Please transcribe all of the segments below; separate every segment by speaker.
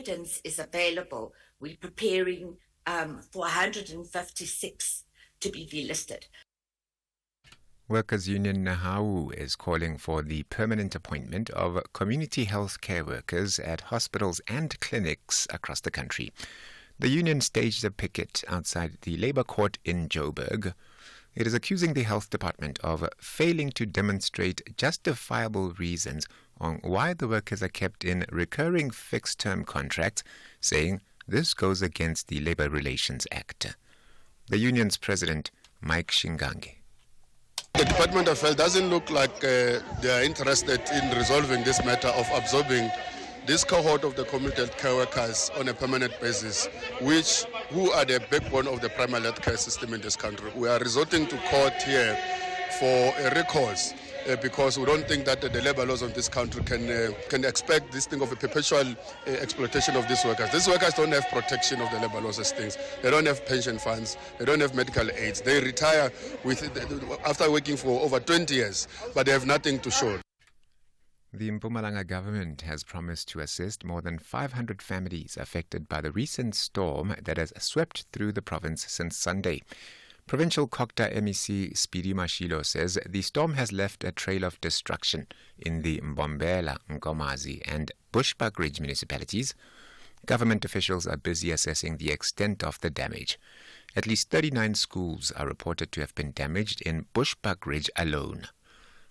Speaker 1: evidence is available. We're preparing for 156 to be delisted.
Speaker 2: Workers' Union Nahau is calling for the permanent appointment of community health care workers at hospitals and clinics across the country. The union staged a picket outside the Labour Court in Joburg. It is accusing the Health Department of failing to demonstrate justifiable reasons on why the workers are kept in recurring fixed-term contracts, saying this goes against the Labour Relations Act. The union's president, Mike Shingange.
Speaker 3: The Department of Health doesn't look like they are interested in resolving this matter of absorbing this cohort of the community health care workers on a permanent basis, who are the backbone of the primary health care system in this country. We are resorting to court here for recalls because we don't think that the labor laws of this country can expect this thing of a perpetual exploitation of these workers. These workers don't have protection of the labor laws as things. They don't have pension funds. They don't have medical aids. They retire after working for over 20 years, but they have nothing to show.
Speaker 2: The Mpumalanga government has promised to assist more than 500 families affected by the recent storm that has swept through the province since Sunday. Provincial COGTA MEC Speedy Mashilo says the storm has left a trail of destruction in the Mbombela, Nkomazi and Bushbuckridge municipalities. Government officials are busy assessing the extent of the damage. At least 39 schools are reported to have been damaged in Bushbuckridge alone.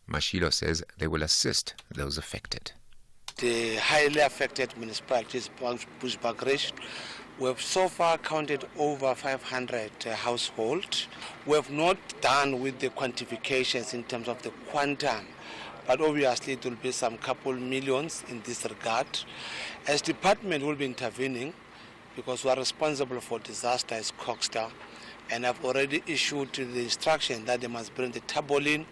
Speaker 2: Mashilo says they will assist those affected.
Speaker 4: The highly affected municipalities, Bushbuckridge, we have so far counted over 500 households. We have not done with the quantifications in terms of the quantum, but obviously it will be some couple millions in this regard. As department will be intervening, because we are responsible for disaster as COGTA, and I've already issued the instruction that they must bring the tarpaulin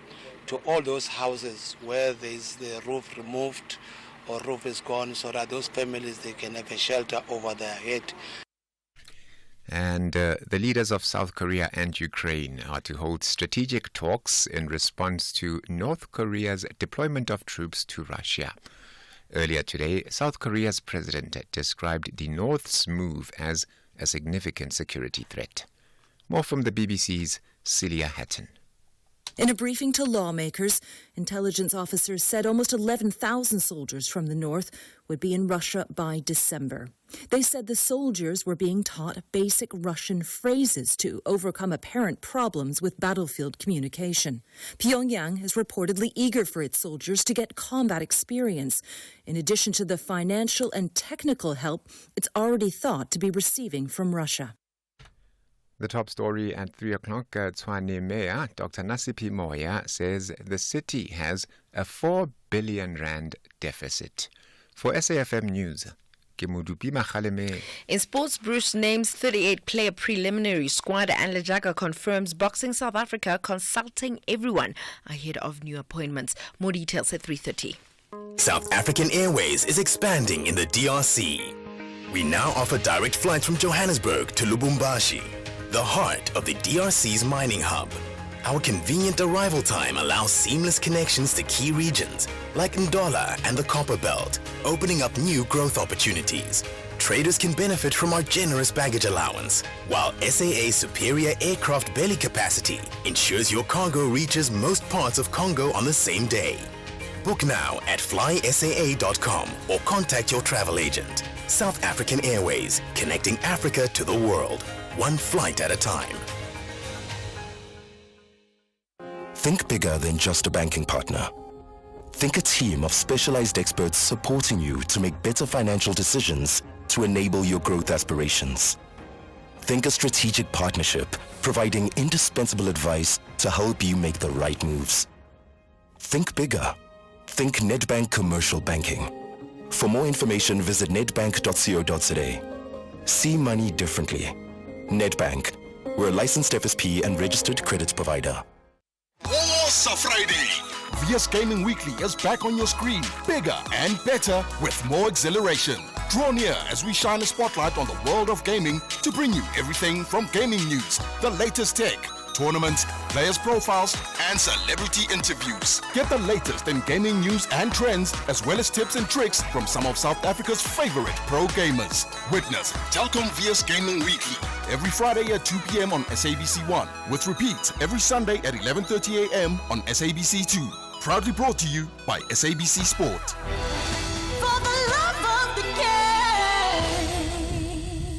Speaker 4: to all those houses where there is the roof removed or roof is gone, so that those families, they can have a shelter over their head.
Speaker 2: And the leaders of South Korea and Ukraine are to hold strategic talks in response to North Korea's deployment of troops to Russia. Earlier today, South Korea's president described the North's move as a significant security threat. More from the BBC's Celia Hatton.
Speaker 5: In a briefing to lawmakers, intelligence officers said almost 11,000 soldiers from the north would be in Russia by December. They said the soldiers were being taught basic Russian phrases to overcome apparent problems with battlefield communication. Pyongyang is reportedly eager for its soldiers to get combat experience, in addition to the financial and technical help it's already thought to be receiving from Russia.
Speaker 2: The top story at 3 o'clock, Tshwane Mayor Dr. Nasipi Moya says the city has a 4 billion rand deficit. For SAFM News, Kimudupi Makhaleme.
Speaker 6: In sports, Bruce names 38-player preliminary squad and Lejaga confirms Boxing South Africa consulting everyone ahead of new appointments. More details at 3:30.
Speaker 7: South African Airways is expanding in the DRC. We now offer direct flights from Johannesburg to Lubumbashi, the heart of the DRC's mining hub. Our convenient arrival time allows seamless connections to key regions like Ndola and the Copper Belt, opening up new growth opportunities. Traders can benefit from our generous baggage allowance, while SAA's superior aircraft belly capacity ensures your cargo reaches most parts of Congo on the same day. Book now at flysaa.com or contact your travel agent. South African Airways, connecting Africa to the world, one flight at a time.
Speaker 8: Think bigger than just a banking partner. Think a team of specialized experts supporting you to make better financial decisions to enable your growth aspirations. Think a strategic partnership providing indispensable advice to help you make the right moves. Think bigger. Think Nedbank Commercial Banking. For more information, visit nedbank.co.za. See money differently. Nedbank. We're a licensed FSP and registered credit provider.
Speaker 9: Woza Friday! VS Gaming Weekly is back on your screen, bigger and better with more exhilaration. Draw near as we shine a spotlight on the world of gaming to bring you everything from gaming news, the latest tech, tournaments, players' profiles, and celebrity interviews. Get the latest in gaming news and trends, as well as tips and tricks from some of South Africa's favorite pro gamers. Witness Telkom VS Gaming Weekly every Friday at 2 p.m. on SABC1, with repeats every Sunday at 11:30 a.m. on SABC2. Proudly brought to you by SABC Sport.
Speaker 10: For the love of the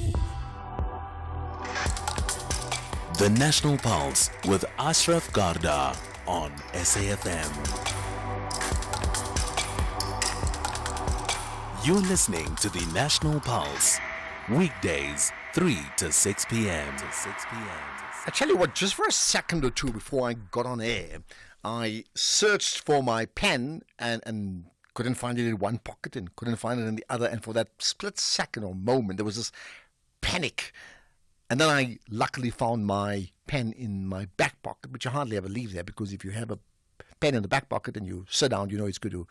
Speaker 10: game.
Speaker 11: The National Pulse with Ashraf Garda on SAFM. You're listening to the National Pulse, weekdays 3 to 6 p.m.
Speaker 12: I tell you what, just for a second or two before I got on air, I searched for my pen and couldn't find it in one pocket and couldn't find it in the other. And for that split second or moment, there was this panic. And then I luckily found my pen in my back pocket, which I hardly ever leave there, because if you have a pen in the back pocket and you sit down, you know it's going to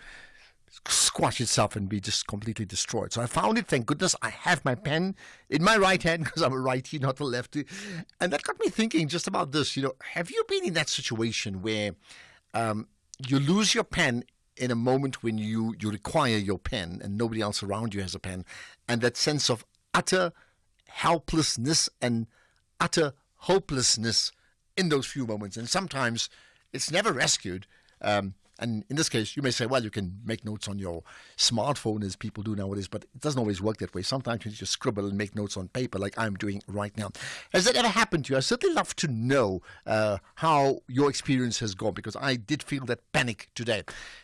Speaker 12: squash itself and be just completely destroyed. So I found it. Thank goodness I have my pen in my right hand, because I'm a righty, not a lefty. And that got me thinking just about this. You know, have you been in that situation where you lose your pen in a moment when you require your pen and nobody else around you has a pen, and that sense of utter helplessness and utter hopelessness in those few moments? And sometimes it's never rescued. And in this case, you may say, well, you can make notes on your smartphone as people do nowadays, but it doesn't always work that way. Sometimes you just scribble and make notes on paper like I'm doing right now. Has that ever happened to you? I'd certainly love to know how your experience has gone, because I did feel that panic today.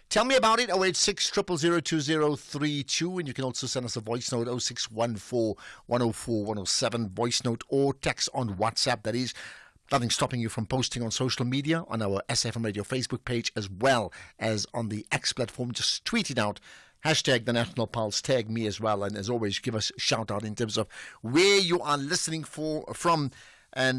Speaker 12: Tell me about it, 086 000 2032, and you can also send us a voice note, 0614 104 107, voice note or text on WhatsApp, that is. Nothing stopping you from posting on social media, on our SAFM Radio Facebook page, as well as on the X platform. Just tweet it out, hashtag the National Pulse, tag me as well, and as always, give us a shout out in terms of where you are listening from, and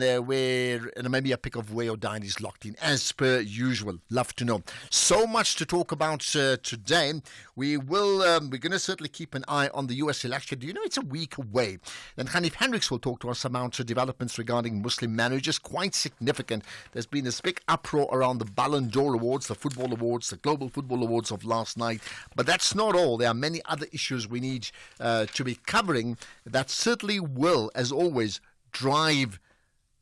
Speaker 12: maybe a pick of where your diary is locked in, as per usual. Love to know. So much to talk about today. We're going to certainly keep an eye on the US election. Do you know it's a week away? Then Hanif Hendricks will talk to us about developments regarding Muslim marriages. Quite significant. There's been this big uproar around the Ballon d'Or Awards, the football awards, the Global Football Awards of last night. But that's not all. There are many other issues we need to be covering that certainly will, as always, drive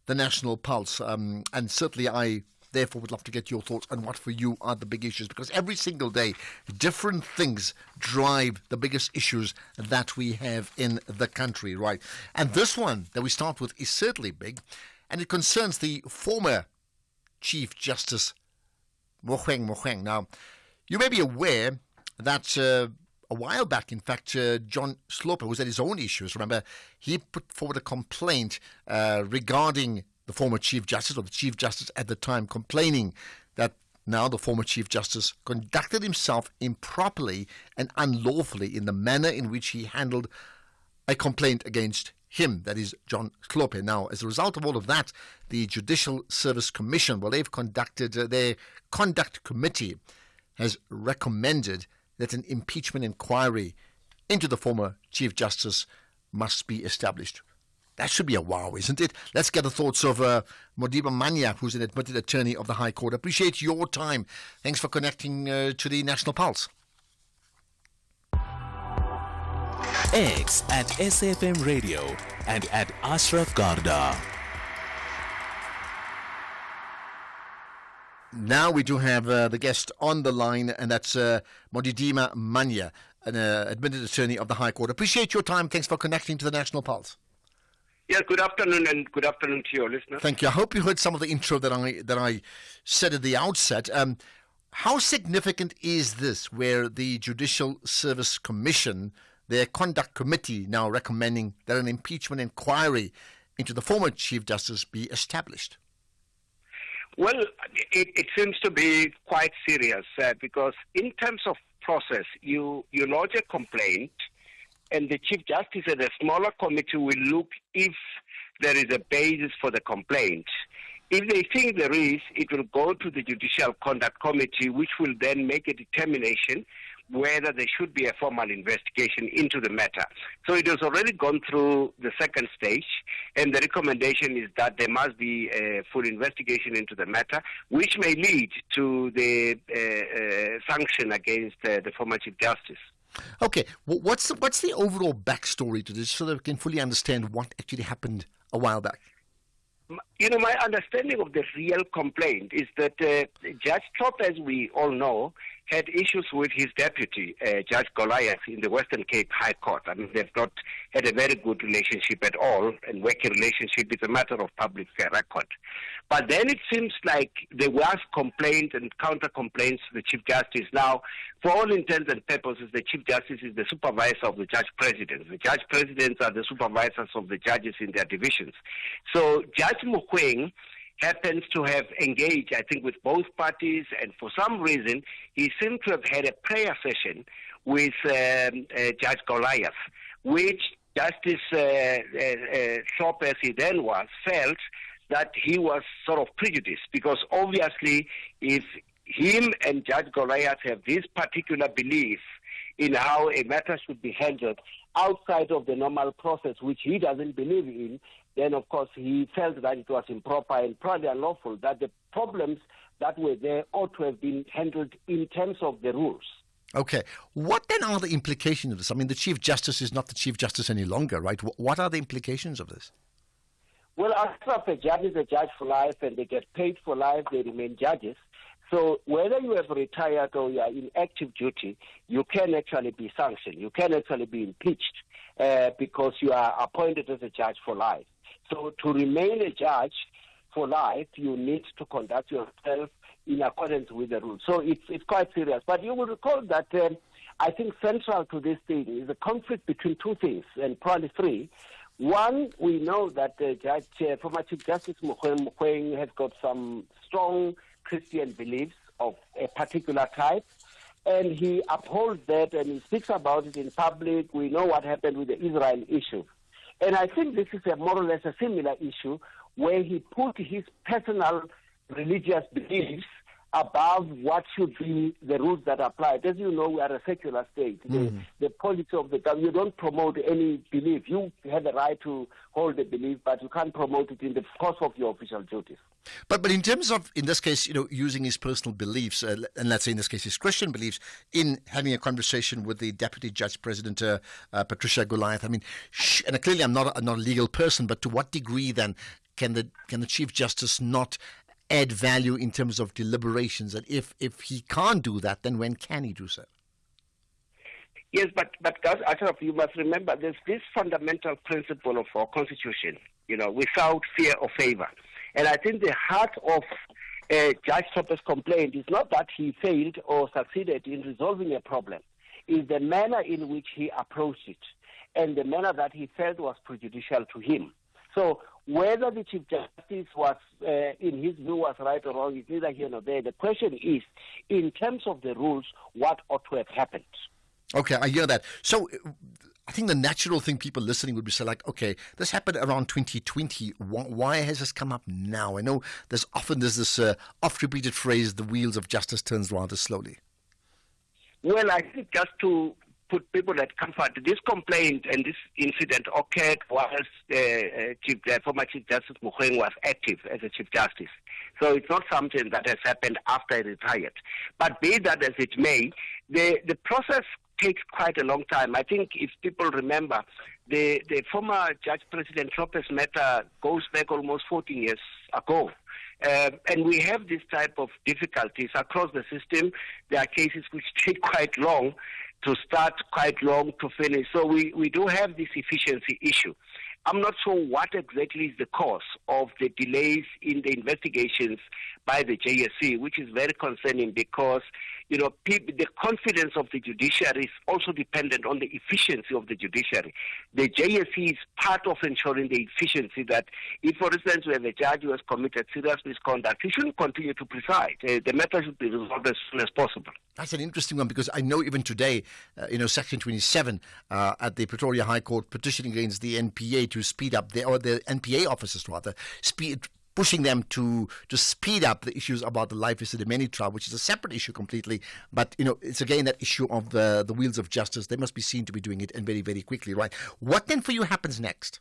Speaker 12: the National Pulse, and certainly I therefore would love to get your thoughts on what for you are the big issues, because every single day different things drive the biggest issues that we have in the country, right? And this one that we start with is certainly big, and it concerns the former Chief Justice Mogoeng. Now, you may be aware that a while back, in fact, John Sloper, who's had his own issues, remember, he put forward a complaint regarding the former Chief Justice, or the Chief Justice at the time, complaining that now the former Chief Justice conducted himself improperly and unlawfully in the manner in which he handled a complaint against him, that is John Sloper. Now, as a result of all of that, the Judicial Service Commission, well, they've conducted their conduct committee has recommended that an impeachment inquiry into the former Chief Justice must be established. That should be a wow, isn't it? Let's get the thoughts of Modiba Manya, who's an admitted attorney of the High Court. Appreciate your time. Thanks for connecting to the National Pulse.
Speaker 11: X at SAFM Radio and at Ashraf Garda.
Speaker 12: Now we do have the guest on the line, and that's Modidima Manya, an admitted attorney of the High Court. Appreciate your time. Thanks for connecting to the National Pulse.
Speaker 13: Yes, good afternoon, and good afternoon to your listeners.
Speaker 12: Thank you. I hope you heard some of the intro that I said at the outset. How significant is this, where the Judicial Service Commission, their conduct committee, now recommending that an impeachment inquiry into the former Chief Justice be established?
Speaker 13: Well, it seems to be quite serious because in terms of process, you lodge a complaint, and the Chief Justice and a smaller committee will look if there is a basis for the complaint. If they think there is, it will go to the Judicial Conduct Committee, which will then make a determination whether there should be a formal investigation into the matter. So it has already gone through the second stage, And the recommendation is that there must be a full investigation into the matter, which may lead to the sanction against the former Chief Justice.
Speaker 12: Okay, what's the overall backstory to this, so that we can fully understand what actually happened a while back?
Speaker 13: You know, my understanding of the real complaint is that Judge Trop, as we all know, had issues with his deputy, Judge Goliath, in the Western Cape High Court. I mean, they've not had a very good relationship at all, and working relationship is a matter of public record. But then it seems like there was complaint and counter-complaints to the Chief Justice. Now, for all intents and purposes, the Chief Justice is the supervisor of the Judge Presidents. The Judge Presidents are the supervisors of the judges in their divisions. So Judge Mogoeng happens to have engaged, I think, with both parties, and for some reason, he seemed to have had a prayer session with Judge Goliath, which Justice Trop, as he then was, felt that he was sort of prejudiced, because obviously if him and Judge Goliath have this particular belief in how a matter should be handled outside of the normal process, which he doesn't believe in, then of course he felt that it was improper and probably unlawful, that the problems that were there ought to have been handled in terms of the rules.
Speaker 12: Okay. What then are the implications of this? I mean, the Chief Justice is not the Chief Justice any longer, right? What are the implications of this?
Speaker 13: Well, after a judge is a judge for life and they get paid for life, they remain judges. So whether you have retired or you are in active duty, you can actually be sanctioned. You can actually be impeached because you are appointed as a judge for life. So to remain a judge for life, you need to conduct yourself in accordance with the rules. So it's quite serious. But you will recall that I think central to this thing is a conflict between two things, and probably three. One, we know that former Chief Justice Mogoeng has got some strong Christian beliefs of a particular type, and he upholds that and he speaks about it in public. We know what happened with the Israel issue. And I think this is more or less a similar issue where he put his personal religious beliefs above what should be the rules that apply. As you know, we are a secular state. The policy of the government, you don't promote any belief. You have the right to hold a belief, but you can't promote it in the course of your official duties.
Speaker 12: But in terms of, in this case, using his personal beliefs, and let's say in this case his Christian beliefs, in having a conversation with the Deputy Judge President, Patricia Goliath, I mean, and clearly I'm not a legal person, but to what degree then can the Chief Justice not add value in terms of deliberations? And if he can't do that, then when can he do so?
Speaker 13: Yes, but Ashraf, you must remember there's this fundamental principle of our Constitution, without fear or favor. And I think the heart of Judge Trop's complaint is not that he failed or succeeded in resolving a problem, is the manner in which he approached it and the manner that he felt was prejudicial to him. So whether the Chief Justice was, in his view, was right or wrong, is neither here nor there. The question is, in terms of the rules, what ought to have happened? Okay,
Speaker 12: I hear that. So I think the natural thing people listening would be say like, okay, this happened around 2020. Why has this come up now? I know there's this oft-repeated phrase, the wheels of justice turns rather slowly.
Speaker 13: Well, I think just to put people at comfort, this complaint and this incident occurred whilst former Chief Justice Mogoeng was active as a Chief Justice. So it's not something that has happened after he retired. But be that as it may, the process takes quite a long time. I think if people remember, the former Judge President Trop's matter goes back almost 14 years ago. And we have this type of difficulties across the system. There are cases which take quite long to start, quite long to finish. So we do have this efficiency issue. I'm not sure what exactly is the cause of the delays in the investigations by the JSC, which is very concerning because, the confidence of the judiciary is also dependent on the efficiency of the judiciary. The JSC is part of ensuring the efficiency that if, for instance, we have a judge who has committed serious misconduct, he shouldn't continue to preside. The matter should be resolved as soon as possible.
Speaker 12: That's an interesting one because I know even today, Section 27 at the Pretoria High Court petitioning against the NPA to speed up, the NPA officers rather, pushing them to speed up the issues about the Life Esidimeni trial, which is a separate issue completely. But, it's again that issue of the wheels of justice. They must be seen to be doing it and very, very quickly, right? What then for you happens next?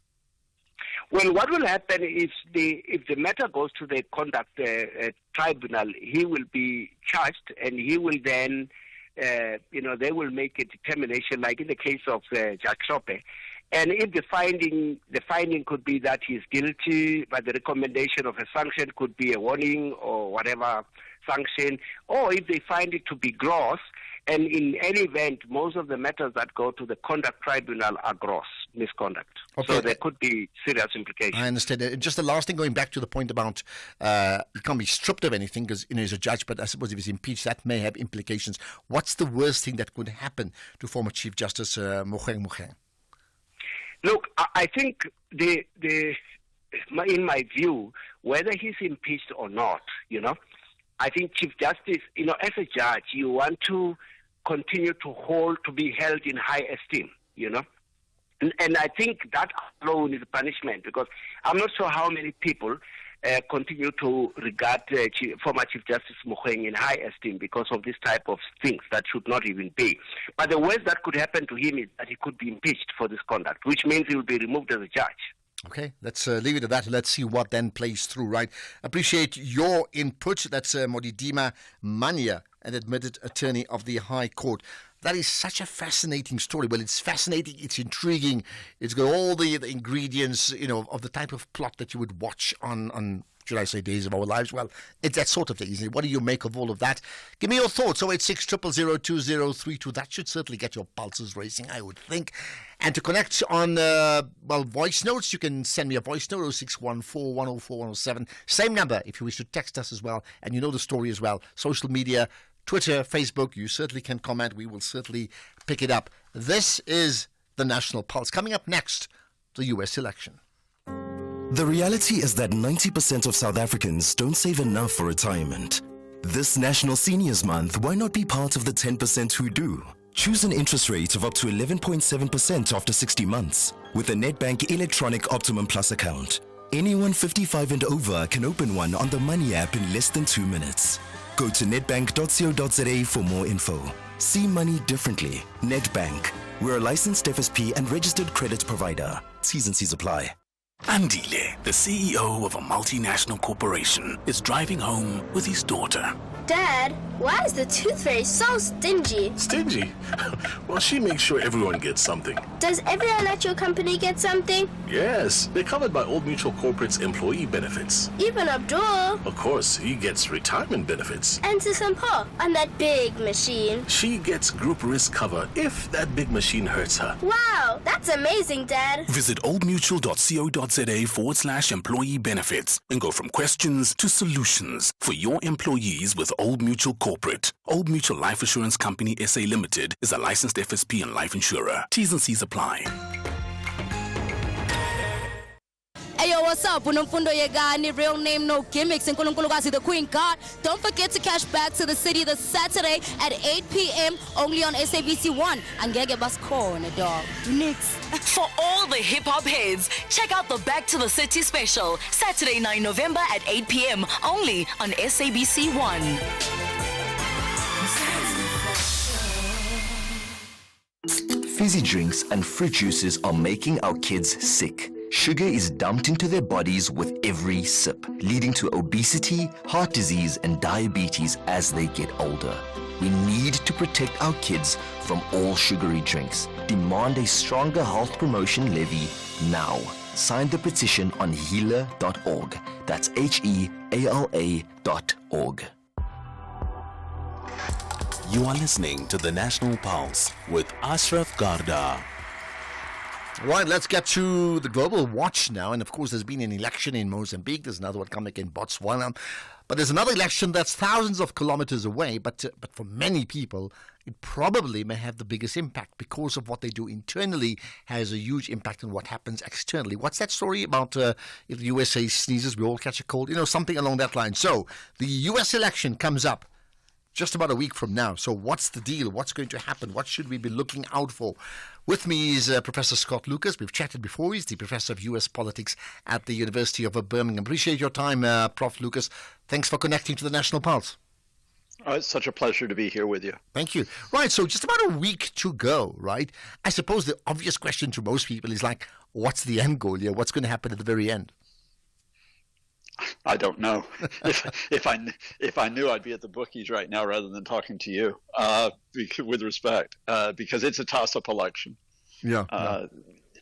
Speaker 13: Well, what will happen is if the matter goes to the conduct tribunal, he will be charged, and he will then, they will make a determination, like in the case of Judge Sope. And if the finding could be that he's guilty, but the recommendation of a sanction could be a warning or whatever sanction, or if they find it to be gross, and in any event, most of the matters that go to the conduct tribunal are gross misconduct.
Speaker 12: Okay.
Speaker 13: So there could be serious implications.
Speaker 12: I understand. Just the last thing, going back to the point about he can't be stripped of anything because he's a judge, but I suppose if he's impeached, that may have implications. What's the worst thing that could happen to former Chief Justice Mogoeng Mogoeng?
Speaker 13: Look, I think in my view, whether he's impeached or not, I think Chief Justice, as a judge, you want to continue to be held in high esteem, And I think that alone is a punishment, because I'm not sure how many people continue to regard former Chief Justice Mogoeng in high esteem because of this type of things that should not even be. But the worst that could happen to him is that he could be impeached for this conduct, which means he will be removed as a judge.
Speaker 12: Okay, let's leave it at that. Let's see what then plays through, right? Appreciate your input. That's Modidima Mania, an admitted attorney of the High Court. That is such a fascinating story. Well, it's fascinating, it's intriguing. It's got all the ingredients, of the type of plot that you would watch on should I say, Days of Our Lives? Well, it's that sort of thing, isn't it? What do you make of all of that? Give me your thoughts. 086 000 2032. That should certainly get your pulses racing, I would think. And to connect on, voice notes, you can send me a voice note, 0614 104 107. Same number if you wish to text us as well. And you know the story as well. Social media, Twitter, Facebook, you certainly can comment. We will certainly pick it up. This is the National Pulse. Coming up next, the U.S. election.
Speaker 8: The reality is that 90% of South Africans don't save enough for retirement. This National Seniors Month, why not be part of the 10% who do? Choose an interest rate of up to 11.7% after 60 months with a Nedbank Electronic Optimum Plus account. Anyone 55 and over can open one on the Money app in less than 2 minutes. Go to nedbank.co.za for more info. See money differently. Nedbank. We're a licensed FSP and registered credit provider. T's and C's apply.
Speaker 11: Andile, the CEO of a multinational corporation, is driving home with his daughter.
Speaker 14: Dad, why is the tooth fairy so stingy?
Speaker 15: Stingy? Well, she makes sure everyone gets something.
Speaker 14: Does everyone at your company get something?
Speaker 15: Yes, they're covered by Old Mutual Corporate's employee benefits.
Speaker 14: Even Abdul?
Speaker 15: Of course, he gets retirement benefits.
Speaker 14: And Sisampo on that big machine.
Speaker 15: She gets group risk cover if that big machine hurts her.
Speaker 14: Wow, that's amazing, Dad.
Speaker 11: Visit oldmutual.co.za/employee benefits and go from questions to solutions for your employees with Old Mutual Corporate. Old Mutual Life Assurance Company SA Limited is a licensed FSP and life insurer. T's and C's apply.
Speaker 16: Ayo, what's up? Unomfundo Yegani, real name, no gimmicks, and Nkulunkulukazi, the Queen God. Don't forget to cash back to the city this Saturday at 8 p.m. only on SABC1. Angege Baskone, dog. Next.
Speaker 17: For all the hip-hop heads, check out the Back to the City special, Saturday 9 November at 8 p.m. only on SABC1.
Speaker 8: Fizzy drinks and fruit juices are making our kids sick. Sugar is dumped into their bodies with every sip, leading to obesity, heart disease, and diabetes as they get older. We need to protect our kids from all sugary drinks. Demand a stronger health promotion levy now. Sign the petition on heala.org. That's HEALA.org.
Speaker 11: You are listening to the National Pulse with Ashraf Garda.
Speaker 12: Right, let's get to the Global Watch now. And of course, there's been an election in Mozambique. There's another one coming in Botswana. But there's another election that's thousands of kilometers away. But for many people, it probably may have the biggest impact because of what they do internally has a huge impact on what happens externally. What's that story about if the USA sneezes, we all catch a cold? Something along that line. So the US election comes up just about a week from now. So what's the deal? What's going to happen? What should we be looking out for? With me is Professor Scott Lucas. We've chatted before. He's the Professor of U.S. Politics at the University of Birmingham. Appreciate your time, Prof. Lucas. Thanks for connecting to the National Pulse.
Speaker 18: Oh, it's such a pleasure to be here with you.
Speaker 12: Thank you. Right, so just about a week to go, right? I suppose the obvious question to most people is like, what's the end goal here? What's going to happen at the very end?
Speaker 18: I don't know. if I knew, I'd be at the bookies right now rather than talking to you. With respect, because it's a toss-up election.
Speaker 12: Yeah.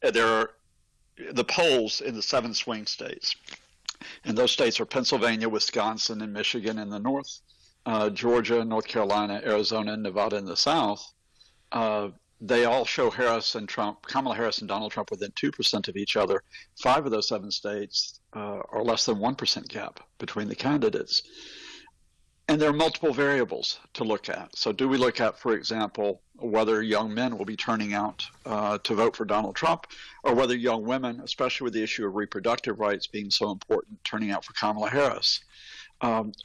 Speaker 18: There are the polls in the 7 swing states, and those states are Pennsylvania, Wisconsin, and Michigan in the north, Georgia, North Carolina, Arizona, and Nevada in the south. They all show Kamala Harris and Donald Trump within 2% of each other. 5 of those 7 states are less than 1% gap between the candidates. And there are multiple variables to look at. So do we look at, for example, whether young men will be turning out to vote for Donald Trump, or whether young women, especially with the issue of reproductive rights being so important, turning out for Kamala Harris?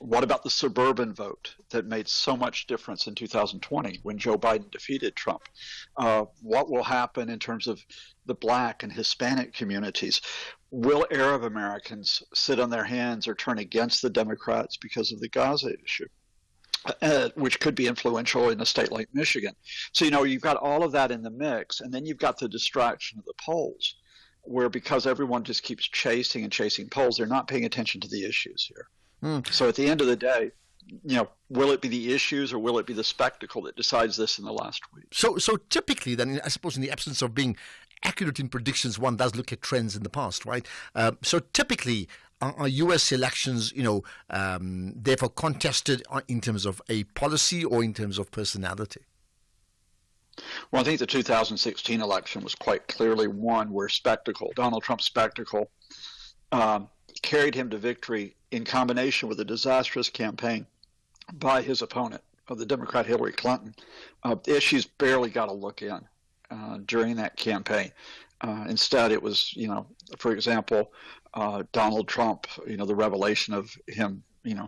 Speaker 18: What about the suburban vote that made so much difference in 2020 when Joe Biden defeated Trump? What will happen in terms of the Black and Hispanic communities? Will Arab Americans sit on their hands or turn against the Democrats because of the Gaza issue, which could be influential in a state like Michigan? So, you've got all of that in the mix, and then you've got the distraction of the polls, where because everyone just keeps chasing polls, they're not paying attention to the issues here. So at the end of the day, will it be the issues or will it be the spectacle that decides this in the last week?
Speaker 12: So typically then, I suppose in the absence of being accurate in predictions, one does look at trends in the past, right? So typically, are U.S. elections, therefore contested in terms of a policy or in terms of personality?
Speaker 18: Well, I think the 2016 election was quite clearly one where Donald Trump's spectacle, carried him to victory in combination with a disastrous campaign by his opponent, the Democrat Hillary Clinton. Issues barely got a look in during that campaign. Instead, it was, for example, Donald Trump, the revelation of him,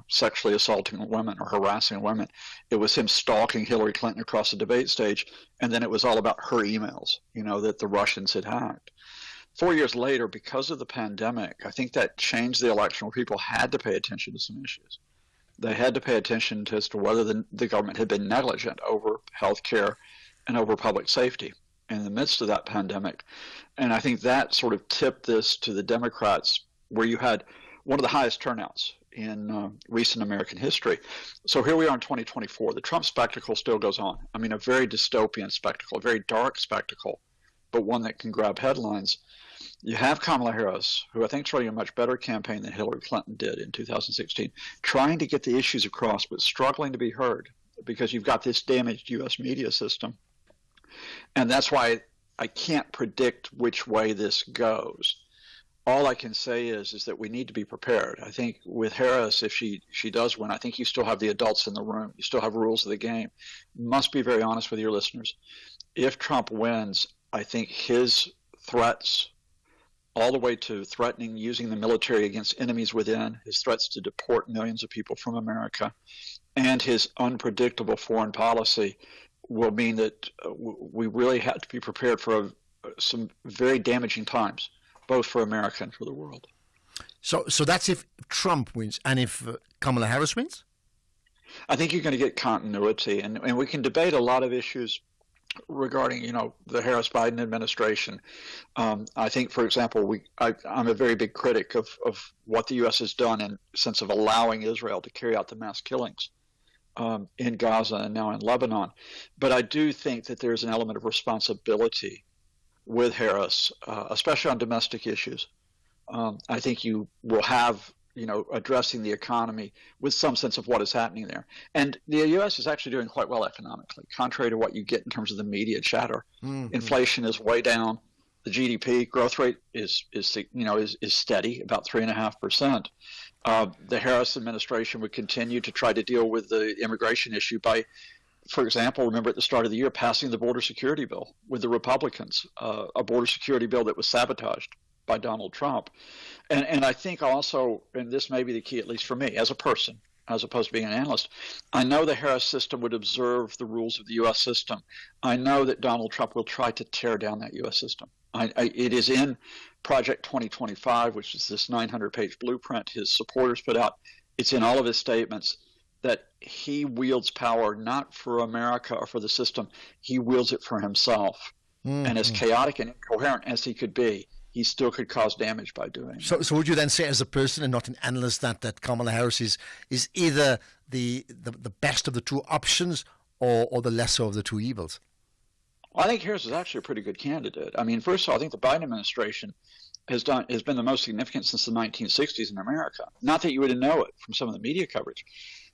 Speaker 18: sexually assaulting women or harassing women. It was him stalking Hillary Clinton across the debate stage, and then it was all about her emails, that the Russians had hacked. 4 years later, because of the pandemic, I think that changed the election where people had to pay attention to some issues. They had to pay attention as to whether the government had been negligent over health care and over public safety in the midst of that pandemic. And I think that sort of tipped this to the Democrats, where you had one of the highest turnouts in recent American history. So here we are in 2024. The Trump spectacle still goes on. I mean, a very dystopian spectacle, a very dark spectacle, but one that can grab headlines. You have Kamala Harris, who I think is running a much better campaign than Hillary Clinton did in 2016, trying to get the issues across, but struggling to be heard because you've got this damaged U.S. media system. And that's why I can't predict which way this goes. All I can say is that we need to be prepared. I think with Harris, if she does win, I think you still have the adults in the room. You still have rules of the game. You must be very honest with your listeners. If Trump wins, I think his threats, all the way to threatening using the military against enemies within, his threats to deport millions of people from America, and his unpredictable foreign policy will mean that we really have to be prepared for some very damaging times, both for America and for the world.
Speaker 12: So that's if Trump wins. And if Kamala Harris wins?
Speaker 18: I think you're going to get continuity. And we can debate a lot of issues regarding, the Harris-Biden administration. I think, for example, I'm a very big critic of what the U.S. has done in the sense of allowing Israel to carry out the mass killings in Gaza and now in Lebanon. But I do think that there's an element of responsibility with Harris, especially on domestic issues. I think you will have, addressing the economy with some sense of what is happening there. And the U.S. is actually doing quite well economically, contrary to what you get in terms of the media chatter. Mm-hmm. Inflation is way down. The GDP growth rate is steady, about 3.5%. The Harris administration would continue to try to deal with the immigration issue by, for example, remember at the start of the year, passing the border security bill with the Republicans, a border security bill that was sabotaged by Donald Trump. And I think also, and this may be the key, at least for me as a person, as opposed to being an analyst, I know the Harris system would observe the rules of the U.S. system. I know that Donald Trump will try to tear down that U.S. system. It is in Project 2025, which is this 900-page blueprint his supporters put out. It's in all of his statements that he wields power not for America or for the system. He wields it for himself. Mm-hmm. And as chaotic and incoherent as he could be, he still could cause damage by doing it.
Speaker 12: So would you then say, as a person and not an analyst, that Kamala Harris is either the best of the two options or the lesser of the two evils?
Speaker 18: I think Harris is actually a pretty good candidate. I mean, first of all, I think the Biden administration has been the most significant since the 1960s in America. Not that you would know it from some of the media coverage,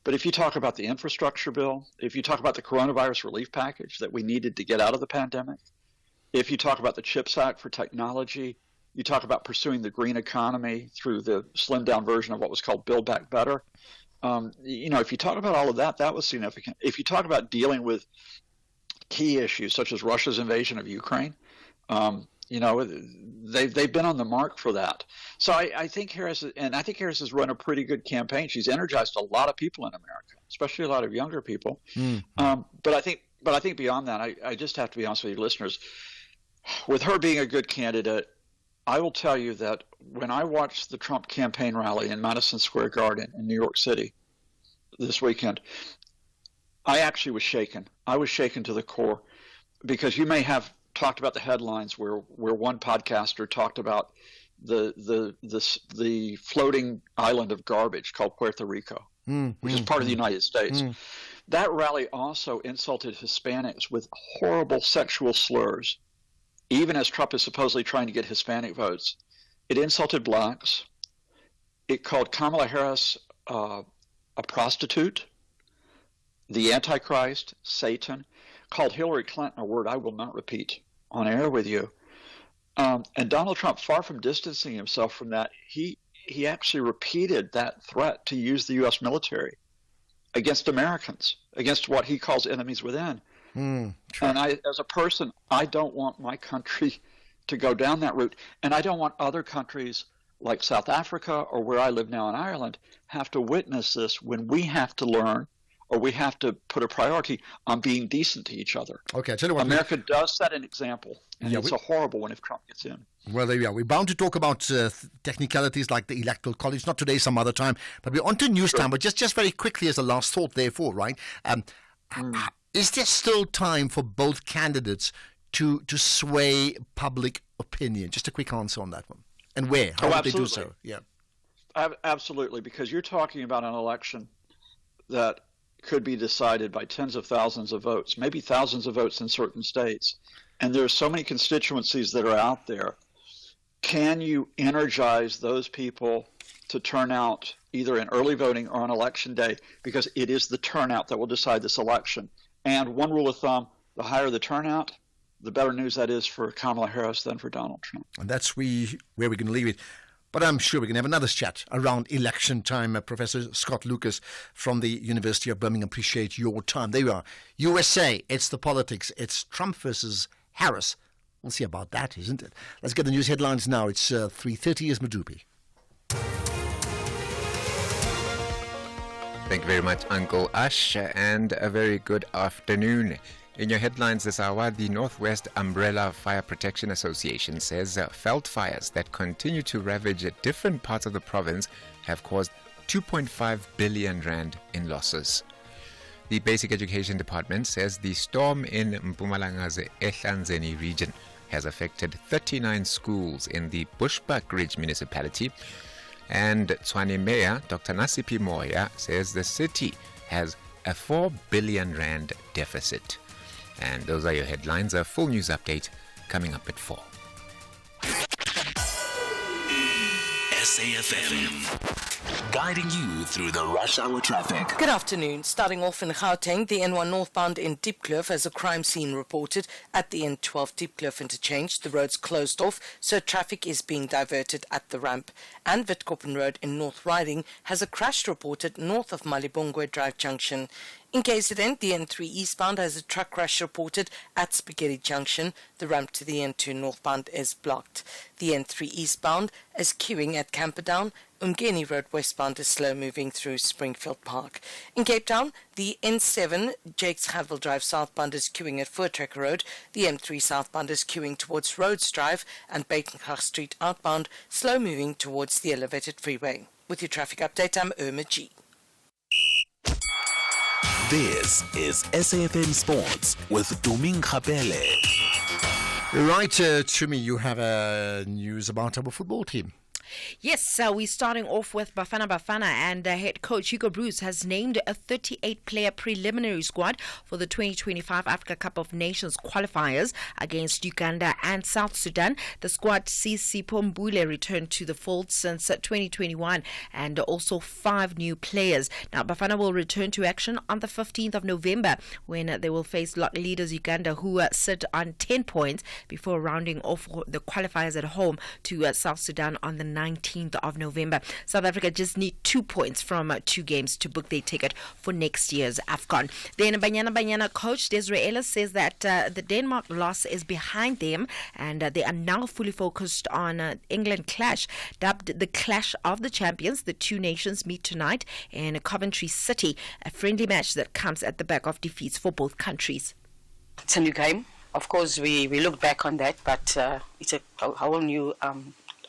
Speaker 18: but if you talk about the infrastructure bill, if you talk about the coronavirus relief package that we needed to get out of the pandemic, if you talk about the CHIPS Act for technology, you talk about pursuing the green economy through the slimmed down version of what was called Build Back Better. If you talk about all of that, that was significant. If you talk about dealing with key issues such as Russia's invasion of Ukraine, they've been on the mark for that. So I think Harris has run a pretty good campaign. She's energized a lot of people in America, especially a lot of younger people. But I think beyond that, I just have to be honest with you, listeners. With her being a good candidate, I will tell you that when I watched the Trump campaign rally in Madison Square Garden in New York City this weekend, I actually was shaken. I was shaken to the core, because you may have talked about the headlines where one podcaster talked about the floating island of garbage called Puerto Rico, which is part of the United States. That rally also insulted Hispanics with horrible sexual slurs, even as Trump is supposedly trying to get Hispanic votes. It insulted blacks. It called Kamala Harris a prostitute, the Antichrist, Satan, called Hillary Clinton a word I will not repeat on air with you. And Donald Trump, far from distancing himself from that, he actually repeated that threat to use the U.S. military against Americans, against what he calls enemies within. And as a person, I don't want my country to go down that route. And I don't want other countries like South Africa or where I live now in Ireland have to witness this when we have to learn, or we have to put a priority on being decent to each other.
Speaker 12: Okay, I tell you what,
Speaker 18: America does set an example, and it's a horrible one if Trump gets in.
Speaker 12: Well, there we are. We're bound to talk about technicalities like the Electoral College, not today, some other time. But we're on to news time. But just very quickly as a last thought, therefore, right? Is there still time for both candidates to sway public opinion? Just a quick answer on that one. And where? How would they do so? Yeah,
Speaker 18: absolutely, because you're talking about an election that could be decided by tens of thousands of votes, maybe thousands of votes in certain states. And there are so many constituencies that are out there. Can you energize those people to turn out either in early voting or on election day? Because it is the turnout that will decide this election. And one rule of thumb, the higher the turnout, the better news that is for Kamala Harris than for Donald Trump.
Speaker 12: And that's where we're going to leave it. But I'm sure we can have another chat around election time. Professor Scott Lucas from the University of Birmingham, appreciate your time. There you are. USA, it's the politics. It's Trump versus Harris. We'll see about that, isn't it? Let's get the news headlines now. It's 3:30 is Madupi.
Speaker 2: Thank you very much, Uncle Ash, and a very good afternoon. In your headlines this hour, the Northwest Umbrella Fire Protection Association says felt fires that continue to ravage different parts of the province have caused 2.5 billion rand in losses. The Basic Education Department says the storm in Mpumalanga's Ehlanzeni region has affected 39 schools in the Bushbuckridge municipality. And Tshwane Mayor Dr. Nasipi Moya says the city has a 4 billion rand deficit. And those are your headlines. A full news update coming up at 4.
Speaker 11: SAFM, guiding you through the rush hour traffic.
Speaker 19: Good afternoon. Starting off in Gauteng, the N1 northbound in Diepkloof has a crime scene reported at the N12 Diepkloof interchange. The road's closed off, so traffic is being diverted at the ramp. And Witkoppen Road in North Riding has a crash reported north of Malibongwe Drive Junction. In KZN, the N3 eastbound has a truck crash reported at Spaghetti Junction. The ramp to the N2 northbound is blocked. The N3 eastbound is queuing at Camperdown. Umgeni Road westbound is slow moving through Springfield Park. In Cape Town, the N7 Jakes Haville Drive southbound is queuing at Voortrekker Road. The M3 southbound is queuing towards Rhodes Drive, and Bakengracht Street outbound slow moving towards the elevated freeway. With your traffic update, I'm Irma G.
Speaker 11: This is SAFM Sports with Duming Kapele.
Speaker 12: Right, Chumi, you have news about our football team.
Speaker 6: Yes, we're starting off with Bafana Bafana, and head coach Hugo Broos has named a 38-player preliminary squad for the 2025 Africa Cup of Nations qualifiers against Uganda and South Sudan. The squad sees Sipho Mbule return to the fold since 2021, and also 5 new players. Now, Bafana will return to action on the 15th of November when they will face leaders Uganda, who sit on 10 points before rounding off the qualifiers at home to South Sudan on the 19th of November. South Africa just need 2 points from 2 games to book their ticket for next year's AFCON. Then Banyana coach Desiree Ellis says that the Denmark loss is behind them, and they are now fully focused on England clash. Dubbed the Clash of the Champions, the two nations meet tonight in Coventry City, a friendly match that comes at the back of defeats for both countries.
Speaker 20: It's a new game. Of course, we look back on that, but it's a whole new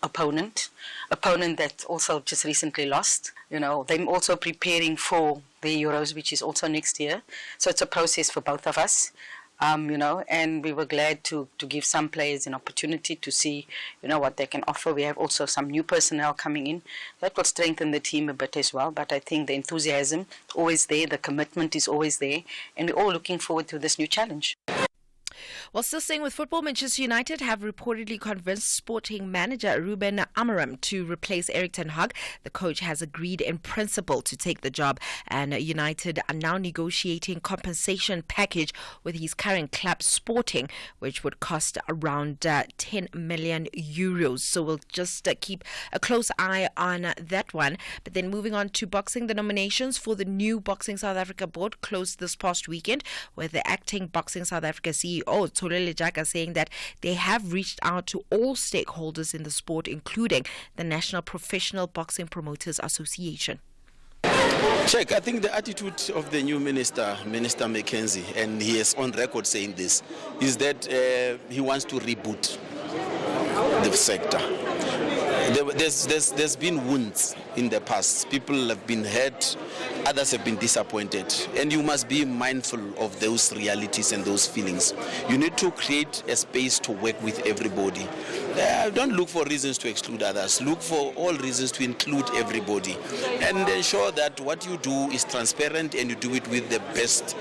Speaker 20: opponent that also just recently lost. You know, they're also preparing for the Euros, which is also next year. So it's a process for both of us, you know, and we were glad to give some players an opportunity to see, you know, what they can offer. We have also some new personnel coming in that will strengthen the team a bit as well. But I think the enthusiasm is always there, the commitment is always there, and we're all looking forward to this new challenge.
Speaker 6: Well, still staying with football, Manchester United have reportedly convinced Sporting manager Ruben Amorim to replace Erik ten Hag. The coach has agreed in principle to take the job, and United are now negotiating compensation package with his current club Sporting, which would cost around 10 million euros. So we'll just keep a close eye on that one. But then moving on to boxing, the nominations for the new Boxing South Africa board closed this past weekend, with the acting Boxing South Africa CEO Tolele Jaka saying that they have reached out to all stakeholders in the sport, including the National Professional Boxing Promoters Association.
Speaker 21: Check. I think the attitude of the new Minister Mackenzie, and he is on record saying this, is that he wants to reboot the sector. There's been wounds in the past. People have been hurt, others have been disappointed, and you must be mindful of those realities and those feelings. You need to create a space to work with everybody. Don't look for reasons to exclude others. Look for all reasons to include everybody, and ensure that what you do is transparent and you do it with the best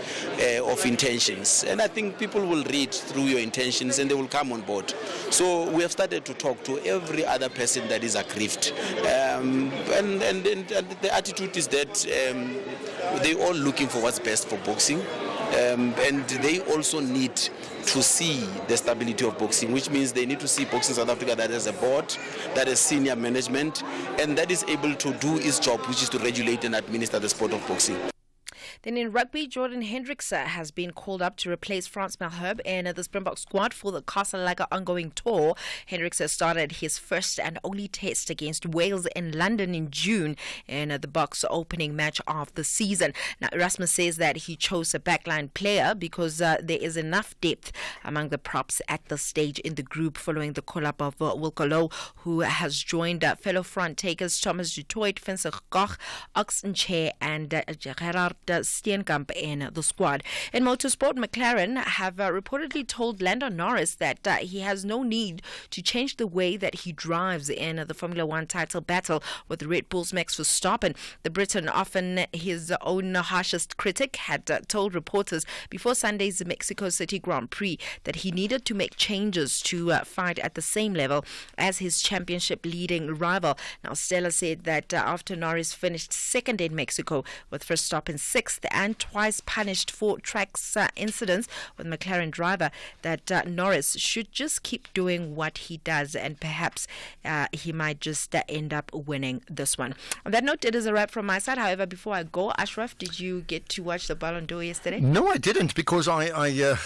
Speaker 21: of intentions. And I think people will read through your intentions and they will come on board. So we have started to talk to every other person that is aggrieved, and the attitude is that they're all looking for what's best for boxing, and they also need to see the stability of boxing, which means they need to see Boxing South Africa that has a board, that has senior management, and that is able to do its job, which is to regulate and administer the sport of boxing.
Speaker 6: Then in rugby, Jordan Hendricks has been called up to replace Frans Malherbe in the Springbok squad for the Casablanca ongoing tour. Hendricks has started his first and only test against Wales in London in June in the Boks opening match of the season. Now, Erasmus says that he chose a backline player because there is enough depth among the props at this stage in the group following the call-up of Wilco Louw, who has joined fellow front takers Thomas du Toit, Vincent Koch, Ox Nche and Gerard Steenkamp in the squad. In motorsport, McLaren have reportedly told Lando Norris that he has no need to change the way that he drives in the Formula One title battle with Red Bull's Max Verstappen. The Briton, often his own harshest critic, had told reporters before Sunday's Mexico City Grand Prix that he needed to make changes to fight at the same level as his championship leading rival. Now, Stella said that after Norris finished second in Mexico with Verstappen sixth and twice punished for tracks incidents with McLaren driver, that Norris should just keep doing what he does, and perhaps he might just end up winning this one. On that note, it is a wrap from my side. However, before I go, Ashraf, did you get to watch the Ballon d'Or yesterday?
Speaker 12: No, I didn't, because I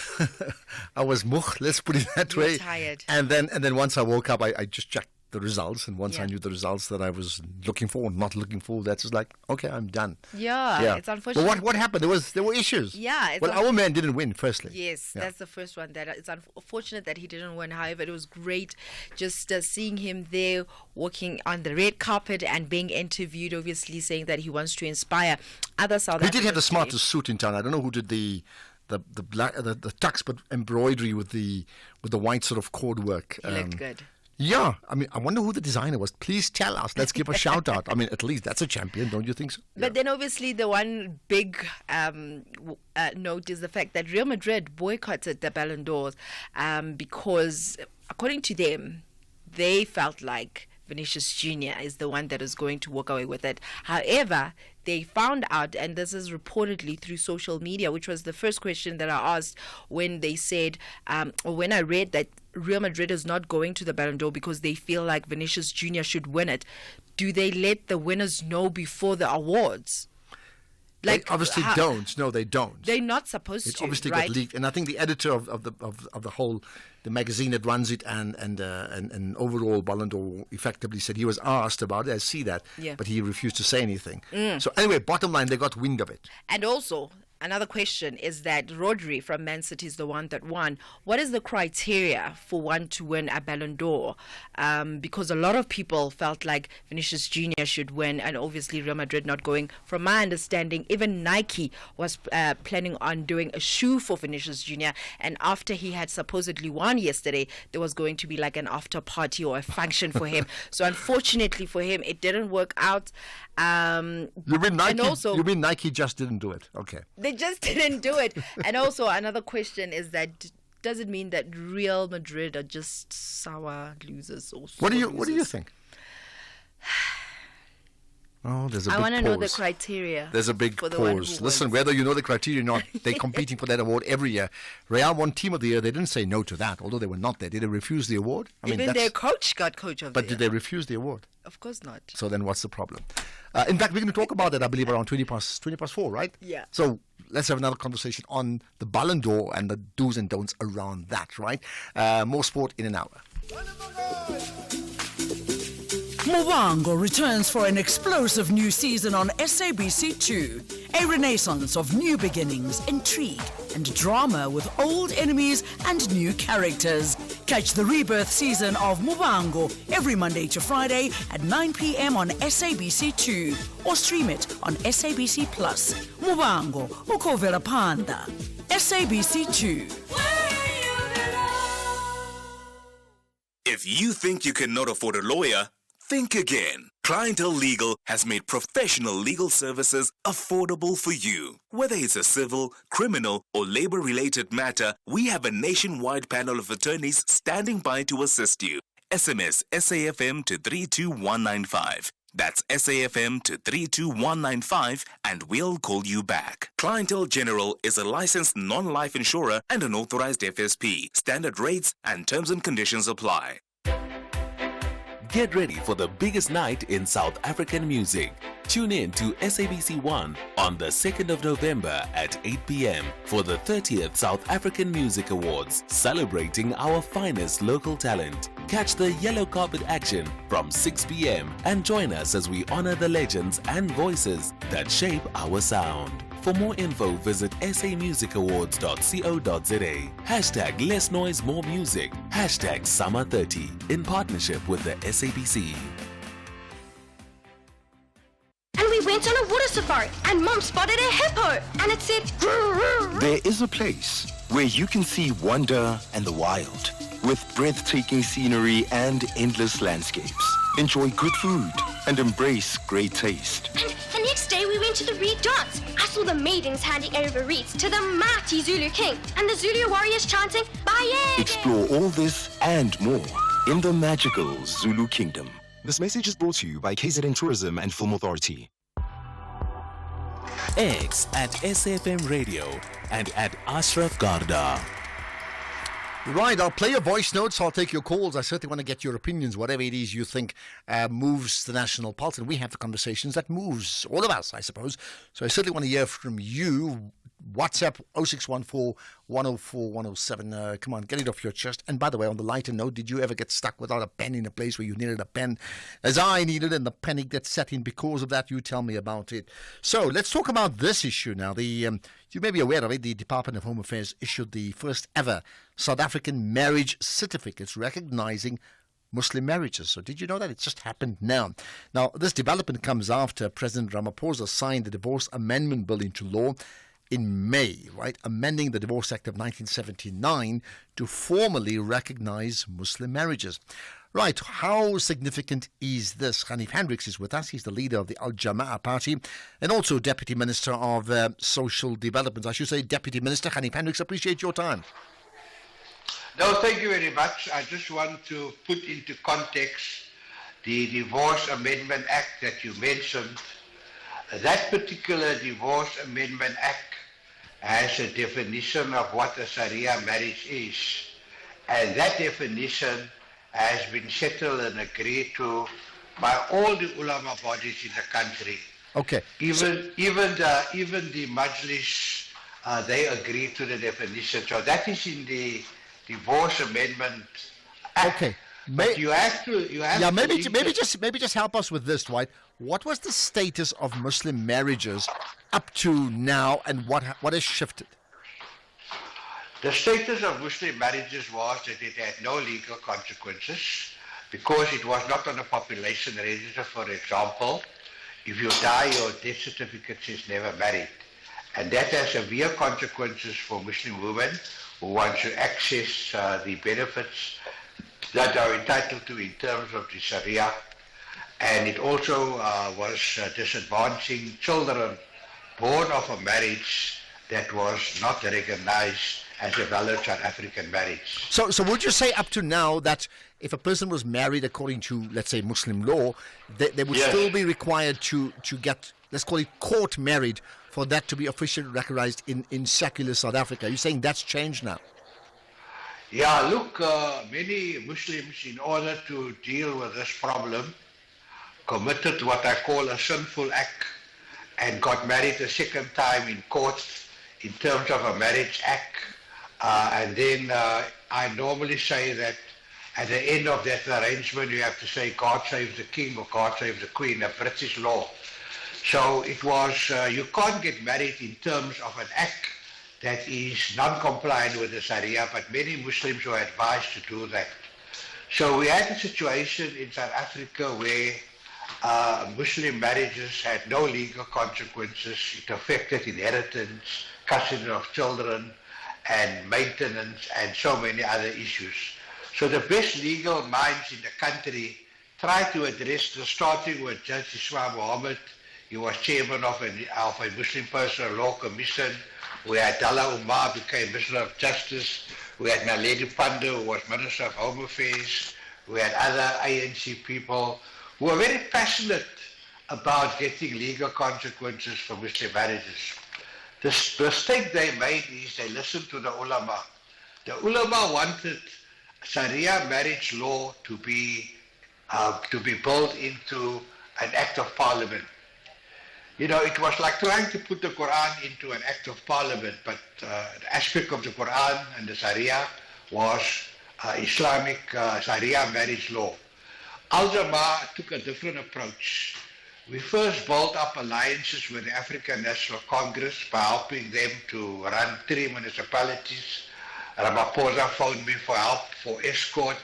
Speaker 12: was moch, let's put it that way.
Speaker 6: Tired.
Speaker 12: And then once I woke up, I just checked the results, and once I knew the results that I was looking for, not looking for, that's just like, okay, I'm done.
Speaker 6: Yeah. It's unfortunate.
Speaker 12: But what happened? There were issues.
Speaker 6: Yeah.
Speaker 12: Well, our man didn't win, firstly.
Speaker 6: Yes, that's the first one. That it's unfortunate that he didn't win. However, it was great just seeing him there walking on the red carpet and being interviewed, obviously saying that he wants to inspire other South Africans.
Speaker 12: He did have the smartest suit in town. I don't know who did the the black the tux, but embroidery with the white sort of cord work.
Speaker 6: He looked good.
Speaker 12: Yeah, I mean, I wonder who the designer was. Please tell us. Let's give a shout out. I mean, at least that's a champion, don't you think so?
Speaker 6: But then obviously the one big note is the fact that Real Madrid boycotted the Ballon d'Ors because, according to them, they felt like Vinicius Jr. is the one that is going to walk away with it. However, they found out, and this is reportedly through social media, which was the first question that I asked when they said, or when I read that Real Madrid is not going to the Ballon d'Or because they feel like Vinicius Jr. should win it. Do they let the winners know before the awards?
Speaker 12: Like, they obviously don't. No, they don't.
Speaker 6: They're not supposed
Speaker 12: it
Speaker 6: to.
Speaker 12: Obviously
Speaker 6: right?
Speaker 12: got leaked, and I think the editor of the whole the magazine that runs it and overall Ballon d'Or effectively said he was asked about it. I see that, but he refused to say anything. So anyway, bottom line, they got wind of it.
Speaker 6: And also, another question is that Rodri from Man City is the one that won. What is the criteria for one to win a Ballon d'Or? Because a lot of people felt like Vinicius Jr. should win, and obviously Real Madrid not going. From my understanding, even Nike was planning on doing a shoe for Vinicius Jr. And after he had supposedly won yesterday, there was going to be like an after party or a function for him. So unfortunately for him, it didn't work out.
Speaker 12: You mean Nike?
Speaker 6: And also,
Speaker 12: you mean Nike just didn't do it? Okay.
Speaker 6: They just didn't do it. And also another question is that does it mean that Real Madrid are just sour losers or
Speaker 12: What do you think? Oh, there's a big pause.
Speaker 6: I want to know the criteria.
Speaker 12: There's a big pause. Listen, whether you know the criteria or not, they're competing for that award every year. Real won Team of the Year. They didn't say no to that, although they were not there. Did they refuse the award?
Speaker 6: Even their coach got Coach of the Year.
Speaker 12: But did they refuse the award?
Speaker 6: Of course not.
Speaker 12: So then what's the problem? In fact, we're going to talk about that, I believe, around 20 past 4, right?
Speaker 6: Yeah.
Speaker 12: So let's have another conversation on the Ballon d'Or and the do's and don'ts around that, right? More sport in an hour.
Speaker 1: Muvhango returns for an explosive new season on SABC2. A renaissance of new beginnings, intrigue, and drama with old enemies and new characters. Catch the rebirth season of Muvhango every Monday to Friday at 9 p.m. on SABC2 or stream it on SABC Plus. Muvhango, ukovela panda. SABC2.
Speaker 7: If you think you cannot afford a lawyer, think again. Clientele Legal has made professional legal services affordable for you. Whether it's a civil, criminal, or labor-related matter, we have a nationwide panel of attorneys standing by to assist you. SMS SAFM to 32195. That's SAFM to 32195 and we'll call you back. Clientele General is a licensed non-life insurer and an authorized FSP. Standard rates and terms and conditions apply.
Speaker 22: Get ready for the biggest night in South African music. Tune in to SABC 1 on the 2nd of November at 8 p.m. for the 30th South African Music Awards, celebrating our finest local talent. Catch the yellow carpet action from 6 p.m. and join us as we honor the legends and voices that shape our sound. For more info, visit samusicawards.co.za. Hashtag Less Noise, More Music. Hashtag Summer 30 in partnership with the SABC.
Speaker 14: And we went on a water safari, and Mom spotted a hippo, and it said,
Speaker 8: There is a place where you can see wonder and the wild, with breathtaking scenery and endless landscapes. Enjoy good food and embrace great taste.
Speaker 14: And the next day we went to the Reed Dance. I saw the maidens handing over reeds to the mighty Zulu king, and the Zulu warriors chanting, Baye!
Speaker 8: Explore all this and more in the magical Zulu Kingdom.
Speaker 23: This message is brought to you by KZN Tourism and Film Authority.
Speaker 22: X at SAFM Radio and at Ashraf Garda.
Speaker 12: Right, I'll play your voice notes, I'll take your calls. I certainly want to get your opinions, whatever it is you think moves the national pulse. And we have the conversations that moves all of us, I suppose. So I certainly want to hear from you. WhatsApp 0614 104 107. Come on, get it off your chest. And by the way, on the lighter note, did you ever get stuck without a pen in a place where you needed a pen, as I needed, and the panic that set in because of that? You tell me about it. So let's talk about this issue now. You may be aware of it. The Department of Home Affairs issued the first ever South African marriage certificates recognizing Muslim marriages. So did you know that? It just happened now. Now, this development comes after President Ramaphosa signed the Divorce Amendment Bill into law. in May, right, amending the Divorce Act of 1979 to formally recognize Muslim marriages. Right, how significant is this? Hanif Hendricks is with us. He's the leader of the Al Jama'ah Party and also Deputy Minister of Social Development. I should say Deputy Minister Hanif Hendricks, appreciate your time.
Speaker 3: No, thank you very much. I just want to put into context the Divorce Amendment Act that you mentioned. That particular Divorce Amendment Act has a definition of what a Sharia marriage is. And that definition has been settled and agreed to by all the ulama bodies in the country.
Speaker 12: Okay.
Speaker 3: Even the Majlis, they agree to the definition. So that is in the Divorce Amendment Act.
Speaker 12: Okay.
Speaker 3: But you have to.
Speaker 12: Maybe just help us with this, right? What was the status of Muslim marriages up to now, and what has shifted?
Speaker 3: The status of Muslim marriages was that it had no legal consequences because it was not on a population register. For example, if you die, your death certificate says never married. And that has severe consequences for Muslim women who want to access the benefits that are entitled to in terms of the Sharia. And it also was disadvantaging children born of a marriage that was not recognized as a valid South African marriage.
Speaker 12: So would you say up to now that if a person was married according to, let's say, Muslim law, they would still be required to get, let's call it, court married for that to be officially recognized in secular South Africa? You're saying that's changed now?
Speaker 3: Yeah, look, many Muslims, in order to deal with this problem, committed what I call a sinful act and got married a second time in court in terms of a marriage act. And then I normally say that at the end of that arrangement, you have to say, God save the king or God save the queen, a British law. So it was, you can't get married in terms of an act that is non-compliant with the Sharia, but many Muslims were advised to do that. So we had a situation in South Africa where Muslim marriages had no legal consequences. It affected inheritance, custody of children, and maintenance, and so many other issues. So the best legal minds in the country tried to address this, starting with Judge Ismail Mohammed. He was chairman of a Muslim Personal Law Commission. We had Dalla Umar became Minister of Justice. We had Naledi Pandor, who was Minister of Home Affairs. We had other ANC people who were very passionate about getting legal consequences for Muslim marriages. The mistake they made is they listened to the ulama. The ulama wanted Sharia marriage law to be built into an act of parliament. You know, it was like trying to put the Quran into an act of parliament, but the aspect of the Quran and the Sharia was Islamic Sharia marriage law. Al Jama'ah took a different approach. We first built up alliances with the African National Congress by helping them to run 3 municipalities. Ramaphosa phoned me for help, for escort.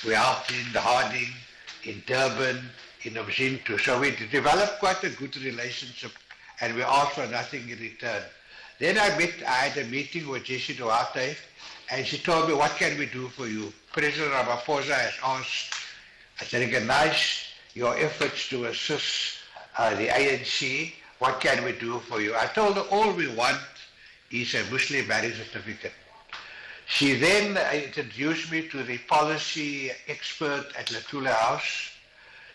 Speaker 3: We helped in the Harding, in Durban, in Umzinto. So we developed quite a good relationship, and we asked for nothing in return. Then I had a meeting with Jessie Duarte, and she told me, what can we do for you? President Ramaphosa has asked, has recognized your efforts to assist the ANC. What can we do for you? I told her all we want is a Muslim marriage certificate. She then introduced me to the policy expert at Latula House.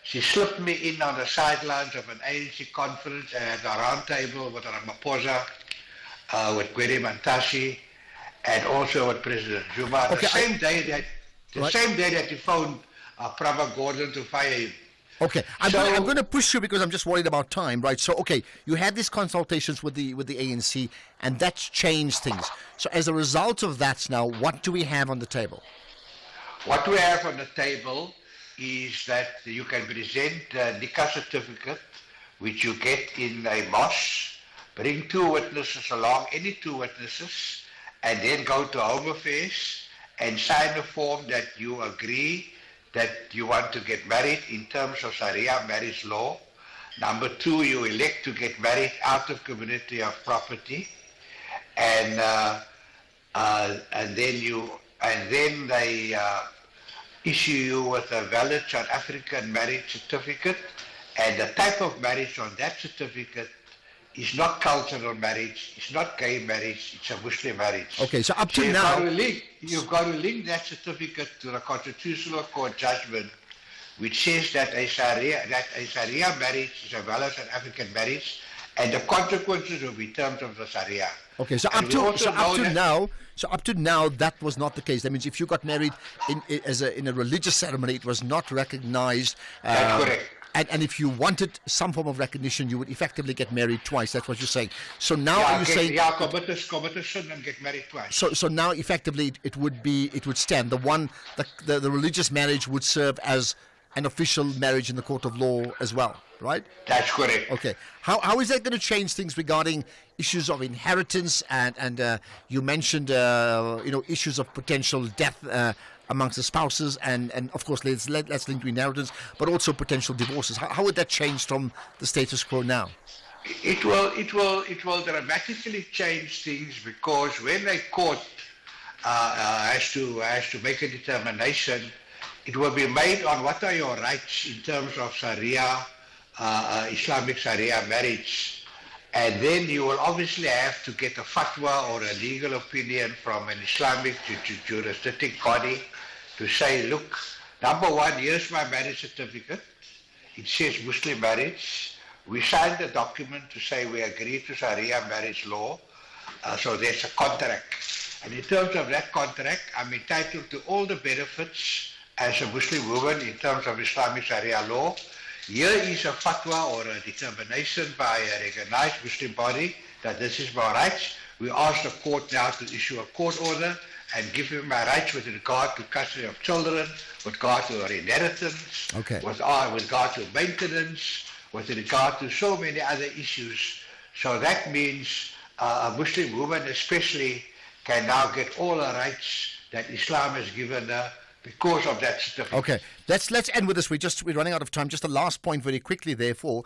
Speaker 3: She slipped me in on the sidelines of an ANC conference at a round table with Ramaphosa, with Gwede Mantashe, and also with President Zuma.
Speaker 12: Okay,
Speaker 3: the same day that he phoned Prabha Gordhan to fire him.
Speaker 12: Okay, I'm going to push you because I'm just worried about time, right? So, okay, you had these consultations with the ANC, and that's changed things. So, as a result of that, now, what do we have on the table?
Speaker 3: What we have on the table is that you can present a nikah certificate, which you get in a mosque, bring 2 witnesses along, any 2 witnesses, and then go to Home Affairs and sign a form that you agree that you want to get married in terms of Sharia marriage law. Number 2, you elect to get married out of community of property. and then they issue you with a valid South African marriage certificate, and the type of marriage on that certificate is not cultural marriage, it's not gay marriage, it's a Muslim marriage.
Speaker 12: Okay, so up to
Speaker 3: you've
Speaker 12: now...
Speaker 3: You've got to link that certificate to the Constitutional Court judgment, which says that a Sharia marriage is a valid South African marriage, and the consequences will be terms of the Sharia.
Speaker 12: Okay, so up to now, that was not the case. That means if you got married in a religious ceremony, it was not recognized.
Speaker 3: That's correct.
Speaker 12: And if you wanted some form of recognition, you would effectively get married twice. That's what you're saying. So now are you saying?
Speaker 3: Yeah, commit a sin and get married twice.
Speaker 12: So now effectively it would stand. The religious marriage would serve as an official marriage in the court of law as well, right?
Speaker 3: That's correct.
Speaker 12: Okay. How is that going to change things regarding issues of inheritance and you mentioned issues of potential death amongst the spouses and of course let's link to inheritance, but also potential divorces. How would that change from the status quo now?
Speaker 3: It will dramatically change things, because when a court has to make a determination, it will be made on what are your rights in terms of Sharia, Islamic Sharia marriage. And then you will obviously have to get a fatwa or a legal opinion from an Islamic jurisdicting body to say, look, number one, here's my marriage certificate. It says Muslim marriage. We signed the document to say we agree to Sharia marriage law. So there's a contract. And in terms of that contract, I'm entitled to all the benefits as a Muslim woman in terms of Islamic Sharia law. Here is a fatwa or a determination by a recognized Muslim body that this is my rights. We ask the court now to issue a court order and give me my rights with regard to custody of children, with regard to inheritance, with regard to maintenance, with regard to so many other issues. So that means a Muslim woman especially can now get all the rights that Islam has given her because of that certificate.
Speaker 12: Okay, let's end with this. We're running out of time. Just the last point very quickly, therefore.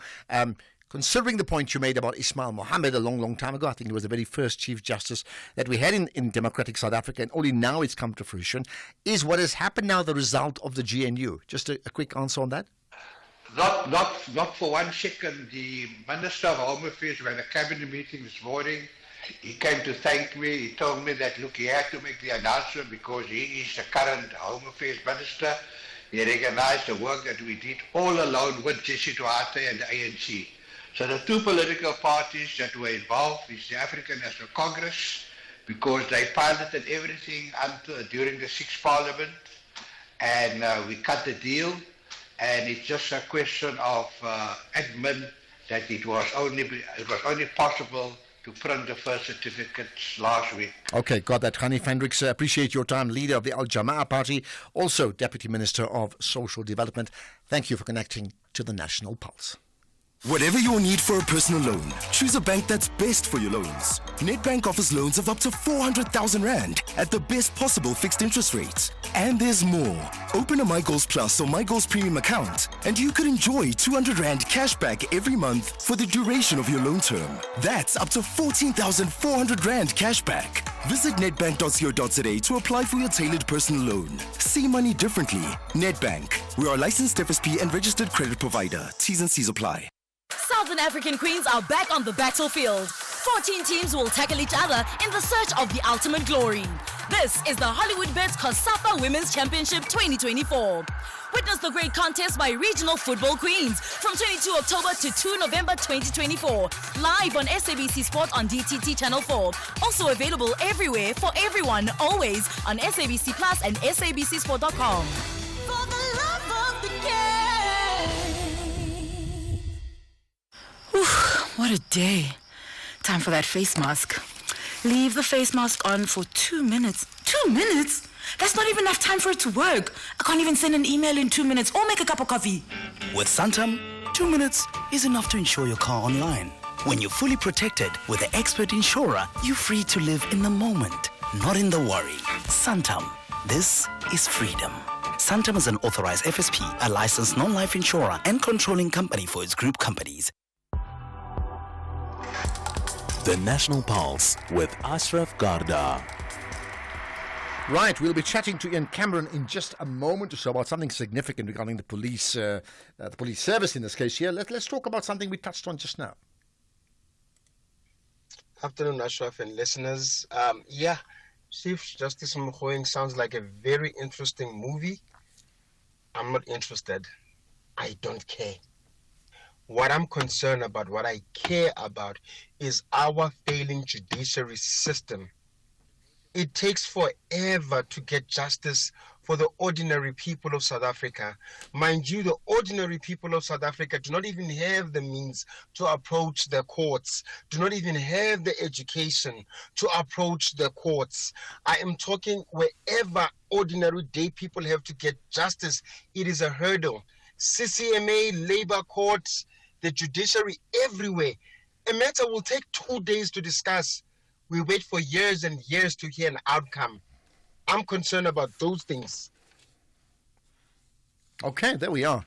Speaker 12: Considering the point you made about Ismail Mohammed a long time ago, I think he was the very first Chief Justice that we had in democratic South Africa, and only now it's come to fruition. Is what has happened now the result of the GNU? Just a quick answer on that?
Speaker 3: Not for 1 second. The Minister of Home Affairs, we had a cabinet meeting this morning. He came to thank me. He told me that, look, he had to make the announcement because he is the current Home Affairs Minister. He recognized the work that we did all alone with Jessie Duarte and the ANC. So the two political parties that were involved is the African National Congress, because they piloted everything during the 6th Parliament, and we cut the deal, and it's just a question of admin that it was only possible to print the first certificates last week.
Speaker 12: Okay, got that. Hanif Hendricks, appreciate your time, leader of the Al Jamaa Party, also Deputy Minister of Social Development. Thank you for connecting to the National Pulse.
Speaker 7: Whatever your need for a personal loan, choose a bank that's best for your loans. Nedbank offers loans of up to 400,000 Rand at the best possible fixed interest rates. And there's more. Open a My Goals Plus or My Goals Premium account and you could enjoy 200 Rand cash back every month for the duration of your loan term. That's up to 14,400 Rand cash back. Visit nedbank.co.za to apply for your tailored personal loan. See money differently. Nedbank. We are a licensed FSP and registered credit provider. T's and C's apply.
Speaker 17: Southern African Queens are back on the battlefield. 14 teams will tackle each other in the search of the ultimate glory. This is the HollywoodBets COSAFA Women's Championship 2024. Witness the great contest by regional football queens from 22 October to 2 November 2024. Live on SABC Sport on DTT Channel 4. Also available everywhere for everyone, always on SABC Plus and SABCSport.com.
Speaker 10: For the love of the game.
Speaker 4: What a day. Time for that face mask. Leave the face mask on for 2 minutes. 2 minutes? That's not even enough time for it to work. I can't even send an email in 2 minutes or make a cup of coffee.
Speaker 5: With Santam, 2 minutes is enough to insure your car online. When you're fully protected with the expert insurer, you're free to live in the moment, not in the worry. Santam. This is freedom. Santam is an authorized FSP, a licensed non-life insurer and controlling company for its group companies.
Speaker 22: The National Pulse with Ashraf Garda.
Speaker 12: Right, we'll be chatting to Ian Cameron in just a moment or so about something significant regarding the police service in this case here. Let's talk about something we touched on just now.
Speaker 9: Afternoon, Ashraf and listeners. Chief Justice Mogoeng sounds like a very interesting movie. I'm not interested. I don't care. What I'm concerned about, what I care about, is our failing judiciary system. It takes forever to get justice for the ordinary people of South Africa. Mind you, the ordinary people of South Africa do not even have the means to approach the courts, do not even have the education to approach the courts. I am talking wherever ordinary day people have to get justice, it is a hurdle. CCMA, Labour Courts, the judiciary, everywhere. A matter will take 2 days to discuss. We wait for years and years to hear an outcome. I'm concerned about those things.
Speaker 12: Okay, there we are.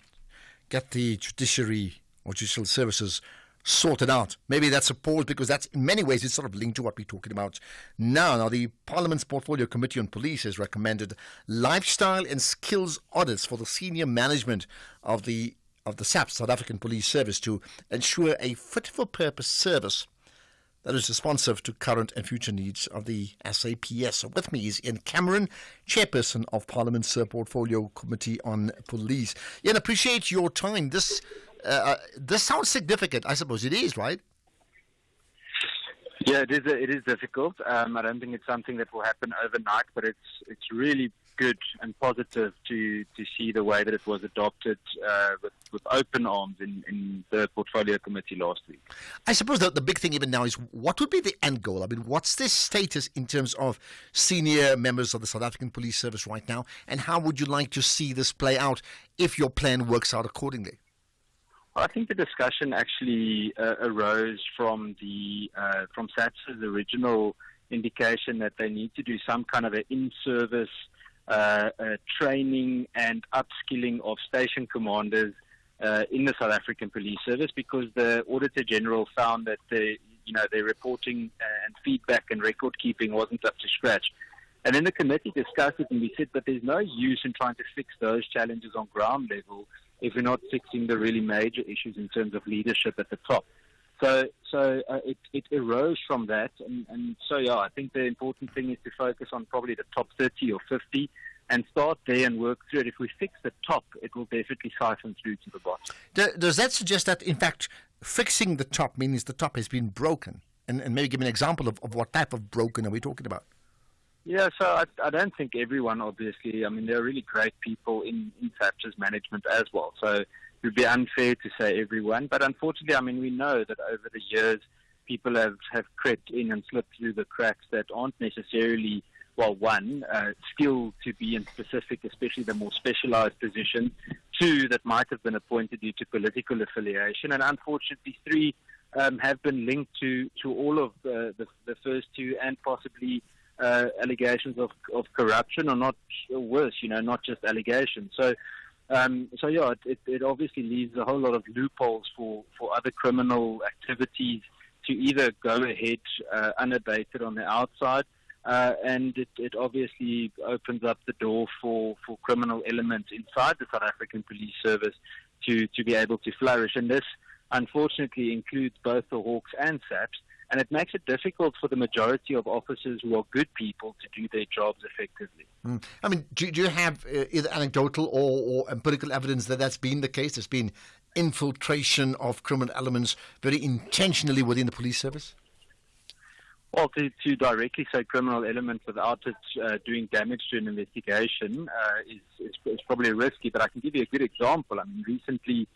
Speaker 12: Get the judiciary or judicial services sorted out. Maybe that's a pause because that's in many ways it's sort of linked to what we're talking about now. Now, the Parliament's Portfolio Committee on Police has recommended lifestyle and skills audits for the senior management of the SAPS, South African Police Service, to ensure a fit-for-purpose service that is responsive to current and future needs of the SAPS. So with me is Ian Cameron, Chairperson of Parliament's Portfolio Committee on Police. Ian, appreciate your time. This sounds significant. I suppose it is, right?
Speaker 13: Yeah, it is difficult. I don't think it's something that will happen overnight, but it's really good and positive to see the way that it was adopted with open arms in the Portfolio Committee last week.
Speaker 12: I suppose the big thing even now is what would be the end goal? I mean, what's the status in terms of senior members of the South African Police Service right now, and how would you like to see this play out if your plan works out accordingly?
Speaker 13: Well, I think the discussion actually arose from from SAPS's original indication that they need to do some kind of an in-service training and upskilling of station commanders in the South African Police Service, because the Auditor General found that their reporting and feedback and record keeping wasn't up to scratch. And then the committee discussed it, and we said that there's no use in trying to fix those challenges on ground level if we're not fixing the really major issues in terms of leadership at the top. So it arose from that, and so I think the important thing is to focus on probably the top 30 or 50 and start there and work through it. If we fix the top, it will definitely siphon through to the bottom.
Speaker 12: Does that suggest that, in fact, fixing the top means the top has been broken? And maybe give me an example of what type of broken are we talking about?
Speaker 13: Yeah, so I don't think everyone, obviously. I mean, there are really great people in SAPS's management as well. So it would be unfair to say everyone. But unfortunately, I mean, we know that over the years, people have crept in and slipped through the cracks that aren't necessarily, skilled to be in specific, especially the more specialized positions. 2, that might have been appointed due to political affiliation. And unfortunately, 3, have been linked to all of the first 2 and possibly allegations of corruption, or not worse, not just allegations. So it obviously leaves a whole lot of loopholes for other criminal activities to either go ahead unabated on the outside, and it obviously opens up the door for criminal elements inside the South African Police Service to be able to flourish. And this, unfortunately, includes both the Hawks and SAPS. And it makes it difficult for the majority of officers who are good people to do their jobs effectively.
Speaker 12: I mean, do you have either anecdotal or empirical evidence that that's been the case? There's been infiltration of criminal elements very intentionally within the police service?
Speaker 13: Well, to directly say criminal elements without it doing damage to an investigation is probably risky, but I can give you a good example. I mean, recently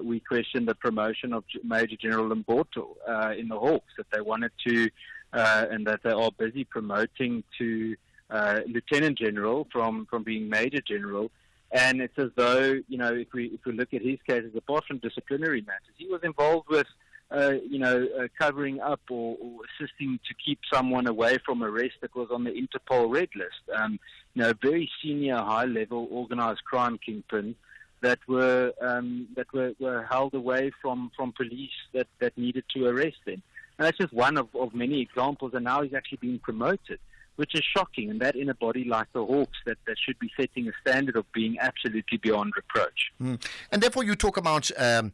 Speaker 13: we questioned the promotion of Major General Mboto in the Hawks, that they wanted to, and that they are busy promoting to Lieutenant General from being Major General. And it's as though, if we look at his cases, apart from disciplinary matters, he was involved with, covering up or assisting to keep someone away from arrest that was on the Interpol red list. Very senior, high-level organized crime kingpin that were held away from police that needed to arrest them. And that's just one of many examples, and now he's actually being promoted, which is shocking, and that in a body like the Hawks that should be setting a standard of being absolutely beyond reproach.
Speaker 12: And therefore you talk about a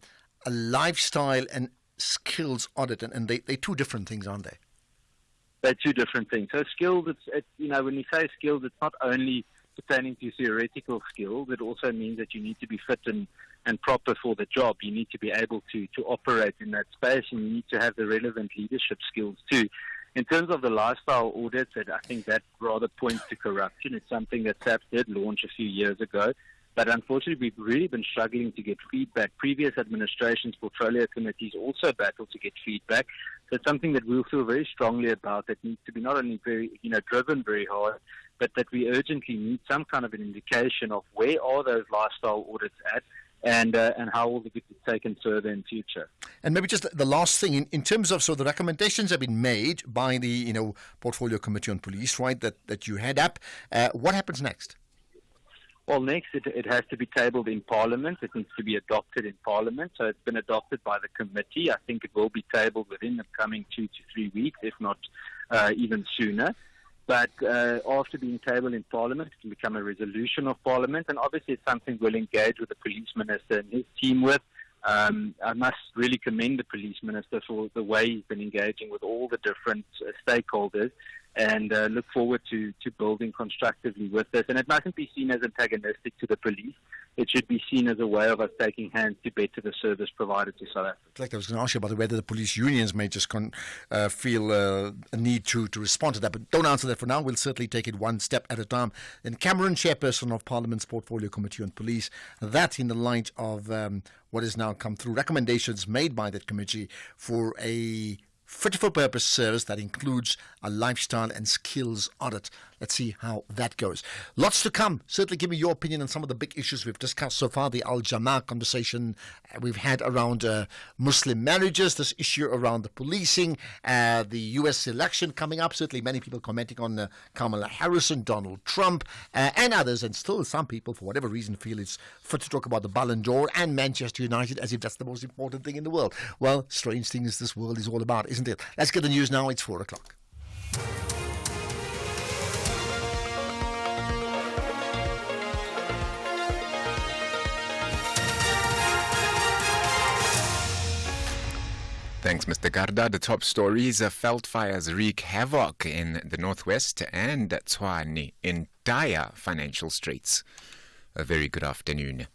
Speaker 12: lifestyle and skills audit, and they're two different things, aren't they?
Speaker 13: They're two different things. So skills, it's when we say skills, it's not only pertaining to theoretical skills. It also means that you need to be fit and proper for the job. You need to be able to operate in that space, and you need to have the relevant leadership skills too. In terms of the lifestyle audits, I think that rather points to corruption. It's something that SAPS did launch a few years ago. But unfortunately, we've really been struggling to get feedback. Previous administrations, portfolio committees also battled to get feedback. So it's something that we'll feel very strongly about, that needs to be not only very, driven very hard, but that we urgently need some kind of an indication of where are those lifestyle audits at, and how will they be taken further in future.
Speaker 12: And maybe just the last thing, in terms of, so the recommendations have been made by the Portfolio Committee on Police, right, that you head up. What happens next?
Speaker 13: Well, next it has to be tabled in Parliament. It needs to be adopted in Parliament. So it's been adopted by the committee. I think it will be tabled within the coming 2 to 3 weeks, if not even sooner. But after being tabled in Parliament, it can become a resolution of Parliament. And obviously it's something we'll engage with the Police Minister and his team with. I must really commend the Police Minister for the way he's been engaging with all the different stakeholders, and look forward to building constructively with this. And it mustn't be seen as antagonistic to the police. It should be seen as a way of us taking hands to better the service provided to South Africa.
Speaker 12: Like I was going to ask you about whether the police unions may just feel a need to respond to that, but don't answer that for now. We'll certainly take it one step at a time. Then Cameron, chairperson of Parliament's Portfolio Committee on Police, that in the light of what has now come through, recommendations made by that committee for a fit-for-purpose service that includes a lifestyle and skills audit. Let's see how that goes. Lots to come. Certainly give me your opinion on some of the big issues we've discussed so far. The Al-Jamaa conversation we've had around Muslim marriages, this issue around the policing, the U.S. election coming up. Certainly many people commenting on Kamala Harris and Donald Trump and others, and still some people, for whatever reason, feel it's fit to talk about the Ballon d'Or and Manchester United as if that's the most important thing in the world. Well, strange things this world is all about, isn't it? Let's get the news now. It's 4 o'clock.
Speaker 2: Thanks, Mr. Garda. The top stories: veld fires wreak havoc in the northwest and Tshwane in dire financial straits. A very good afternoon.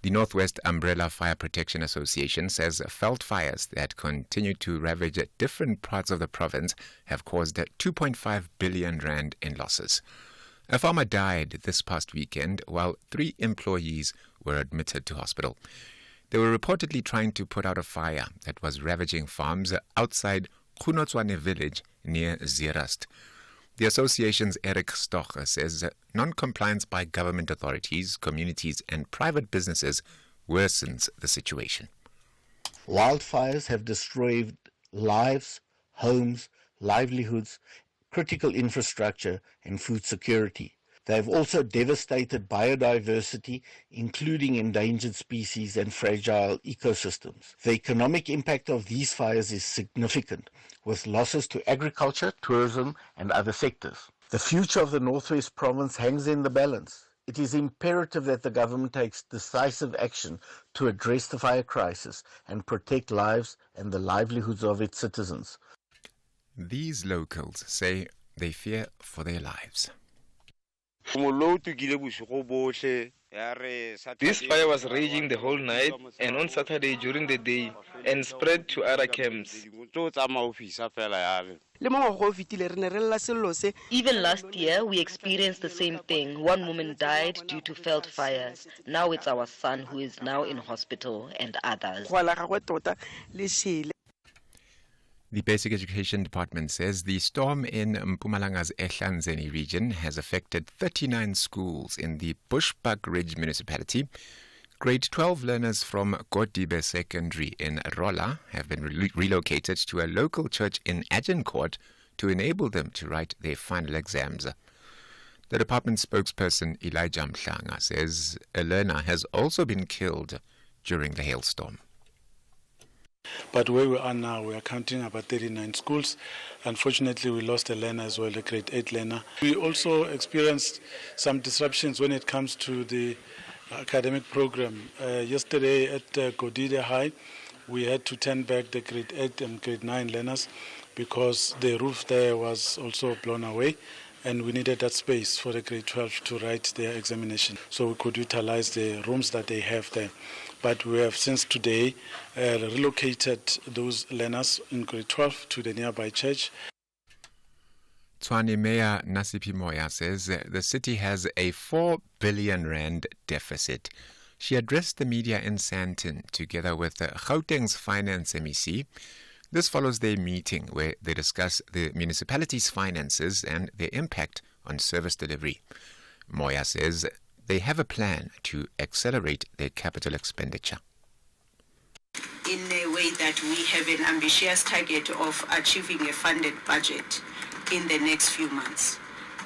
Speaker 2: The Northwest Umbrella Fire Protection Association says veld fires that continue to ravage different parts of the province have caused 2.5 billion rand in losses. A farmer died this past weekend while 3 employees were admitted to hospital. They were reportedly trying to put out a fire that was ravaging farms outside Khunotswane village near Zeerust. The association's Eric Stocher says non-compliance by government authorities, communities and private businesses worsens the situation.
Speaker 15: Wildfires have destroyed lives, homes, livelihoods, critical infrastructure and food security. They have also devastated biodiversity, including endangered species and fragile ecosystems. The economic impact of these fires is significant, with losses to agriculture, tourism, and other sectors. The future of the Northwest Province hangs in the balance. It is imperative that the government takes decisive action to address the fire crisis and protect lives and the livelihoods of its citizens.
Speaker 2: These locals say they fear for their lives.
Speaker 16: This fire was raging the whole night and on Saturday during the day and spread to other camps.
Speaker 18: Even last year, we experienced the same thing. One woman died due to veld fires. Now it's our son who is now in hospital and others.
Speaker 2: The Basic Education Department says the storm in Mpumalanga's Ehlanzeni region has affected 39 schools in the Bushbuck Ridge municipality. Grade 12 learners from Godibe Secondary in Rolla have been relocated to a local church in Agincourt to enable them to write their final exams. The department spokesperson Elijah Mhlanga says a learner has also been killed during the hailstorm.
Speaker 11: But where we are now, we are counting about 39 schools. Unfortunately, we lost a learner as well, a grade 8 learner. We also experienced some disruptions when it comes to the academic program. Yesterday at Godide High, we had to turn back the grade 8 and grade 9 learners because the roof there was also blown away, and we needed that space for the grade 12 to write their examination, so we could utilize the rooms that they have there. But we have since today relocated those learners in grade 12 to the nearby church.
Speaker 2: Tshwane Mayor Nasipi Moya says the city has a 4 billion rand deficit. She addressed the media in Sandton together with Gauteng's Finance MEC. This follows their meeting where they discuss the municipality's finances and their impact on service delivery. Moya says they have a plan to accelerate their capital expenditure.
Speaker 19: In a way that we have an ambitious target of achieving a funded budget in the next few months.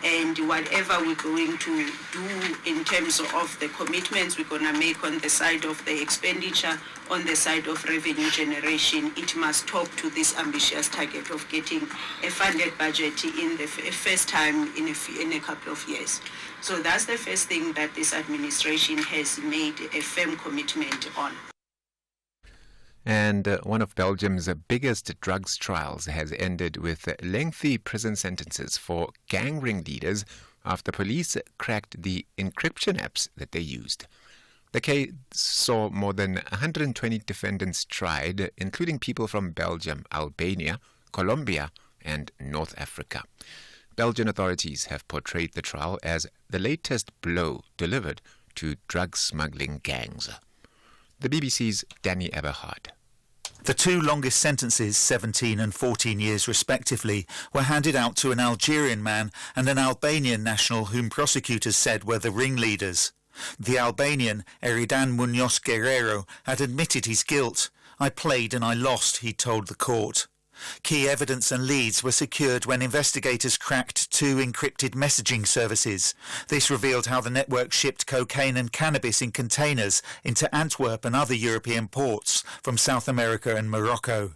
Speaker 19: And whatever we're going to do in terms of the commitments we're going to make on the side of the expenditure, on the side of revenue generation, it must talk to this ambitious target of getting a funded budget in the first time in a couple of years. So that's the first thing that this administration has made a firm commitment on.
Speaker 2: And one of Belgium's biggest drugs trials has ended with lengthy prison sentences for gang ringleaders after police cracked the encryption apps that they used. The case saw more than 120 defendants tried, including people from Belgium, Albania, Colombia, and North Africa. Belgian authorities have portrayed the trial as the latest blow delivered to drug smuggling gangs. The BBC's Danny Eberhard.
Speaker 20: The two longest sentences, 17 and 14 years respectively, were handed out to an Algerian man and an Albanian national whom prosecutors said were the ringleaders. The Albanian, Eridan Munoz Guerrero, had admitted his guilt. "I played and I lost," he told the court. Key evidence and leads were secured when investigators cracked two encrypted messaging services. This revealed how the network shipped cocaine and cannabis in containers into Antwerp and other European ports from South America and Morocco.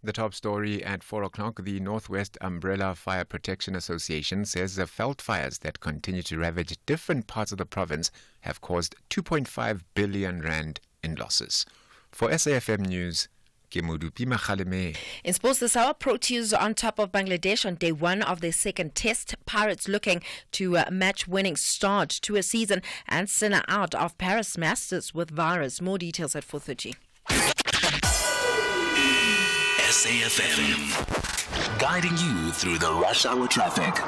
Speaker 2: The top story at 4 o'clock, the Northwest Umbrella Fire Protection Association says the veld fires that continue to ravage different parts of the province have caused 2.5 billion rand in losses. For SAFM News,
Speaker 6: in sports this hour, Proteas on top of Bangladesh on day one of their second test. Pirates looking to a match-winning start to a season, and Senna out of Paris Masters with virus. More details at 4:30.
Speaker 22: SAFM, guiding you through the rush hour traffic.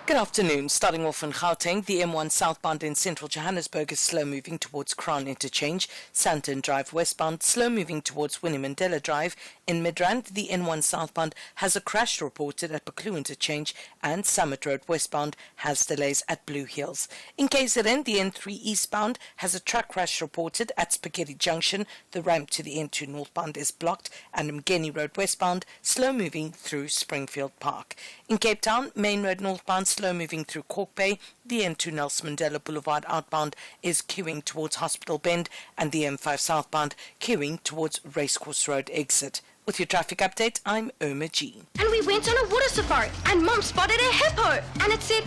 Speaker 4: Good afternoon. Starting off in Gauteng, the M1 southbound in central Johannesburg is slow moving towards Crown Interchange. Sandton Drive westbound, slow moving towards Winnie Mandela Drive. In Midrand, the N1 southbound has a crash reported at Baklu Interchange, and Summit Road westbound has delays at Blue Hills. In KZN, the N3 eastbound has a truck crash reported at Spaghetti Junction. The ramp to the N2 northbound is blocked, and Mgeni Road westbound, slow moving through Springfield Park. In Cape Town, Main Road northbound, slow moving through Cork Bay. The N2 Nelson Mandela Boulevard outbound is queuing towards Hospital Bend, and the M5 southbound queuing towards Racecourse Road exit. With your traffic update, I'm Irma G.
Speaker 14: And we went on a water safari, and Mom spotted a hippo, and it said,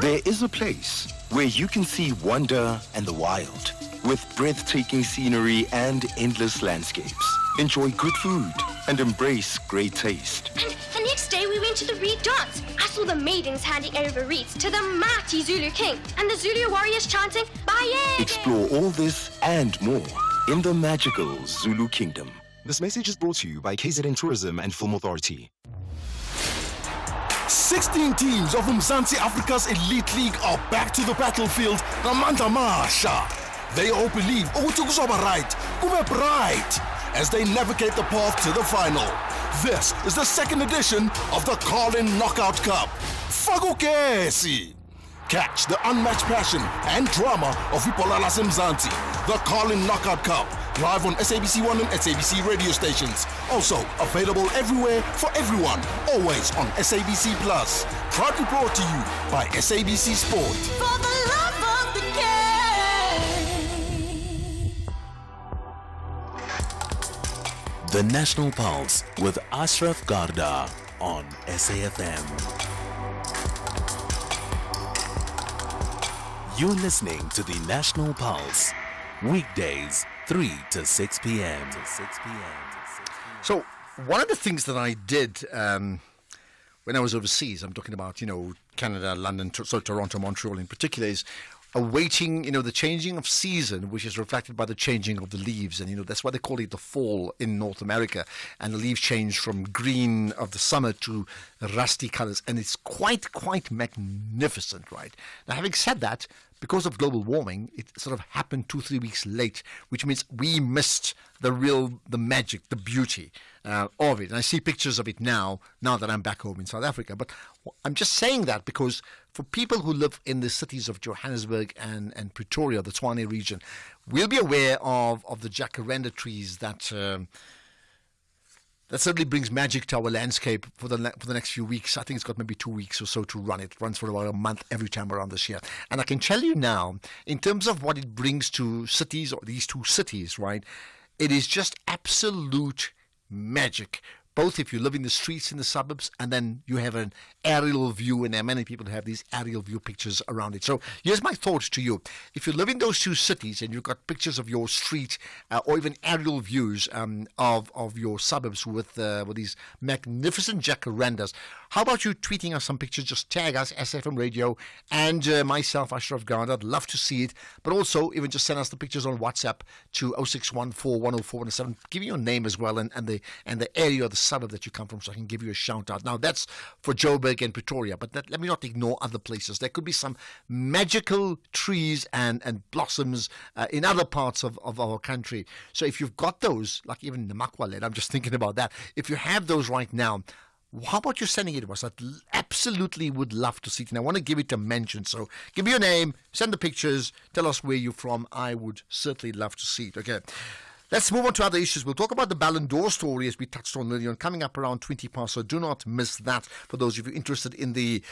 Speaker 23: There is a place where you can see wonder and the wild, with breathtaking scenery and endless landscapes. Enjoy good food and embrace great taste.
Speaker 14: And the next day we went to the Reed Dance. I saw the maidens handing over reeds to the mighty Zulu king, and the Zulu warriors chanting, Bayede!
Speaker 23: Explore all this and more in the magical Zulu Kingdom. This message is brought to you by KZN Tourism and Film Authority.
Speaker 24: 16 teams of Mzansi Africa's Elite League are back to the battlefield. Namandla Masha. They all believe Ukutukuzoba right, Kube bright, as they navigate the path to the final. This is the second edition of the Carlin Knockout Cup. Fagukesi. Catch the unmatched passion and drama of Ipolala Mzansi. The Carlin Knockout Cup, live on SABC1 and SABC radio stations. Also available everywhere for everyone, always on SABC Plus. Proudly brought to you by SABC Sport.
Speaker 10: For the love of the game.
Speaker 22: The National Pulse with Ashraf Garda on SAFM. You're listening to the National Pulse, weekdays 3 to 6 p.m.
Speaker 12: So, one of the things that I did when I was overseas, I'm talking about, Canada, London, Toronto, Montreal in particular, is awaiting, the changing of season, which is reflected by the changing of the leaves. And, that's why they call it the fall in North America. And the leaves change from green of the summer to rusty colors. And it's quite magnificent, right? Now, having said that, because of global warming, it sort of happened 2-3 weeks late, which means we missed the magic, the beauty of it. And I see pictures of it now that I'm back home in South Africa. But I'm just saying that because for people who live in the cities of Johannesburg and Pretoria, the Tshwane region, we'll be aware of the jacaranda trees that certainly brings magic to our landscape for the next few weeks. I think it's got maybe 2 weeks or so to run. It runs for about a month every time around this year. And I can tell you now, in terms of what it brings to cities, or these two cities, right, it is just absolute magic. Both if you live in the streets in the suburbs and then you have an aerial view, and there are many people who have these aerial view pictures around it. So here's my thoughts to you. If you live in those two cities and you've got pictures of your street or even aerial views of your suburbs with these magnificent jacarandas, how about you tweeting us some pictures? Just tag us, SFM Radio, and myself, Ashraf Garda. I'd love to see it. But also, even just send us the pictures on WhatsApp to 0614 104 107. Give me your name as well and the area or the suburb that you come from, so I can give you a shout out. Now, that's for Joburg and Pretoria, but let me not ignore other places. There could be some magical trees and blossoms in other parts of our country. So if you've got those, like even Namakwa, I'm just thinking about that. If you have those right now, how about you sending it to us? I absolutely would love to see it. And I want to give it a mention. So give me your name, send the pictures, tell us where you're from. I would certainly love to see it. Okay. Let's move on to other issues. We'll talk about the Ballon d'Or story, as we touched on earlier, coming up around 20 past. So do not miss that for those of you interested in the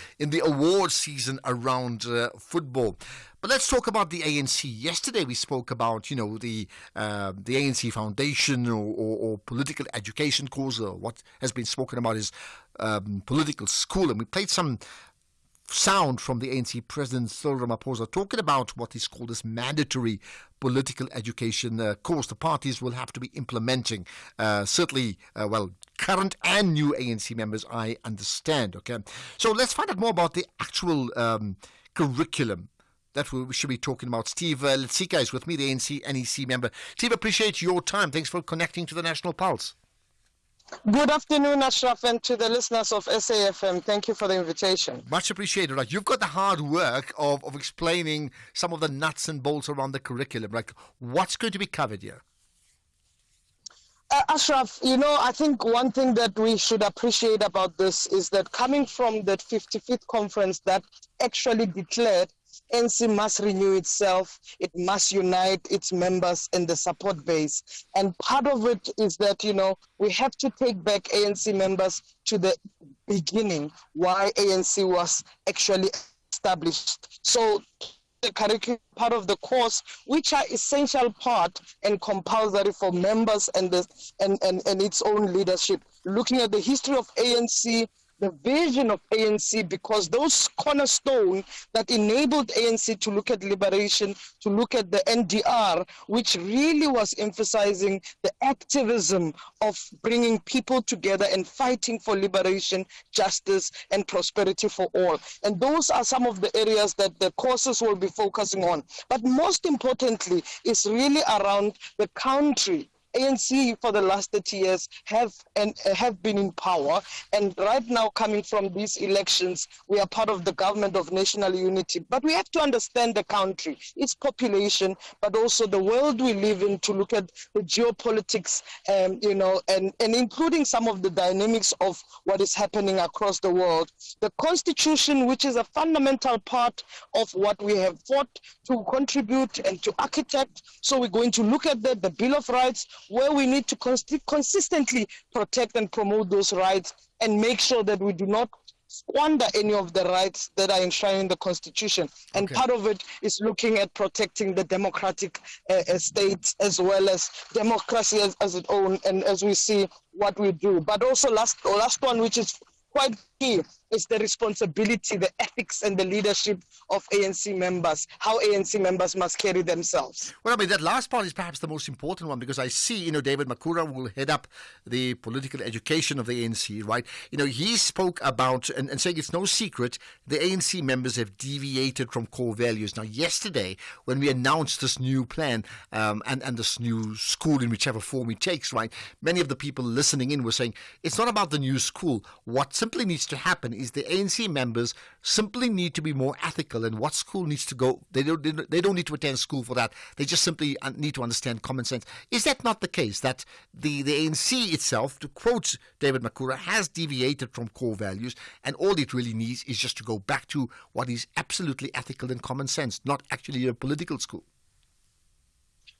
Speaker 12: award season around football. But let's talk about the ANC. Yesterday we spoke about, the ANC Foundation or political education course, or what has been spoken about is political school. And we played some sound from the ANC President Cyril Ramaphosa talking about what is called this mandatory political education course the parties will have to be implementing. Certainly, current and new ANC members, I understand. Okay, so let's find out more about the actual curriculum that we should be talking about. Steve Letsika is with me, the ANC NEC member. Steve, appreciate your time. Thanks for connecting to the National Pulse.
Speaker 1: Good afternoon, Ashraf, and to the listeners of SAFM. Thank you for the invitation.
Speaker 12: Much appreciated. Like, you've got the hard work of explaining some of the nuts and bolts around the curriculum. Like, what's going to be covered here?
Speaker 1: Ashraf, I think one thing that we should appreciate about this is that coming from the 55th conference that actually declared ANC must renew itself, it must unite its members and the support base. And part of it is that, we have to take back ANC members to the beginning, why ANC was actually established. So the curriculum part of the course, which are essential part and compulsory for members and its own leadership, looking at the history of ANC, the vision of ANC, because those cornerstones that enabled ANC to look at liberation, to look at the NDR, which really was emphasizing the activism of bringing people together and fighting for liberation, justice, and prosperity for all. And those are some of the areas that the courses will be focusing on. But most importantly, is really around the country. ANC for the last 30 years have been in power, and right now, coming from these elections, we are part of the government of national unity. But we have to understand the country, its population, but also the world we live in, to look at the geopolitics, and including some of the dynamics of what is happening across the world. The Constitution, which is a fundamental part of what we have fought to contribute and to architect. So we're going to look at the Bill of Rights, where we need to consistently protect and promote those rights and make sure that we do not squander any of the rights that are enshrined in the Constitution. And part of it is looking at protecting the democratic state as well as democracy as its own, and as we see what we do. But also last one, which is quite key, is the responsibility, the ethics and the leadership of ANC members, how ANC members must carry themselves.
Speaker 12: Well, I mean, that last part is perhaps the most important one, because I see, David Makura will head up the political education of the ANC, right? He spoke about, and saying it's no secret, the ANC members have deviated from core values. Now, yesterday, when we announced this new plan and this new school in whichever form it takes, right, many of the people listening in were saying, it's not about the new school. What simply needs to happen is the ANC members simply need to be more ethical, and what school needs to go. They don't need to attend school for that. They just simply need to understand common sense. Is that not the case, that the ANC itself, to quote David Makura, has deviated from core values, and all it really needs is just to go back to what is absolutely ethical and common sense, not actually a political school?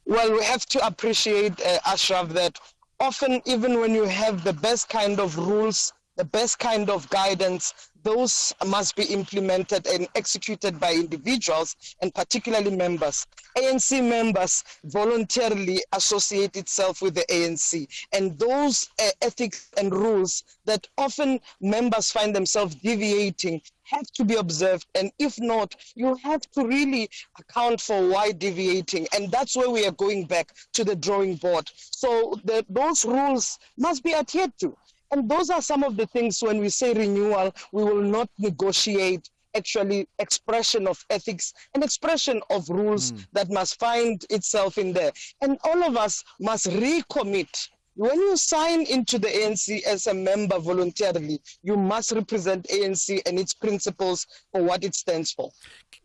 Speaker 1: Well, we have to appreciate, Ashraf, that often even when you have the best kind of rules, the best kind of guidance, those must be implemented and executed by individuals, and particularly members. ANC members voluntarily associate itself with the ANC, and those ethics and rules that often members find themselves deviating have to be observed, and if not, you have to really account for why deviating, and that's where we are going back to the drawing board. So those rules must be adhered to. And those are some of the things when we say renewal, we will not negotiate actually expression of ethics and expression of rules that must find itself in there. And all of us must recommit. When you sign into the ANC as a member voluntarily, you must represent ANC and its principles for what it stands for.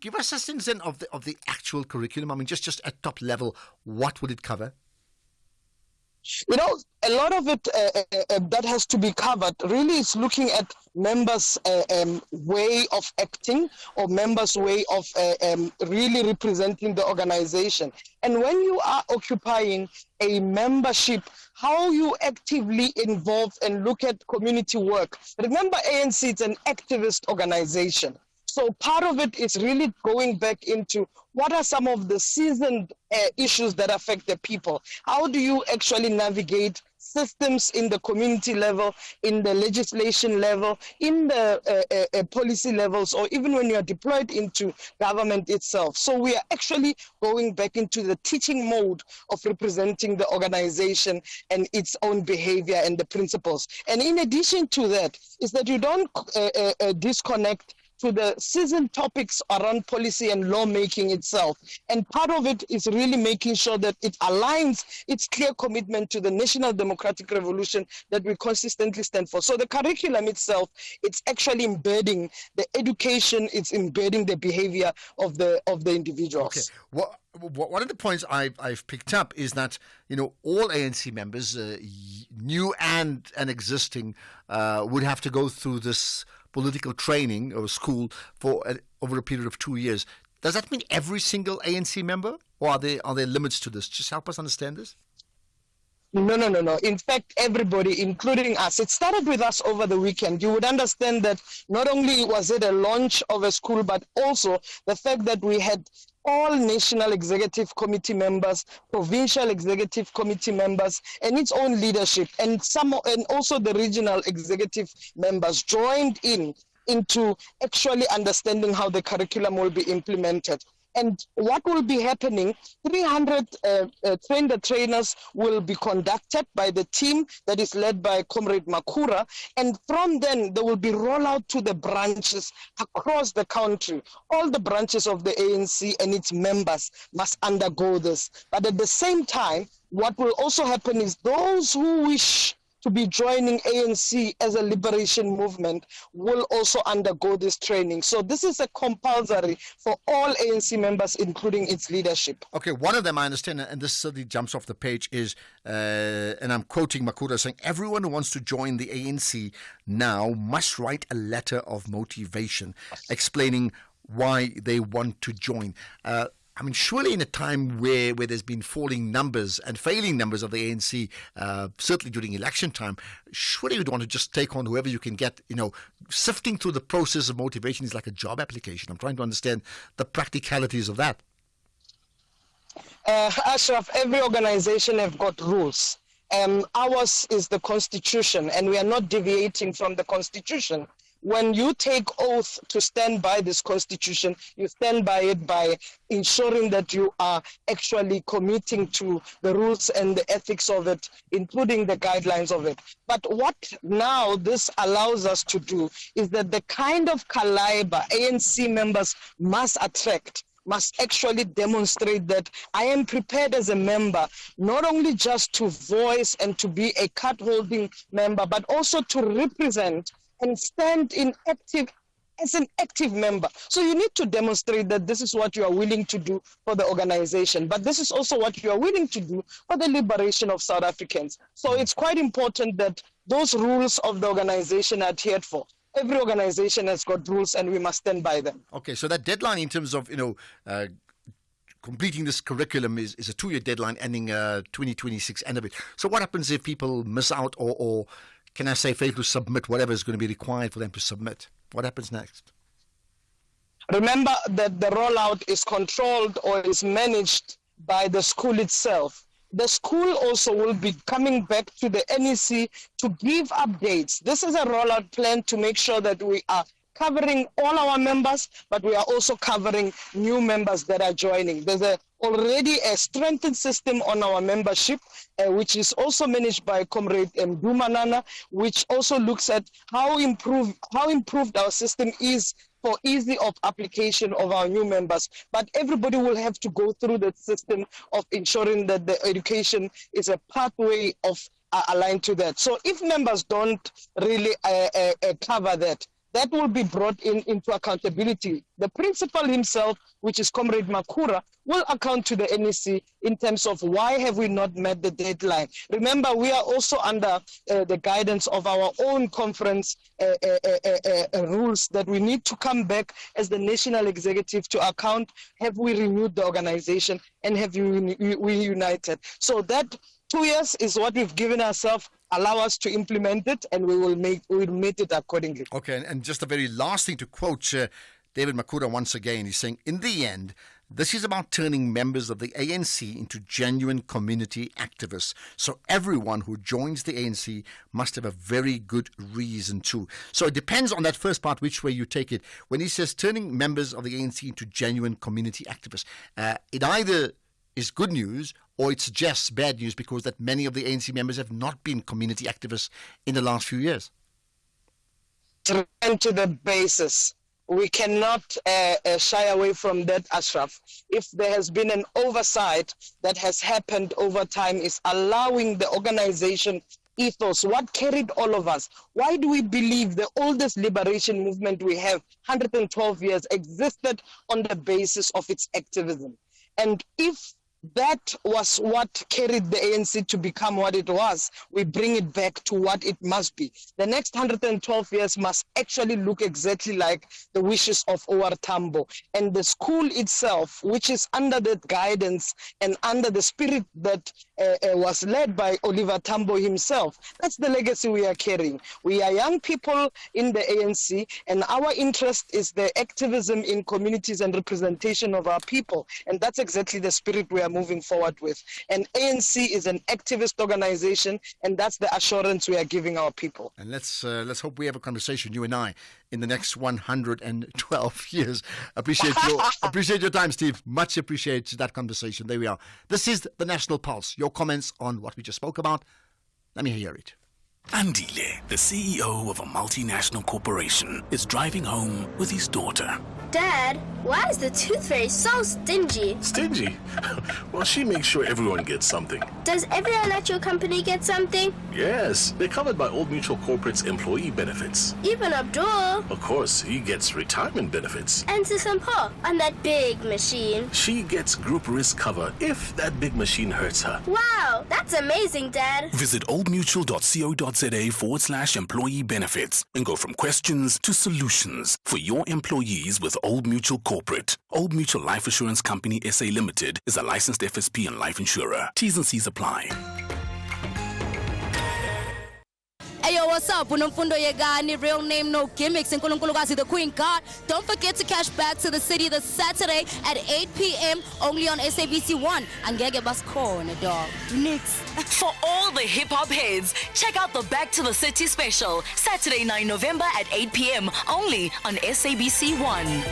Speaker 12: Give us a sense then of the actual curriculum. I mean, just at top level, what would it cover?
Speaker 1: A lot of it that has to be covered really is looking at members' way of acting, or members' way of really representing the organization. And when you are occupying a membership, how you actively involve and look at community work. Remember, ANC is an activist organization. So part of it is really going back into what are some of the seasoned issues that affect the people. How do you actually navigate systems in the community level, in the legislation level, in the policy levels, or even when you are deployed into government itself. So we are actually going back into the teaching mode of representing the organization and its own behavior and the principles. And in addition to that, is that you don't disconnect to the seasoned topics around policy and lawmaking itself. And part of it is really making sure that it aligns its clear commitment to the national democratic revolution that we consistently stand for. So the curriculum itself, it's actually embedding the education, it's embedding the behavior of the individuals.
Speaker 12: Okay. One of the points I've picked up is that, all ANC members, new and existing, would have to go through this political training or school for over a period of 2 years. Does that mean every single ANC member, or are there limits to this? Just help us understand this.
Speaker 1: No. In fact, everybody, including us, it started with us over the weekend. You would understand that not only was it a launch of a school, but also the fact that we had all National Executive Committee members, Provincial Executive Committee members, and its own leadership, and also the regional executive members joined into actually understanding how the curriculum will be implemented. And what will be happening, 300 trainers will be conducted by the team that is led by Comrade Makura. And from then, there will be rollout to the branches across the country. All the branches of the ANC and its members must undergo this. But at the same time, what will also happen is those who wish to be joining ANC as a liberation movement will also undergo this training. So this is a compulsory for all ANC members, including its leadership.
Speaker 12: Okay, one of them I understand, and this certainly jumps off the page, is, and I'm quoting Makura saying, everyone who wants to join the ANC now must write a letter of motivation explaining why they want to join. I mean, surely in a time where there's been falling numbers and failing numbers of the ANC, certainly during election time, surely you'd want to just take on whoever you can get. Sifting through the process of motivation is like a job application. I'm trying to understand the practicalities of that.
Speaker 1: Ashraf, every organization have got rules. Ours is the Constitution, and we are not deviating from the Constitution. When you take oath to stand by this Constitution, you stand by it by ensuring that you are actually committing to the rules and the ethics of it, including the guidelines of it. But what now this allows us to do is that the kind of caliber ANC members must attract must actually demonstrate that I am prepared as a member, not only just to voice and to be a card-holding member, but also to represent and stand as an active member. So you need to demonstrate that this is what you are willing to do for the organization, but this is also what you are willing to do for the liberation of South Africans. So it's quite important that those rules of the organization are adhered for. Every organization has got rules and we must stand by them.
Speaker 12: Okay, so that deadline in terms of, completing this curriculum is a 2-year deadline ending 2026 end of it. So what happens if people miss out or can I say fail to submit whatever is going to be required for them to submit? What happens next?
Speaker 1: Remember that the rollout is controlled or is managed by the school itself. The school also will be coming back to the NEC to give updates. This is a rollout plan to make sure that we are covering all our members, but we are also covering new members that are joining. There's already a strengthened system on our membership, which is also managed by Comrade Dumanana, which also looks at how improved our system is for easy of application of our new members. But everybody will have to go through the system of ensuring that the education is a pathway of aligned to that. So if members don't really cover that, that will be brought into accountability. The principal himself, which is Comrade Makura, will account to the NEC in terms of why have we not met the deadline. Remember, we are also under the guidance of our own conference rules that we need to come back as the national executive to account, have we renewed the organization and have we united? So that 2 years is what we've given ourselves. Allow us to implement it, and we'll meet it accordingly.
Speaker 12: Okay, and just the very last thing to quote David Makura once again. He's saying, in the end, this is about turning members of the ANC into genuine community activists. So everyone who joins the ANC must have a very good reason to. So it depends on that first part, which way you take it. When he says turning members of the ANC into genuine community activists, it either is good news or it suggests bad news because that many of the ANC members have not been community activists in the last few years.
Speaker 1: And to the basis, we cannot shy away from that, Ashraf. If there has been an oversight that has happened over time, is allowing the organization ethos, what carried all of us. Why do we believe the oldest liberation movement we have, 112 years, existed on the basis of its activism? And if that was what carried the ANC to become what it was, we bring it back to what it must be. The next 112 years must actually look exactly like the wishes of OR Tambo. And the school itself, which is under that guidance and under the spirit that was led by Oliver Tambo himself, that's the legacy we are carrying. We are young people in the ANC, and our interest is the activism in communities and representation of our people. And that's exactly the spirit we are moving forward with. And ANC is an activist organization, and that's the assurance we are giving our people.
Speaker 12: And let's hope we have a conversation, you and I, in the next 112 years. Appreciate your time, Steve. Much appreciate that conversation. There we are. This is the National Pulse. Your comments on what we just spoke about. Let me hear it.
Speaker 5: Andile, the CEO of a multinational corporation, is driving home with his daughter.
Speaker 14: Dad, why is the tooth fairy so stingy?
Speaker 24: Stingy? Well, she makes sure everyone gets something.
Speaker 14: Does everyone at your company get something?
Speaker 24: Yes, they're covered by Old Mutual Corporate's employee benefits.
Speaker 14: Even Abdul.
Speaker 24: Of course, he gets retirement benefits.
Speaker 14: And Sisampo on that big machine.
Speaker 24: She gets group risk cover if that big machine hurts her.
Speaker 14: Wow, that's amazing, Dad.
Speaker 5: Visit oldmutual.co.za
Speaker 24: oldmutual.co.za/employee benefits and go from questions to solutions for your employees with Old Mutual Corporate. Old Mutual Life Assurance Company SA Limited is a licensed FSP and life insurer. T's and C's apply.
Speaker 17: Ayo, what's up? Unomfundo Yegani, real name, no gimmicks, and Nkulunkulukazi, the Queen God. Don't forget to cash back to the city this Saturday at 8 p.m. only on SABC1. Angege Baskone, dog. Nix. For all the hip-hop heads, check out the Back to the City special, Saturday 9 November at 8 p.m. only on SABC1.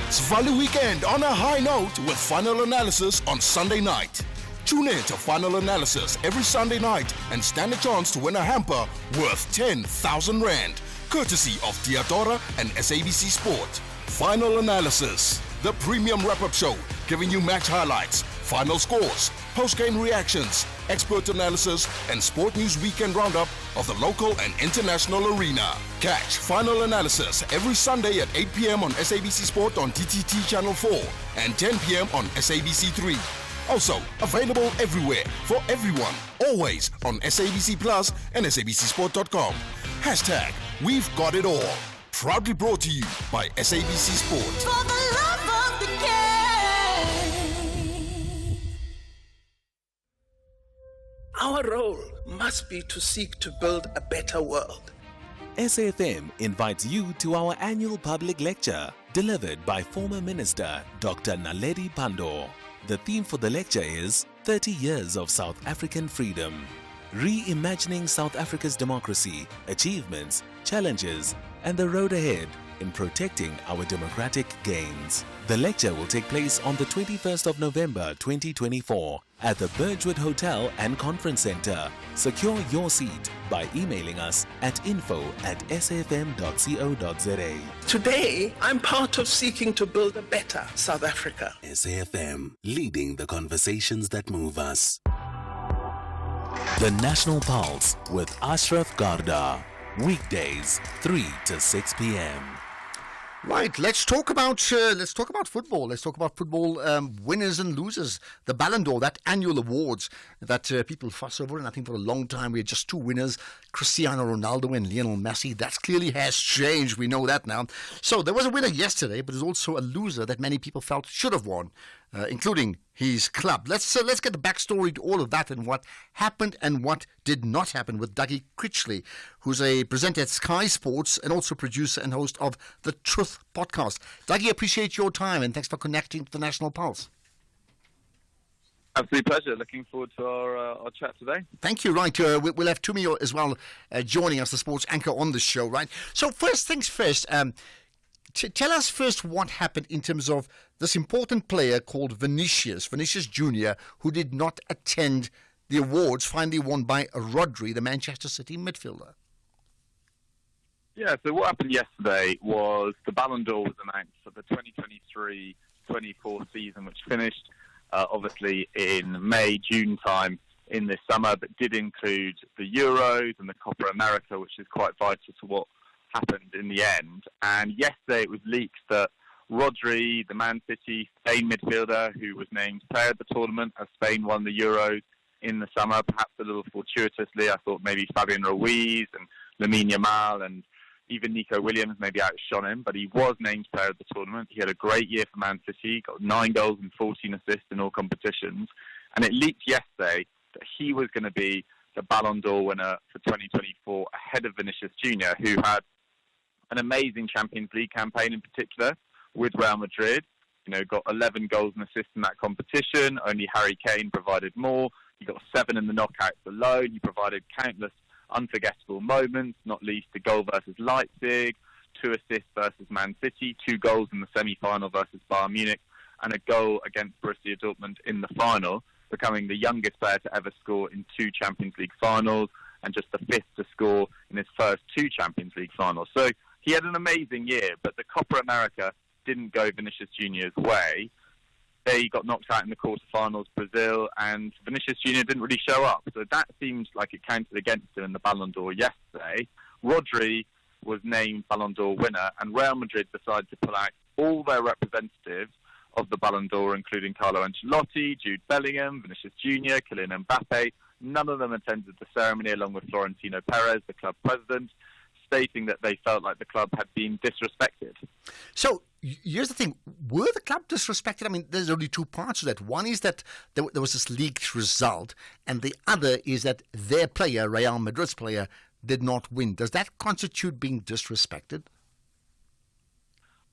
Speaker 24: Svali Weekend on a high note with Final Analysis on Sunday night. Tune in to Final Analysis every Sunday night and stand a chance to win a hamper worth 10,000 Rand, courtesy of Diadora and SABC Sport. Final Analysis, the premium wrap-up show, giving you match highlights, final scores, post-game reactions, expert analysis, and sport news weekend roundup of the local and international arena. Catch Final Analysis every Sunday at 8 p.m. on SABC Sport on TTT Channel 4 and 10 p.m. on SABC 3. Also available everywhere for everyone, always on SABC Plus and SABCsport.com. Hashtag We've Got It All. Proudly brought to you by SABC Sport.
Speaker 10: For the love of the game.
Speaker 3: Our role must be to seek to build a better world.
Speaker 22: SAFM invites you to our annual public lecture, delivered by former Minister Dr. Naledi Pandor. The theme for the lecture is 30 Years of South African Freedom, reimagining South Africa's democracy, achievements, challenges, and the road ahead in protecting our democratic gains. The lecture will take place on the 21st of November 2024 at the Birchwood Hotel and Conference Center. Secure your seat by emailing us at info@safm.co.za.
Speaker 3: Today, I'm part of seeking to build a better South Africa.
Speaker 22: SAFM, leading the conversations that move us. The National Pulse with Ashraf Garda. Weekdays, 3 to 6 p.m.
Speaker 12: Right, let's talk about football. Let's talk about football winners and losers. The Ballon d'Or, that annual awards that people fuss over, and I think for a long time we had just two winners, Cristiano Ronaldo and Lionel Messi. That clearly has changed. We know that now. So there was a winner yesterday, but there's also a loser that many people felt should have won, including his club. Let's get the backstory to all of that and what happened and what did not happen with Dougie Critchley, who's a presenter at Sky Sports and also producer and host of the Truth podcast. Dougie, appreciate your time and thanks for connecting to the National Pulse.
Speaker 7: Absolute pleasure. Looking forward to our chat today.
Speaker 12: Thank you. Right, we'll have Tumi as well joining us, the sports anchor on the show. Right. So first things first. Tell us first what happened in terms of this important player called Vinicius Junior, who did not attend the awards, finally won by Rodri, the Manchester City midfielder.
Speaker 7: Yeah, so what happened yesterday was the Ballon d'Or was announced for the 2023-24 season, which finished obviously in May, June time in this summer, but did include the Euros and the Copa America, which is quite vital to what happened in the end. And yesterday it was leaked that Rodri, the Man City Spain midfielder who was named player of the tournament as Spain won the Euros in the summer, perhaps a little fortuitously. I thought maybe Fabian Ruiz and Lamine Yamal and even Nico Williams maybe outshone him, but he was named player of the tournament. He had a great year for Man City, got 9 goals and 14 assists in all competitions. And it leaked yesterday that he was going to be the Ballon d'Or winner for 2024 ahead of Vinicius Junior, who had an amazing Champions League campaign in particular with Real Madrid. You know, got 11 goals and assists in that competition. Only Harry Kane provided more. He got 7 in the knockouts alone. He provided countless unforgettable moments, not least the goal versus Leipzig, 2 assists versus Man City, 2 goals in the semi-final versus Bayern Munich, and a goal against Borussia Dortmund in the final, becoming the youngest player to ever score in 2 Champions League finals and just the 5th to score in his first 2 Champions League finals. So he had an amazing year, but the Copa America didn't go Vinicius Junior's way. They got knocked out in the quarterfinals, Brazil, and Vinicius Junior didn't really show up. So that seemed like it counted against him in the Ballon d'Or yesterday. Rodri was named Ballon d'Or winner, and Real Madrid decided to pull out all their representatives of the Ballon d'Or, including Carlo Ancelotti, Jude Bellingham, Vinicius Jr., Kylian Mbappe. None of them attended the ceremony, along with Florentino Perez, the club president, stating that they felt like the club had been disrespected.
Speaker 12: So here's the thing. Were the club disrespected? I mean, there's only two parts to that. One is that there was this leaked result, and the other is that their player, Real Madrid's player, did not win. Does that constitute being disrespected?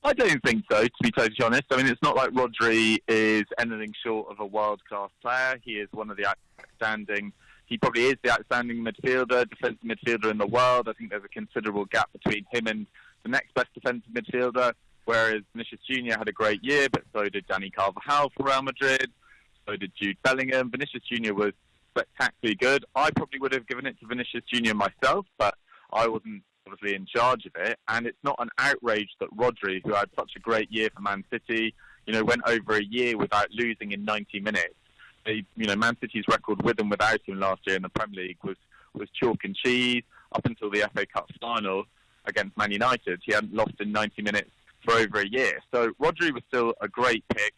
Speaker 7: I don't think so, to be totally honest. I mean, it's not like Rodri is anything short of a world-class player. He is one of the outstanding... He probably is the outstanding midfielder, defensive midfielder in the world. I think there's a considerable gap between him and the next best defensive midfielder, whereas Vinicius Jr. had a great year, but so did Dani Carvajal for Real Madrid, so did Jude Bellingham. Vinicius Jr. was spectacularly good. I probably would have given it to Vinicius Jr. myself, but I wasn't obviously in charge of it, and it's not an outrage that Rodri, who had such a great year for Man City, went over a year without losing in 90 minutes. Man City's record with and without him last year in the Premier League was chalk and cheese up until the FA Cup final against Man United. He hadn't lost in 90 minutes for over a year. So Rodri was still a great pick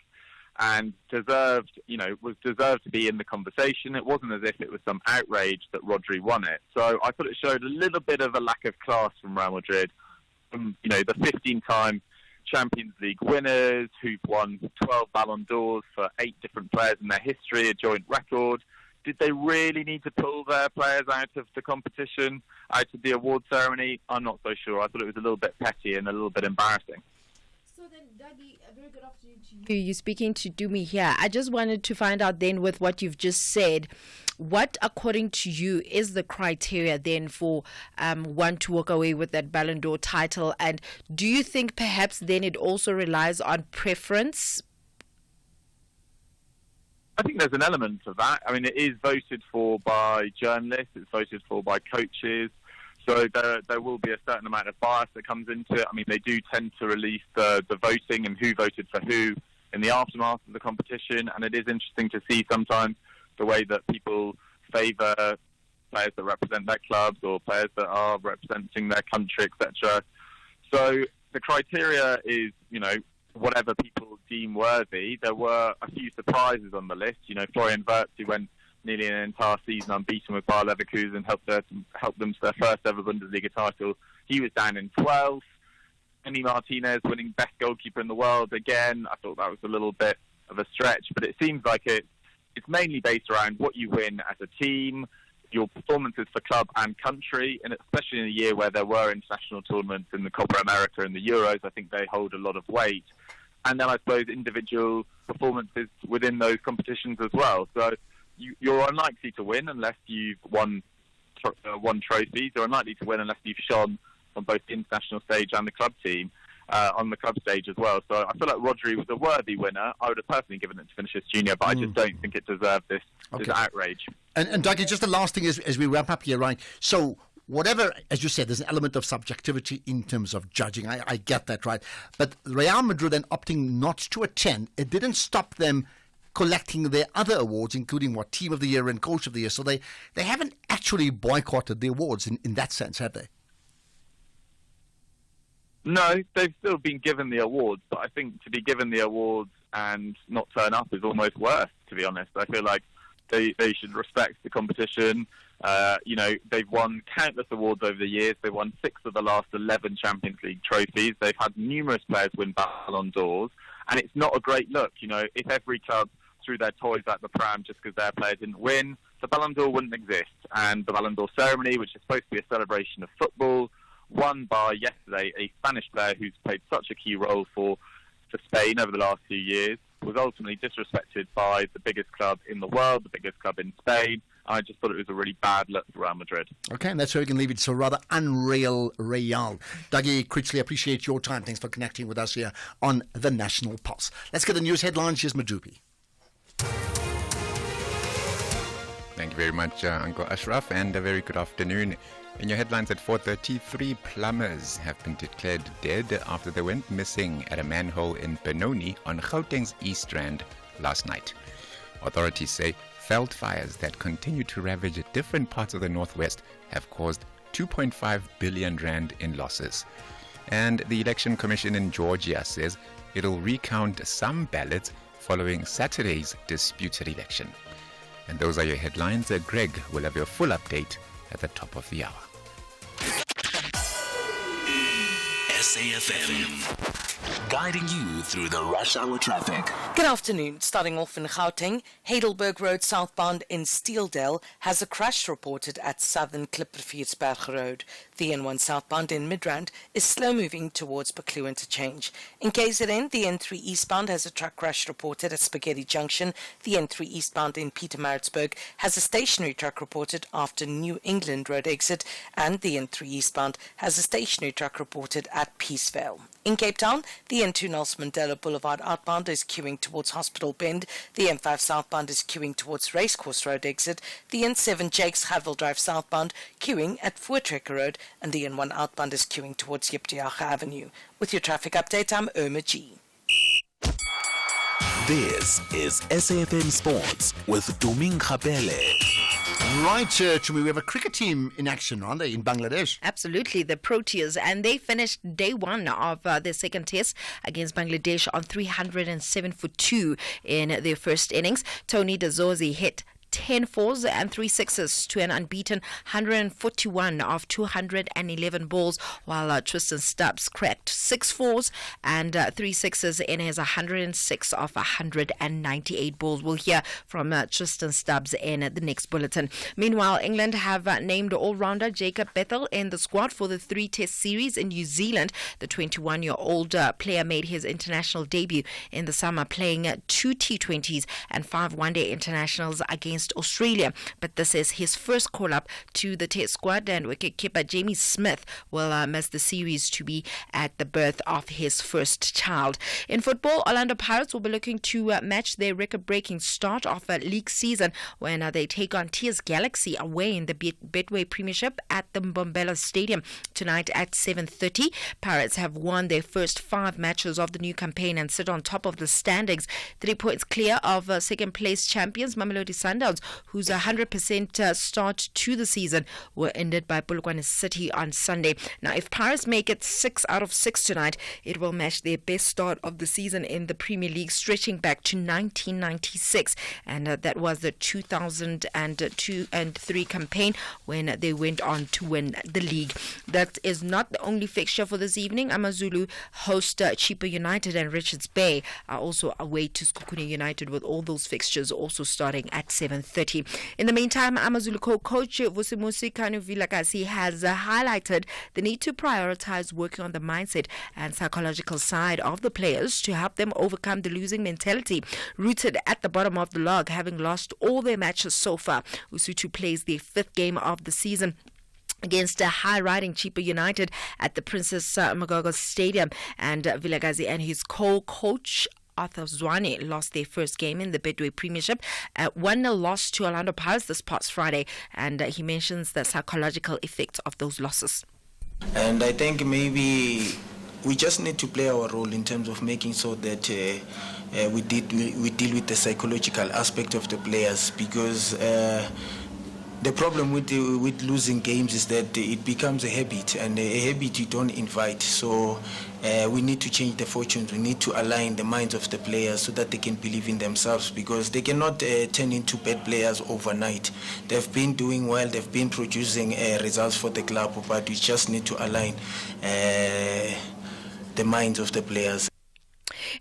Speaker 7: and deserved to be in the conversation. It wasn't as if it was some outrage that Rodri won it. So I thought it showed a little bit of a lack of class from Real Madrid. The 15-time Champions League winners who've won 12 Ballon d'Ors for 8 different players in their history, a joint record. Did they really need to pull their players out of the competition, out of the award ceremony? I'm not so sure. I thought it was a little bit petty and a little bit embarrassing.
Speaker 6: So then, Dougie, a very good afternoon to you. You're speaking to Dumi here. I just wanted to find out then, with what you've just said, what, according to you, is the criteria then for one to walk away with that Ballon d'Or title? And do you think perhaps then it also relies on preference?
Speaker 7: I think there's an element of that. I mean, it is voted for by journalists, it's voted for by coaches, so there will be a certain amount of bias that comes into it. I mean, they do tend to release the voting and who voted for who in the aftermath of the competition, and it is interesting to see sometimes the way that people favour players that represent their clubs or players that are representing their country, etc. So the criteria is, whatever people deem worthy. There were a few surprises on the list. Florian Wirtz, who went nearly an entire season unbeaten with Bayer Leverkusen, helped them to their first ever Bundesliga title. He was down in 12th. Emi Martinez winning best goalkeeper in the world again. I thought that was a little bit of a stretch, but it seems like it's mainly based around what you win as a team, your performances for club and country, and especially in a year where there were international tournaments in the Copa America and the Euros, I think they hold a lot of weight. And then I suppose individual performances within those competitions as well. So you're unlikely to win unless you've won trophies. You're unlikely to win unless you've shone on both the international stage and the club team, on the club stage as well. So I feel like Rodri was a worthy winner. I would have personally given it to Vinicius Jr., but I just don't think it deserved this outrage.
Speaker 12: And Dougie, just the last thing as we wrap up here, right? So whatever, as you said, there's an element of subjectivity in terms of judging. I get that, right? But Real Madrid then opting not to attend, it didn't stop them collecting their other awards, including Team of the Year and Coach of the Year. So they haven't actually boycotted the awards in that sense, have they?
Speaker 7: No, they've still been given the awards, but I think to be given the awards and not turn up is almost worse, to be honest. I feel like they should respect the competition. They've won countless awards over the years. They've won 6 of the last 11 Champions League trophies. They've had numerous players win Ballon d'Ors, and it's not a great look. If every club threw their toys at the pram just because their player didn't win, the Ballon d'Or wouldn't exist. And the Ballon d'Or ceremony, which is supposed to be a celebration of football, won by yesterday a Spanish player who's played such a key role for Spain over the last few years, was ultimately disrespected by the biggest club in the world, the biggest club in Spain. I just thought it was a really bad look for Real Madrid. Okay, and that's where we can leave it. So rather unreal Real. Dougie Critchley, appreciate your time. Thanks for connecting with us here on the National Pulse. Let's get the news headlines. Here's Madupi.
Speaker 2: Thank you very much, Uncle Ashraf, and a very good afternoon. In your headlines at 4:33, plumbers have been declared dead after they went missing at a manhole in Benoni on Gauteng's East Rand last night. Authorities say veld fires that continue to ravage different parts of the northwest have caused 2.5 billion rand in losses. And the Election Commission in Georgia says it'll recount some ballots following Saturday's disputed election. And those are your headlines. Greg will have your full update at the top of the hour.
Speaker 22: SAFM, guiding you through the rush hour traffic.
Speaker 8: Good afternoon. Starting off in Gauteng, Heidelberg Road southbound in Steeldale has a crash reported at Southern Klipperfiersberg Road. The N1 southbound in Midrand is slow moving towards Buccleuch Interchange. In KZN, the N3 eastbound has a truck crash reported at Spaghetti Junction. The N3 eastbound in Pietermaritzburg has a stationary truck reported after New England Road exit, and the N3 eastbound has a stationary truck reported at Peacevale. In Cape Town, the N2 Nelson Mandela Boulevard outbound is queuing towards Hospital Bend. The N5 southbound is queuing towards Racecourse Road exit. The N7 Jakes Haville Drive southbound queuing at Voortrekker Road, and the N1 outbound is queuing towards Jiptiaga Avenue. With your traffic update, I'm Irma G.
Speaker 22: This is SAFM Sports with Duming Khapele.
Speaker 12: Right, Chumi, we have a cricket team in action, aren't they, in Bangladesh?
Speaker 6: Absolutely, the Proteas, and they finished day one of their second test against Bangladesh on 307 for 2 in their first innings. Tony Dazozi hit 10 fours and 3 sixes to an unbeaten 141 of 211 balls, while Tristan Stubbs cracked 6 fours and 3 sixes in his 106 of 198 balls. We'll hear from Tristan Stubbs in the next bulletin. Meanwhile, England have named all-rounder Jacob Bethel in the squad for the 3-test series in New Zealand. The 21-year-old player made his international debut in the summer, playing 2 T20s and 5 one-day internationals against Australia, but this is his first call-up to the test squad, and wicketkeeper Jamie Smith will miss the series to be at the birth of his first child. In football, Orlando Pirates will be looking to match their record-breaking start of a league season when they take on TS Galaxy away in the Betway Premiership at the Mbombela Stadium tonight at 7:30. Pirates have won their first 5 matches of the new campaign and sit on top of the standings, 3 points clear of second-place champions Mamelodi Sundowns, whose 100% start to the season were ended by Polokwane City on Sunday. Now, if Pirates make it 6 out of 6 tonight, it will match their best start of the season in the Premier League, stretching back to 1996, and that was the 2002 and 3 campaign when they went on to win the league. That is not the only fixture for this evening. AmaZulu host Chippa United, and Richards Bay are also away to Sekhukhune United, with all those fixtures also starting at 7:30. In the meantime, AmaZulu coach Vusimusi Kanuvilakasi has highlighted the need to prioritize working on the mindset and psychological side of the players to help them overcome the losing mentality. Rooted at the bottom of the log, having lost all their matches so far, Usutu plays their 5th game of the season against a high-riding Chippa United at the Princess Magogo Stadium, and Vilakazi and his co-coach Arthur Zwane lost their first game in the Betway Premiership, 1-0 loss to Orlando Pirates this past Friday, and he mentions the psychological effects of those losses.
Speaker 9: And I think maybe we just need to play our role in terms of making sure that we deal with the psychological aspect of the players, because the problem with losing games is that it becomes a habit, and a habit you don't invite. So we need to change the fortunes. We need to align the minds of the players so that they can believe in themselves, because they cannot turn into bad players overnight. They've been doing well, they've been producing results for the club, but we just need to align the minds of the players.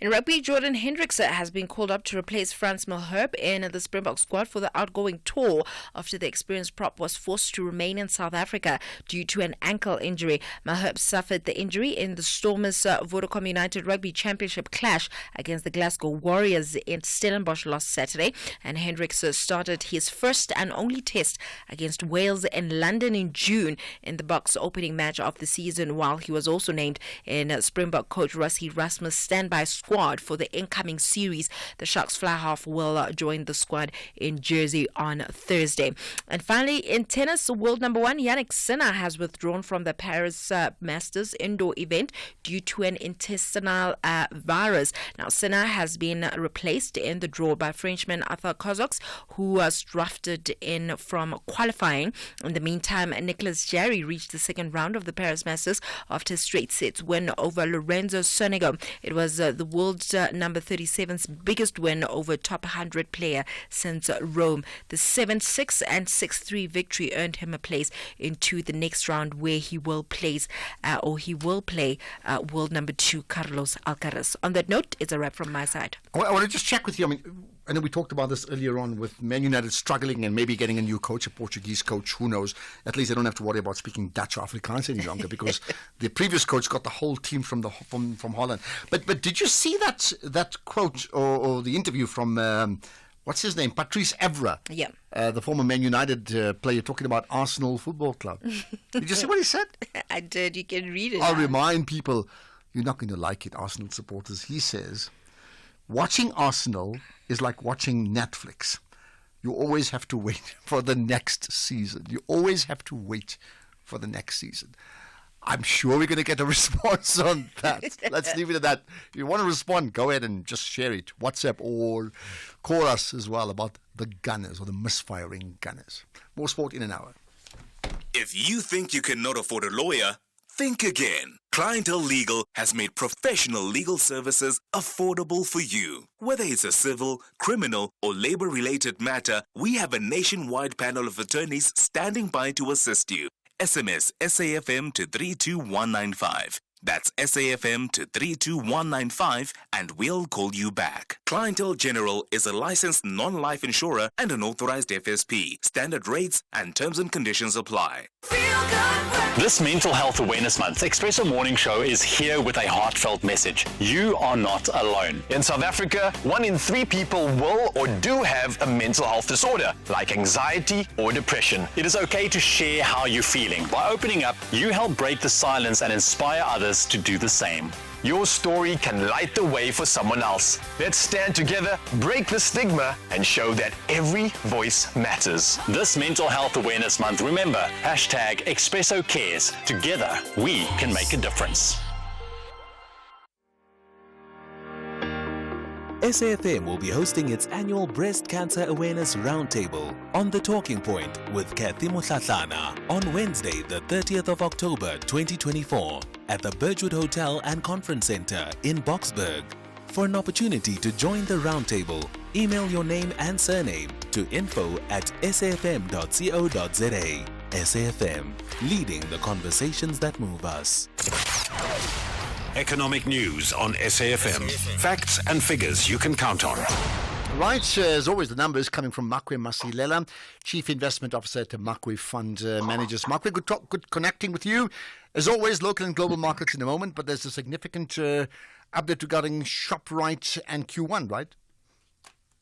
Speaker 6: In rugby, Jordan Hendrickse has been called up to replace Frans Malherbe in the Springbok squad for the outgoing tour after the experienced prop was forced to remain in South Africa due to an ankle injury. Malherbe suffered the injury in the Stormers Vodacom United Rugby Championship clash against the Glasgow Warriors in Stellenbosch last Saturday, and Hendrickse started his first and only test against Wales in London in June in the Boks opening match of the season, while he was also named in Springbok coach Rassie Erasmus standby squad for the incoming series. The Sharks fly half will join the squad in Jersey on Thursday. And finally, in tennis, world number 1 Jannik Sinner has withdrawn from the Paris Masters indoor event due to an intestinal virus. Now, Sinner has been replaced in the draw by Frenchman Arthur Kozaks, who was drafted in from qualifying. In the meantime, Nicolas Jarry reached the second round of the Paris Masters after a straight sets win over Lorenzo Sonego. It was the world number 37's biggest win over top 100 player since Rome. The 7-6 and 6-3 victory earned him a place into the next round, where he will play world number 2 Carlos Alcaraz. On that note, it's a wrap from my side.
Speaker 12: I want to just check with you. I mean, I know we talked about this earlier on with Man United struggling and maybe getting a new coach, a Portuguese coach, who knows. At least they don't have to worry about speaking Dutch or Afrikaans any longer because the previous coach got the whole team from Holland. But did you see that quote or the interview from what's his name, Patrice Evra?
Speaker 6: Yeah.
Speaker 12: The former Man United player talking about Arsenal Football Club. Did you see what he said?
Speaker 6: I did. You can read it.
Speaker 12: I'll remind people, you're not going to like it, Arsenal supporters. He says, watching Arsenal is like watching Netflix. You always have to wait for the next season. You always have to wait for the next season. I'm sure we're going to get a response on that. Let's leave it at that. If you want to respond, go ahead and just share it. WhatsApp or call us as well about the Gunners or the misfiring Gunners. More sport in an hour.
Speaker 13: If you think you cannot afford a lawyer, think again. Clientele Legal has made professional legal services affordable for you. Whether it's a civil, criminal, or labor-related matter, we have a nationwide panel of attorneys standing by to assist you. SMS SAFM to 32195. That's SAFM to 32195 and we'll call you back. Clientele General is a licensed non-life insurer and an authorized FSP. Standard rates and terms and conditions apply.
Speaker 15: This Mental Health Awareness Month, Expresso Morning Show is here with a heartfelt message. You are not alone. In South Africa, 1 in 3 people will or do have a mental health disorder, like anxiety or depression. It is okay to share how you're feeling. By opening up, you help break the silence and inspire others to do the same. Your story can light the way for someone else. Let's stand together, break the stigma, and show that every voice matters. This Mental Health Awareness Month, remember, hashtag Expresso Cares. Together, we can make a difference.
Speaker 22: SAFM will be hosting its annual Breast Cancer Awareness Roundtable on The Talking Point with Kathy Motlatlana on Wednesday, the 30th of October 2024 at the Birchwood Hotel and Conference Center in Boksburg. For an opportunity to join the roundtable, email your name and surname to info@safm.co.za. SAFM, leading the conversations that move us.
Speaker 16: Economic news on SAFM. Facts and figures you can count on.
Speaker 12: Right, as always, the numbers coming from Makwe Masilela, Chief Investment Officer at Makwe Fund Managers. Makwe, good connecting with you. As always, local and global markets in a moment, but there's a significant update regarding ShopRite and Q1, right?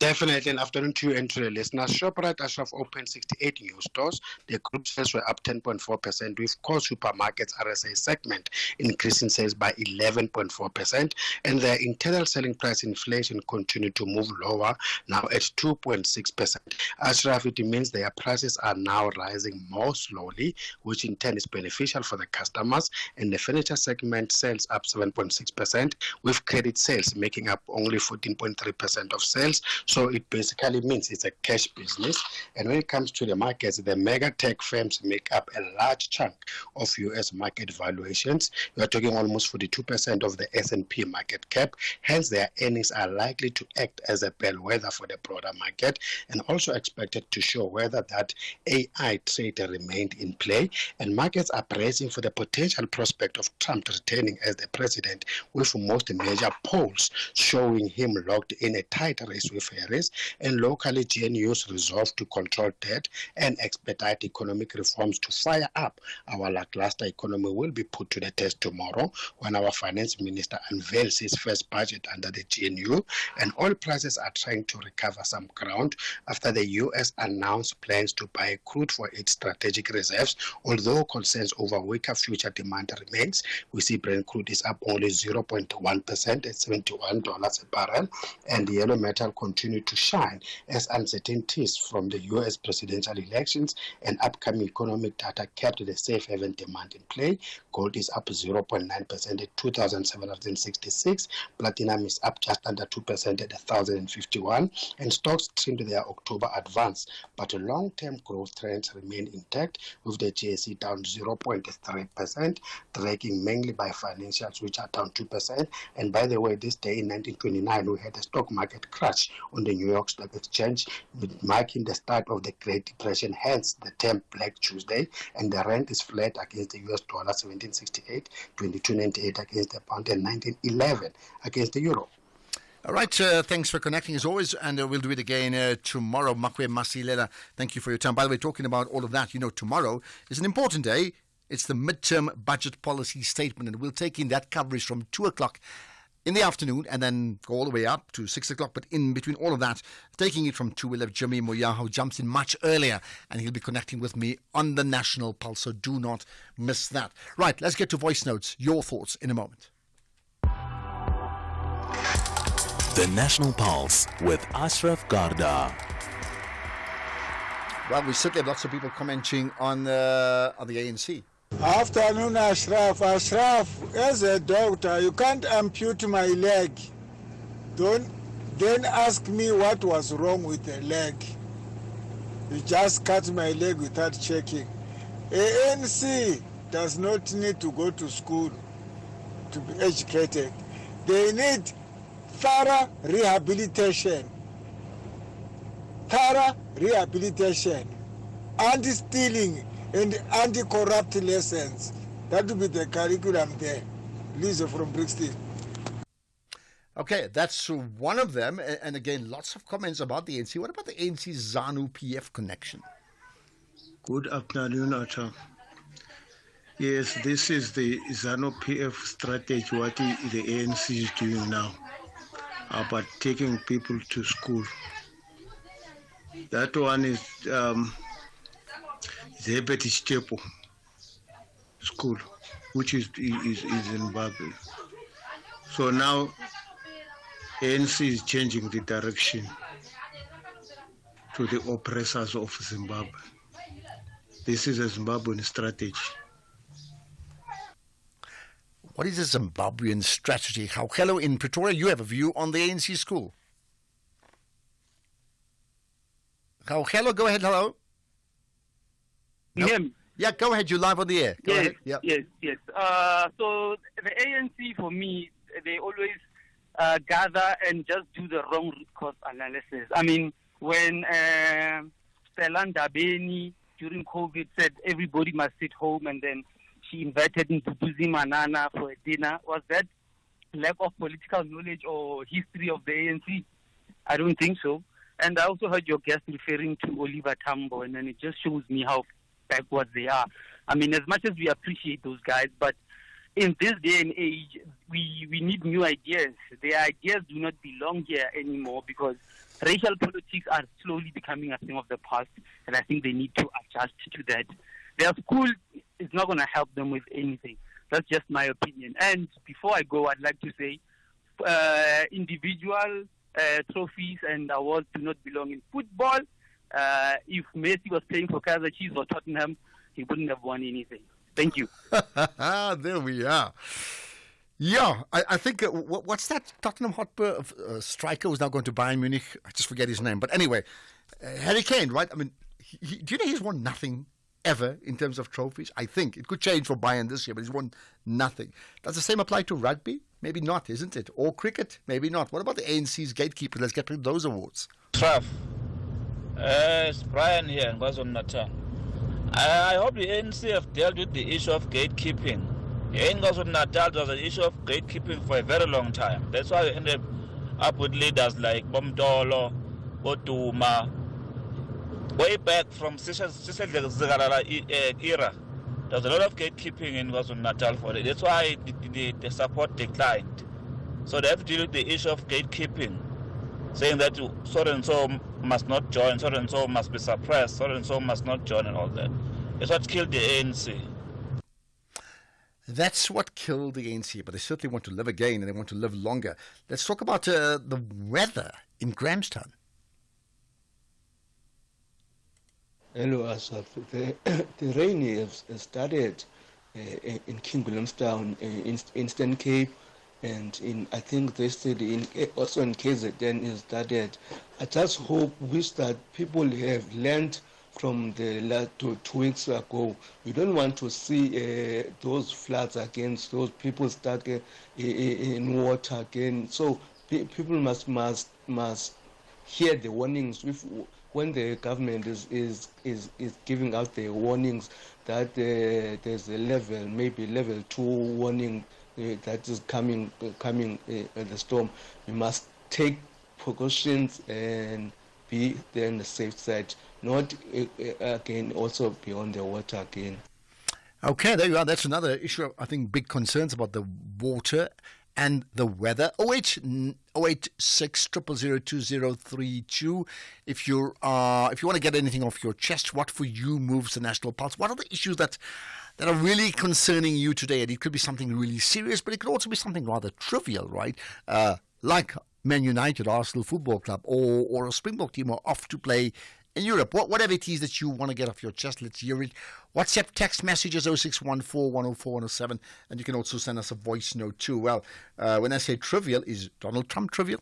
Speaker 21: Definitely, and afternoon to you and to the listeners. ShopRite Ashraf opened 68 new stores. The group sales were up 10.4%, with core supermarkets RSA segment increasing sales by 11.4%, and their internal selling price inflation continued to move lower, now at 2.6%. Ashraf, it means their prices are now rising more slowly, which in turn is beneficial for the customers, and the furniture segment sales up 7.6%, with credit sales making up only 14.3% of sales. So it basically means it's a cash business. And when it comes to the markets, the mega tech firms make up a large chunk of U.S. market valuations. We are talking almost 42% of the S&P market cap. Hence, their earnings are likely to act as a bellwether for the broader market, and also expected to show whether that AI trade remained in play. And markets are bracing for the potential prospect of Trump returning as the president, with most major polls showing him locked in a tight race with Harris. And locally, GNU's resolve to control debt and expedite economic reforms to fire up our lackluster economy will be put to the test tomorrow when our finance minister unveils his first budget under the GNU. And oil prices are trying to recover some ground after the U.S. announced plans to buy crude for its strategic reserves. Although concerns over weaker future demand remains, we see Brent crude is up only 0.1% at $71 a barrel, and the yellow metal continues continue to shine as uncertainties from the U.S. presidential elections and upcoming economic data kept the safe haven demand in play. Gold is up 0.9% at 2,766. Platinum is up just under 2% at 1,051. And stocks trimmed their October advance, but long-term growth trends remain intact, with the JSE down 0.3%, dragging mainly by financials, which are down 2%. And by the way, this day in 1929, we had a stock market crash on the New York Stock Exchange, marking the start of the Great Depression, hence the term Black Tuesday. And the rand is flat against the US dollar, 1768, 22.98 against the pound, and 19.11 against the euro.
Speaker 12: All right, thanks for connecting as always, and we'll do it again tomorrow. Makwe Masilela, thank you for your time. By the way, talking about all of that, tomorrow is an important day. It's the midterm budget policy statement, and we'll take in that coverage from 2 o'clock in the afternoon and then go all the way up to 6 o'clock. But in between all of that, taking it from 2, we'll have Jimmy Moyaho jumps in much earlier, and he'll be connecting with me on the National Pulse, so do not miss that. Right, let's get to voice notes. Your thoughts in a moment.
Speaker 22: The National Pulse with Ashraf Garda.
Speaker 12: Well, we certainly have lots of people commenting on the ANC.
Speaker 11: Afternoon, Ashraf. Ashraf, as a doctor, you can't ampute my leg. Don't ask me what was wrong with the leg. You just cut my leg without checking. ANC does not need to go to school to be educated. They need thorough rehabilitation, anti-stealing and anti-corrupt lessons. That will be the curriculum there. Lisa from Brixton.
Speaker 12: Okay, that's one of them. And again, lots of comments about the ANC. What about the ANC ZANU-PF connection?
Speaker 18: Good afternoon, Acha. Yes, this is the ZANU-PF strategy, what the ANC is doing now, about taking people to school. That one is Zebeti Stepo School, which is in Zimbabwe. So now ANC is changing the direction to the oppressors of Zimbabwe. This is a Zimbabwean strategy.
Speaker 12: What is a Zimbabwean strategy? Hello in Pretoria, you have a view on the ANC school. Hello, go ahead, hello.
Speaker 19: Nope.
Speaker 12: Yeah, go ahead, you're live on the air. Go
Speaker 19: yes,
Speaker 12: ahead. Yep.
Speaker 19: yes. So the ANC, for me, they always gather and just do the wrong root cause analysis. I mean, when Stella Ndabeni during COVID said everybody must sit home, and then she invited Mduduzi Manana for a dinner, was that lack of political knowledge or history of the ANC? I don't think so. And I also heard your guest referring to Oliver Tambo, and then it just shows me how backwards they are. I mean, as much as we appreciate those guys, but in this day and age, we need new ideas. Their ideas do not belong here anymore because racial politics are slowly becoming a thing of the past, and I think they need to adjust to that. Their school is not going to help them with anything. That's just my opinion. And before I go, I'd like to say individual trophies and awards do not belong in football. If Messi was playing for Kaizer Chiefs or Tottenham, he wouldn't have won anything. Thank you.
Speaker 12: There we are. Yeah, I think, what's that Tottenham Hotspur striker who's now going to Bayern Munich? I just forget his name. But anyway, Harry Kane, right? I mean, do you know he's won nothing ever in terms of trophies? I think it could change for Bayern this year, but he's won nothing. Does the same apply to rugby? Maybe not, isn't it? Or cricket? Maybe not. What about the ANC's gatekeeper? Let's get rid of those awards.
Speaker 20: Trav, it's Brian here in KwaZulu-Natal. I hope the ANC have dealt with the issue of gatekeeping. In KwaZulu-Natal, there was an issue of gatekeeping for a very long time. That's why we ended up with leaders like Bomdolo, Botuma. Way back from Zigarara era, there was a lot of gatekeeping in KwaZulu-Natal for it. That's why the support declined. So they have to deal with the issue of gatekeeping, saying that so-and-so must not join, so-and-so must be suppressed, so-and-so must not join, and all that. It's what killed the ANC.
Speaker 12: That's what killed the ANC, but they certainly want to live again and they want to live longer. Let's talk about the weather in Grahamstown.
Speaker 1: Hello, Asaf. The rain has started in King Williamstown, in Eastern Cape, and I think they said also in KZN it started. I just wish that people have learned from the last 2 weeks ago. We don't want to see those floods again, those people stuck in water again. So people must hear the warnings. When the government is giving out the warnings that there's a maybe level 2 warning that is coming the storm, we must take precautions and be there on the safe side, not again also be on the water again.
Speaker 12: Okay, there you are. That's another issue of, I think, big concerns about the water and the weather. 086 000 2032. If you want to get anything off your chest, what for you moves the national pulse? What are the issues that are really concerning you today? And it could be something really serious, but it could also be something rather trivial, right? Like Man United, Arsenal Football Club, or a Springbok team are off to play in Europe. Whatever it is that you want to get off your chest, let's hear it. WhatsApp text messages 0614 104 107, and you can also send us a voice note too. Well, when I say trivial, is Donald Trump trivial?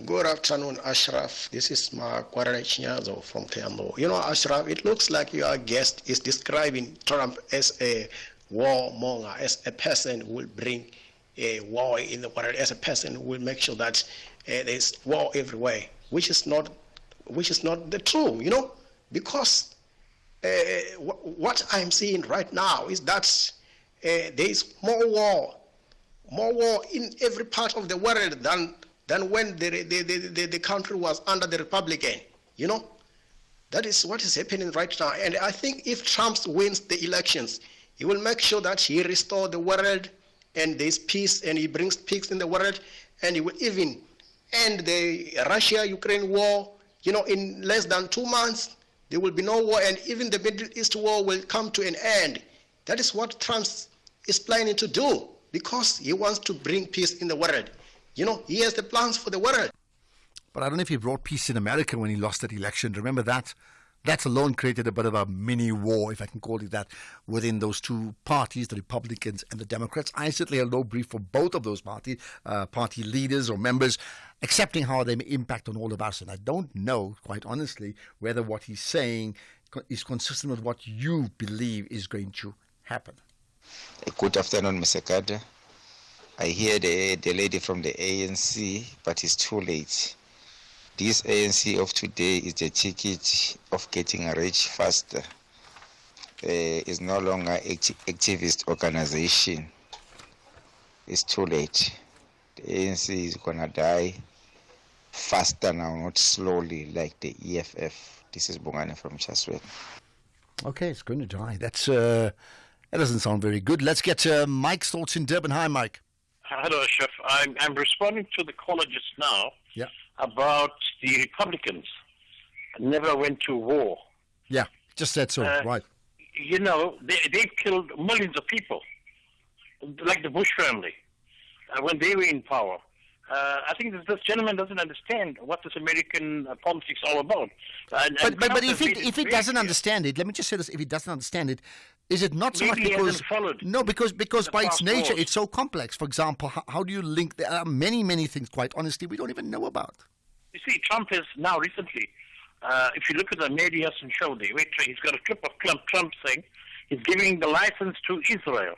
Speaker 4: Good afternoon, Ashraf. This is Makwara Chinyazo from Teambo. You know, Ashraf, it looks like your guest is describing Trump as a warmonger, as a person who will bring a war in the world, as a person who will make sure that there's war everywhere, which is not the truth, you know, because what I'm seeing right now is that there is more war in every part of the world than when the country was under the Republican, you know. That is what is happening right now. And I think if Trump wins the elections, he will make sure that he restores the world and there's peace, and he brings peace in the world, and he will even end the Russia-Ukraine war. You know, in less than 2 months, there will be no war, and even the Middle East war will come to an end. That is what Trump is planning to do, because he wants to bring peace in the world. You know, he has the plans for the world.
Speaker 12: But I don't know if he brought peace in America when he lost that election. Remember that? That alone created a bit of a mini war, if I can call it that, within those two parties, the Republicans and the Democrats. I certainly have no brief for both of those party leaders or members, accepting how they may impact on all of us. And I don't know, quite honestly, whether what he's saying is consistent with what you believe is going to happen.
Speaker 14: Good afternoon, Mr. Carter. I hear the lady from the ANC, but it's too late. This ANC of today is the ticket of getting rich faster. It's no longer activist organization. It's too late. The ANC is gonna die faster now, not slowly like the EFF. This is Bongani from Chaswell.
Speaker 12: Okay, it's going to die. That doesn't sound very good. Let's get Mike's thoughts in Durban. Hi, Mike.
Speaker 23: Hello, Chef. I'm responding to the caller just now.
Speaker 12: Yeah.
Speaker 23: About the Republicans never went to war.
Speaker 12: Yeah, just said so, right.
Speaker 23: You know, they've killed millions of people, like the Bush family, when they were in power. I think this gentleman doesn't understand what this American politics is all about.
Speaker 12: But if he doesn't understand it, let me just say this, if he doesn't understand it, is it not so much because... No, because by its nature, it's so complex. For example, how do you link... There are many, many things, quite honestly, we don't even know about.
Speaker 23: You see, Trump has now recently, if you look at the media and show there, he's got a clip of Trump saying he's giving the license to Israel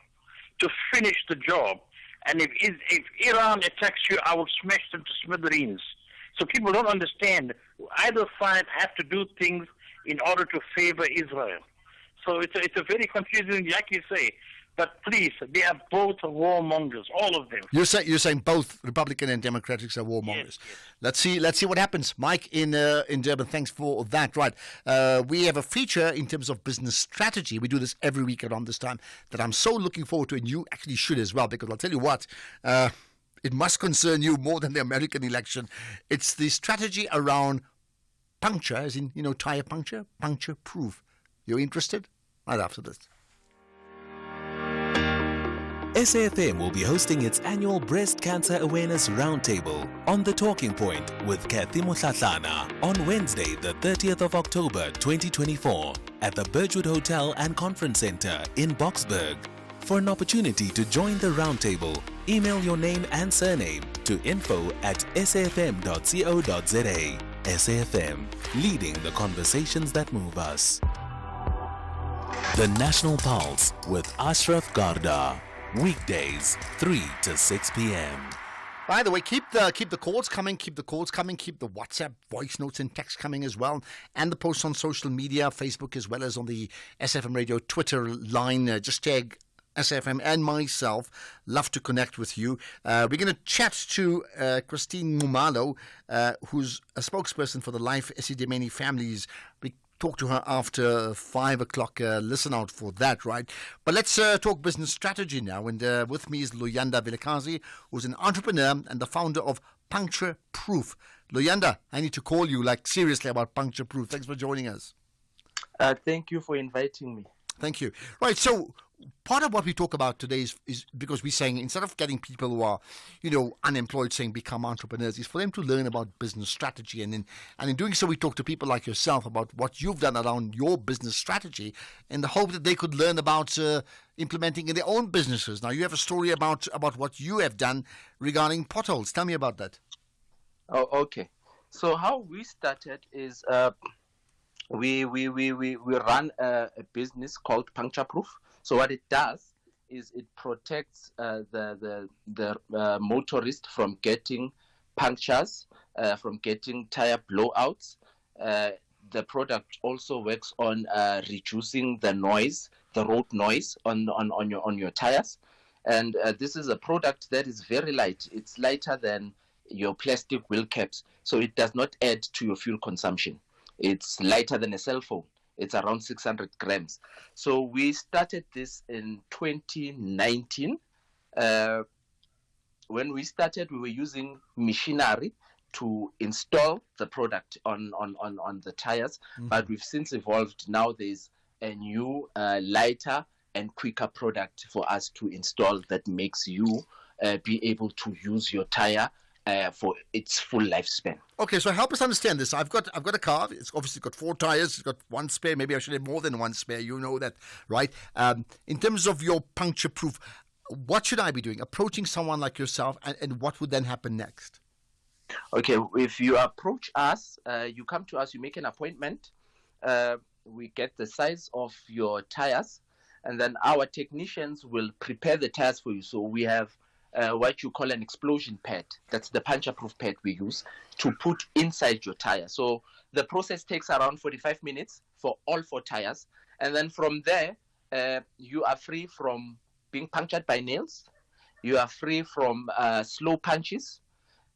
Speaker 23: to finish the job. And if Iran attacks you, I will smash them to smithereens. So people don't understand. Either side have to do things in order to favor Israel. So it's a very confusing, like you say. But please, they are both warmongers, all of them.
Speaker 12: You're saying both Republican and Democrats are warmongers. Yes. Let's see what happens. Mike in Durban, thanks for that. Right, we have a feature in terms of business strategy. We do this every week around this time that I'm so looking forward to, and you actually should as well, because I'll tell you what, it must concern you more than the American election. It's the strategy around puncture, as in, tire puncture, puncture proof. You're interested? Right after this.
Speaker 22: SAFM will be hosting its annual Breast Cancer Awareness Roundtable on The Talking Point with Kathy Motlatlana on Wednesday, the 30th of October 2024 at the Birchwood Hotel and Conference Center in Boksburg. For an opportunity to join the roundtable, email your name and surname to info@safm.co.za. SAFM, leading the conversations that move us. The National Pulse with Ashraf Garda. Weekdays, 3 to 6 p.m.
Speaker 12: By the way, keep the calls coming, keep the WhatsApp voice notes and text coming as well, and the posts on social media, Facebook as well as on the SFM Radio Twitter line. Just tag SFM and myself. Love to connect with you. We're going to chat to Christine Mumalo, who's a spokesperson for the Life Esidimeni families. We talk to her after 5 o'clock. Listen out for that, right? But let's talk business strategy now. And with me is Luyanda Vilakazi, who's an entrepreneur and the founder of Puncture Proof. Luyanda, I need to call you seriously about Puncture Proof. Thanks for joining us.
Speaker 5: Thank you for inviting me.
Speaker 12: Thank you. Right, so part of what we talk about today is because we're saying instead of getting people who are, unemployed saying become entrepreneurs, is for them to learn about business strategy. And in doing so, we talk to people like yourself about what you've done around your business strategy in the hope that they could learn about implementing in their own businesses. Now, you have a story about what you have done regarding potholes. Tell me about that.
Speaker 5: Oh, okay. So how we started is we run a business called Puncture Proof. So what it does is it protects the motorist from getting punctures, from getting tire blowouts. The product also works on reducing the noise, the road noise on your tires. And this is a product that is very light. It's lighter than your plastic wheel caps, so it does not add to your fuel consumption. It's lighter than a cell phone. It's around 600 grams. So we started this in 2019. When we started, we were using machinery to install the product on the tires, but we've since evolved. Now there's a new, lighter and quicker product for us to install that makes you be able to use your tire for its full lifespan.
Speaker 12: Okay, so help us understand this. I've got a car. It's obviously got 4 tires. It's got 1 spare. Maybe I should have more than 1 spare. You know that, right? In terms of your puncture proof, what should I be doing? Approaching someone like yourself, and what would then happen next?
Speaker 5: Okay, if you approach us, you come to us, you make an appointment. We get the size of your tires, and then our technicians will prepare the tires for you. So we have what you call an explosion pad. That's the puncture-proof pad we use to put inside your tire. So the process takes around 45 minutes for all 4 tires. And then from there, you are free from being punctured by nails. You are free from slow punches.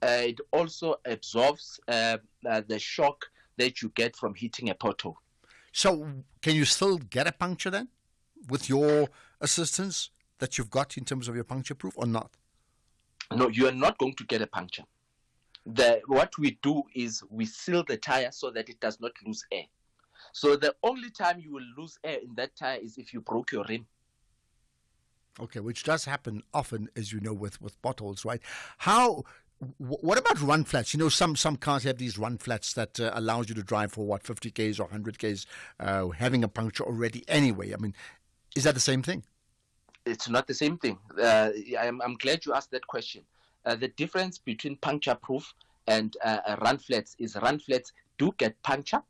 Speaker 5: It also absorbs the shock that you get from hitting a pothole.
Speaker 12: So can you still get a puncture then with your assistance that you've got in terms of your puncture proof or not?
Speaker 5: No, you are not going to get a puncture. What we do is we seal the tire so that it does not lose air. So the only time you will lose air in that tire is if you broke your rim.
Speaker 12: Okay, which does happen often, as you know, with potholes, right? What about run flats? You know, some cars have these run flats that allows you to drive for 50 k's or 100 k's, having a puncture already anyway. I mean, is that the same thing?
Speaker 5: It's not the same thing. I'm glad you asked that question. The difference between puncture proof and run flats is run flats do get punctured,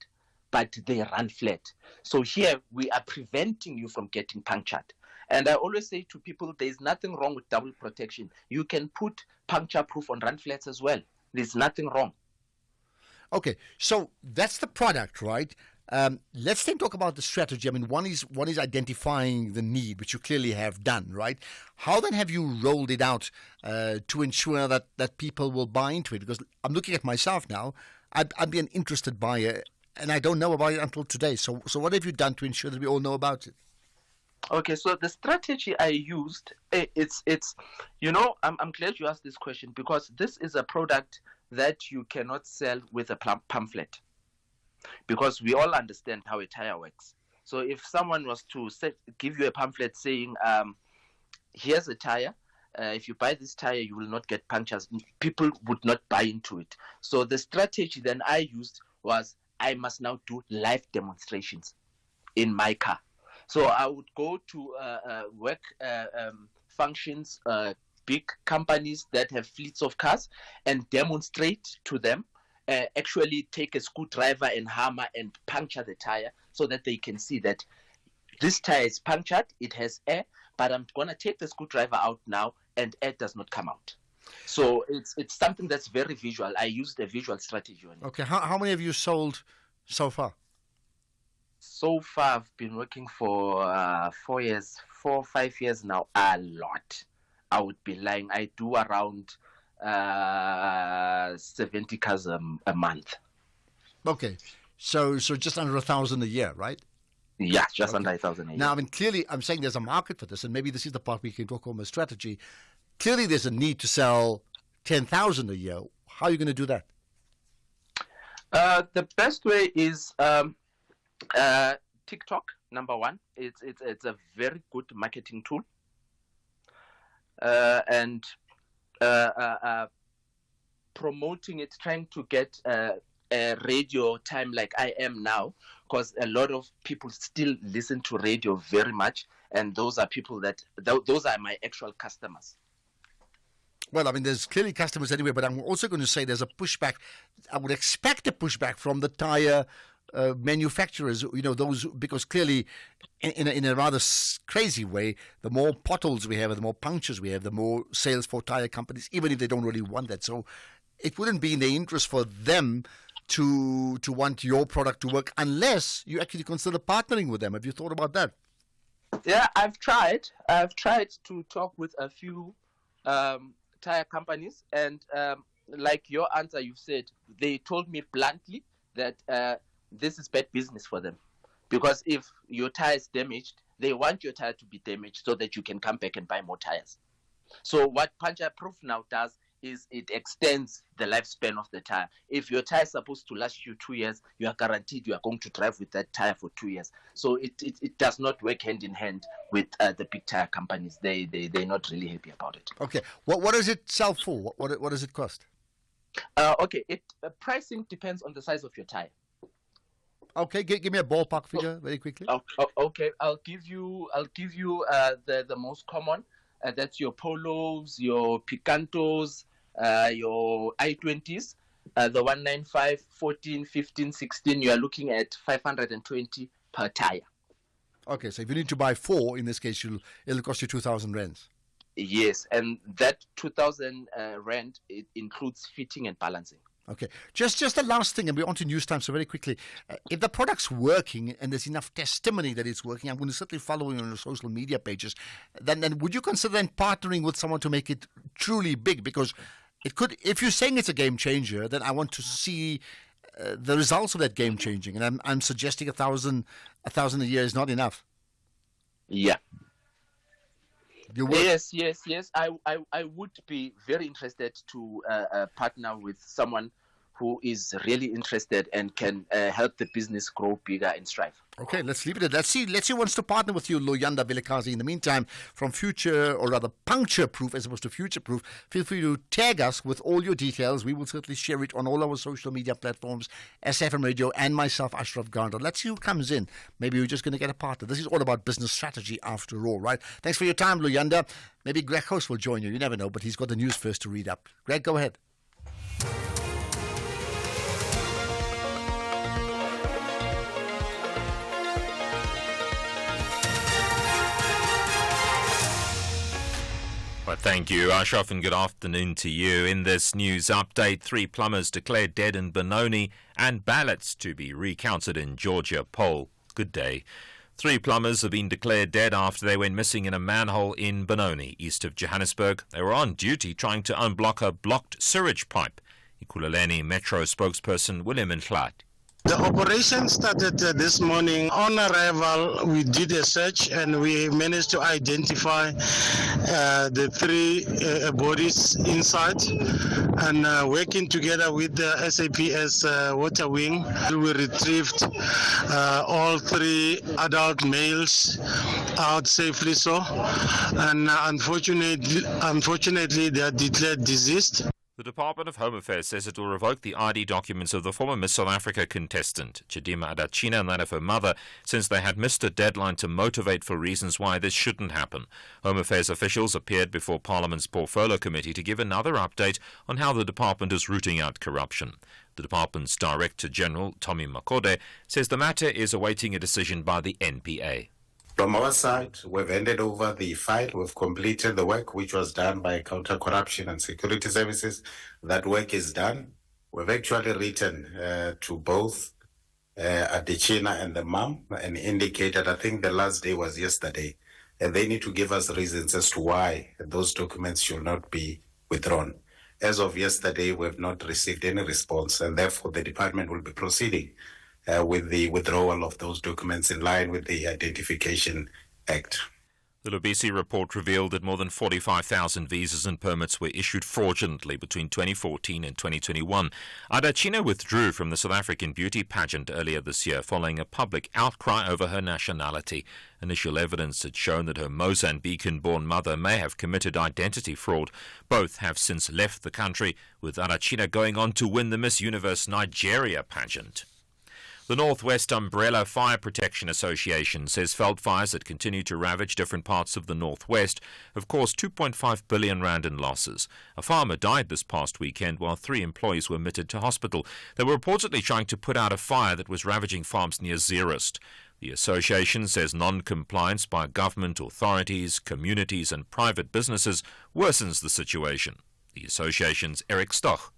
Speaker 5: but they run flat. So here we are preventing you from getting punctured. And I always say to people, there's nothing wrong with double protection. You can put puncture proof on run flats as well. There's nothing wrong.
Speaker 12: Okay, so that's the product, right? Let's then talk about the strategy. I mean, one is identifying the need, which you clearly have done, right? How then have you rolled it out to ensure that people will buy into it? Because I'm looking at myself now. I'd be an interested buyer, and I don't know about it until today. So what have you done to ensure that we all know about it?
Speaker 5: Okay, so the strategy I used, it's I'm glad you asked this question, because this is a product that you cannot sell with a pamphlet, because we all understand how a tire works. So if someone was to give you a pamphlet saying here's a tire. If you buy this tire, you will not get punctures. People would not buy into it. So the strategy then I used was I must now do live demonstrations in my car. So I would go to work functions, big companies that have fleets of cars, and demonstrate to them, actually take a screwdriver and hammer and puncture the tire so that they can see that this tire is punctured, it has air, but I'm going to take the screwdriver out now and air does not come out. So it's something that's very visual. I used a visual strategy on it.
Speaker 12: Okay, how many have you sold so far?
Speaker 5: So far, I've been working for 4 or 5 years now. A lot. I would be lying. I do around 70 cars a month.
Speaker 12: Okay, so just under 1,000 a year, right?
Speaker 5: Yeah, just under 1,000 a year.
Speaker 12: Now, I mean, clearly, I'm saying there's a market for this, and maybe this is the part we can talk about strategy. Clearly, there's a need to sell 10,000 a year. How are you going to do that?
Speaker 5: The best way is TikTok. Number one, it's a very good marketing tool, and promoting it, trying to get a radio time like I am now, because a lot of people still listen to radio very much, and those are people that those are my actual customers.
Speaker 12: Well, I mean, there's clearly customers anyway, but I'm also going to say there's a pushback. I would expect a pushback from the tire manufacturers, those, because clearly, in a rather crazy way, the more potholes we have, the more punctures we have, the more sales for tire companies, even if they don't really want that. So it wouldn't be in their interest for them to want your product to work unless you actually consider partnering with them. Have you thought about that?
Speaker 5: Yeah, I've tried to talk with a few tire companies, and like your answer, you've said, they told me bluntly that this is bad business for them, because if your tire is damaged, they want your tire to be damaged so that you can come back and buy more tires. So what Puncture Proof now does is it extends the lifespan of the tire. If your tire is supposed to last you 2 years, you are guaranteed you are going to drive with that tire for 2 years. So it does not work hand in hand with the big tire companies. They're not really happy about it.
Speaker 12: Okay, what does it sell for? What does it cost?
Speaker 5: Okay, pricing depends on the size of your tire.
Speaker 12: Okay, give me a ballpark figure very quickly.
Speaker 5: Okay, I'll give you the most common. That's your Polos, your Picantos, your I-20s, the 195, 14, 15, 16. You are looking at 520 per tire.
Speaker 12: Okay, so if you need to buy 4, in this case, it'll cost you 2,000 rands.
Speaker 5: Yes, and that 2,000 rand, it includes fitting and balancing.
Speaker 12: Okay, just the last thing, and we're on to news time, so very quickly. If the product's working and there's enough testimony that it's working, I'm going to certainly follow you on your social media pages, then would you consider then partnering with someone to make it truly big? Because it could, if you're saying it's a game changer, then I want to see the results of that game changing, and I'm suggesting 1,000 a year is not enough.
Speaker 5: Yeah. Yes. I would be very interested to partner with someone who is really interested and can help the business grow bigger and strive. Okay,
Speaker 12: let's leave it at that. Let's see who wants to partner with you, Luyanda Vilakazi. In the meantime, from Puncture Proof as opposed to Future Proof, feel free to tag us with all your details. We will certainly share it on all our social media platforms, SFM Radio and myself, Ashraf Garda. Let's see who comes in. Maybe we're just going to get a partner. This is all about business strategy after all, right? Thanks for your time, Luyanda. Maybe Greg Host will join you. You never know, but he's got the news first to read up. Greg, go ahead.
Speaker 3: Well, thank you, Ashraf, and good afternoon to you. In this news update, 3 plumbers declared dead in Benoni and ballots to be recounted in Georgia poll. Good day. 3 plumbers have been declared dead after they went missing in a manhole in Benoni, east of Johannesburg. They were on duty trying to unblock a blocked sewage pipe. Ekululeni Metro spokesperson William Nhladi.
Speaker 21: The operation started this morning. On arrival, we did a search and we managed to identify the three bodies inside. And working together with the SAPS water wing, we retrieved all three adult males out safely. And unfortunately, they are declared deceased.
Speaker 3: The Department of Home Affairs says it will revoke the ID documents of the former Miss South Africa contestant, Chidima Adachina, and that of her mother, since they had missed a deadline to motivate for reasons why this shouldn't happen. Home Affairs officials appeared before Parliament's Portfolio Committee to give another update on how the department is rooting out corruption. The department's Director General, Tommy Makode, says the matter is awaiting a decision by the NPA.
Speaker 7: From our side, we've handed over the file. We've completed the work which was done by Counter-Corruption and Security Services. That work is done. We've actually written to both Adachina and the mom and indicated, I think the last day was yesterday, and they need to give us reasons as to why those documents should not be withdrawn. As of yesterday, we have not received any response, and therefore the department will be proceeding with the withdrawal of those documents in line with the Identification Act.
Speaker 3: The Lubisi report revealed that more than 45,000 visas and permits were issued fraudulently between 2014 and 2021. Adachina withdrew from the South African beauty pageant earlier this year following a public outcry over her nationality. Initial evidence had shown that her Mozambican-born mother may have committed identity fraud. Both have since left the country, with Adachina going on to win the Miss Universe Nigeria pageant. The Northwest Umbrella Fire Protection Association says veld fires that continue to ravage different parts of the Northwest have caused 2.5 billion rand in losses. A farmer died this past weekend while 3 employees were admitted to hospital. They were reportedly trying to put out a fire that was ravaging farms near Zeerust. The association says non-compliance by government authorities, communities and private businesses worsens the situation. The association's Eric Stoch.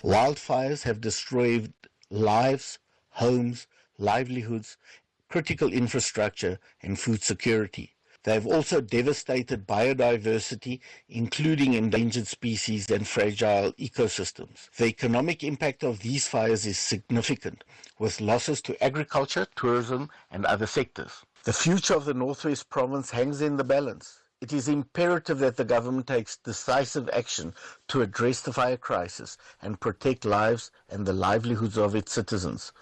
Speaker 10: Wildfires have destroyed lives, homes, livelihoods, critical infrastructure and food security. They have also devastated biodiversity, including endangered species and fragile ecosystems. The economic impact of these fires is significant, with losses to agriculture, tourism and other sectors. The future of the Northwest Province hangs in the balance. It is imperative that the government takes decisive action to address the fire crisis and protect lives and the livelihoods of its citizens.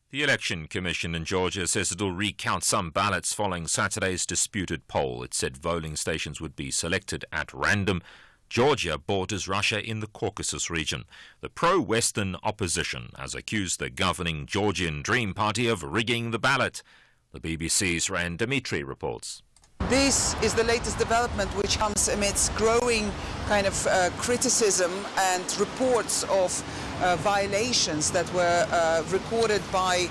Speaker 3: The Election Commission in Georgia says it will recount some ballots following Saturday's disputed poll. It said voting stations would be selected at random. Georgia borders Russia in the Caucasus region. The pro-Western opposition has accused the governing Georgian Dream Party of rigging the ballot. The BBC's Rand Dimitri reports.
Speaker 17: This is the latest development, which comes amidst growing kind of criticism and reports of violations that were recorded by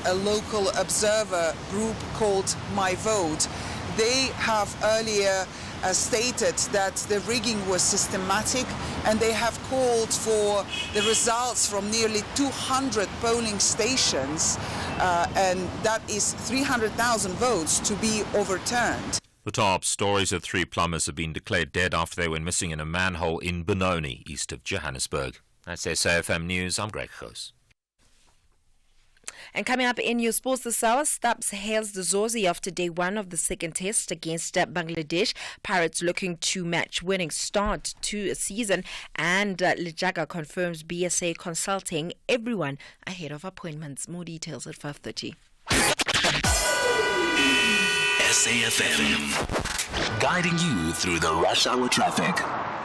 Speaker 17: a local observer group called My Vote. They have earlier stated that the rigging was systematic, and they have called for the results from nearly 200 polling stations, and that is 300,000 votes, to be overturned.
Speaker 3: The top stories of 3 plumbers have been declared dead after they went missing in a manhole in Benoni, east of Johannesburg. That's SAFM News. I'm Greg Goos.
Speaker 6: And coming up in your sports this hour, Stubbs hails the Zorzi after day 1 of the second test against Bangladesh. Pirates looking to match winning start to a season, and Lejaga confirms BSA consulting everyone ahead of appointments. More details at 5:30.
Speaker 22: SAFM, guiding you through the rush hour traffic.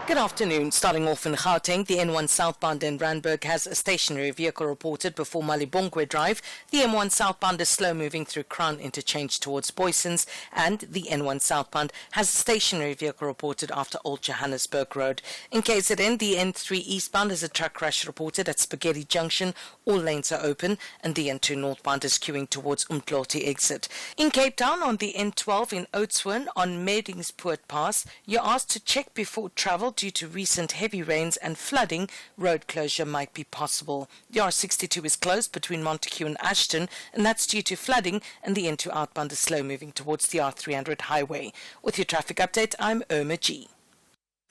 Speaker 8: Good afternoon. Starting off in Gauteng, the N1 southbound in Randburg has a stationary vehicle reported before Malibongwe Drive. The M1 southbound is slow moving through Crown interchange towards Boysons, and the N1 southbound has a stationary vehicle reported after Old Johannesburg Road. In KZN, the N3 eastbound has a truck crash reported at Spaghetti Junction. All lanes are open, and the N2 northbound is queuing towards Umdloti exit. In Cape Town, on the N12 in Oudtshoorn on Medingspoort Pass, you're asked to check before travel. Due to recent heavy rains and flooding, road closure might be possible. The R62 is closed between Montague and Ashton, and that's due to flooding, and the N2 outbound is slow moving towards the R300 highway. With your traffic update, I'm Irma G.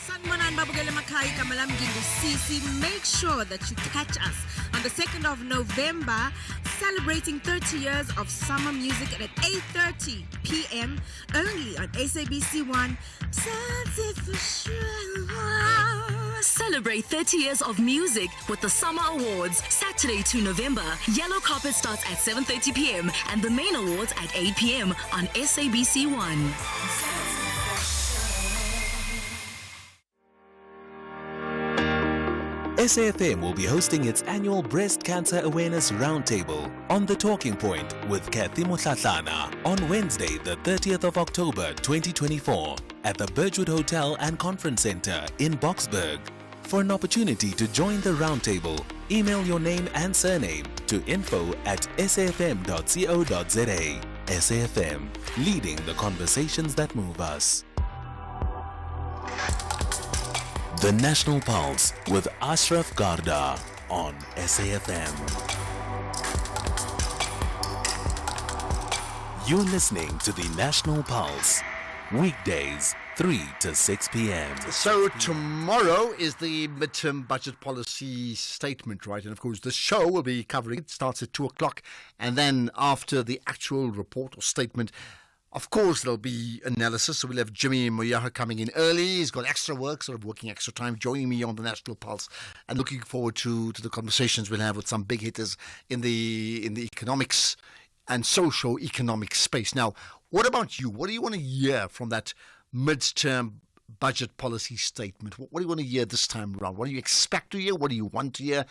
Speaker 2: Sanibonani babukele emakhaya, igama lami ngingusisi. Make sure that you catch us on the 2nd of November, celebrating 30 years of summer music at 8:30 p.m. only on SABC1.
Speaker 9: Celebrate 30 years of music with the Summer Awards, Saturday 2 November. Yellow carpet starts at 7:30 p.m. and the main awards at 8 p.m. on SABC1.
Speaker 22: SAFM will be hosting its annual Breast Cancer Awareness Roundtable on The Talking Point with Kathy Mutlatlana on Wednesday, the 30th of October 2024 at the Birchwood Hotel and Conference Center in Boksburg. For an opportunity to join the roundtable, email your name and surname to info@safm.co.za. SAFM, leading the conversations that move us. The National Pulse with Ashraf Garda on SAFM. You're listening to the National Pulse, weekdays 3 to 6 p.m.
Speaker 12: So tomorrow is the midterm budget policy statement, right? And of course, the show will be covering it. Starts at 2 o'clock. And then after the actual report or statement, of course, there'll be analysis. So we'll have Jimmy Moyaha coming in early. He's got extra work, sort of working extra time, joining me on the National Pulse, and looking forward to the conversations we'll have with some big hitters in the economics and socio-economic space. Now, what about you? What do you want to hear from that midterm budget policy statement? What do you want to hear this time around? What do you expect to hear? What do you want to hear?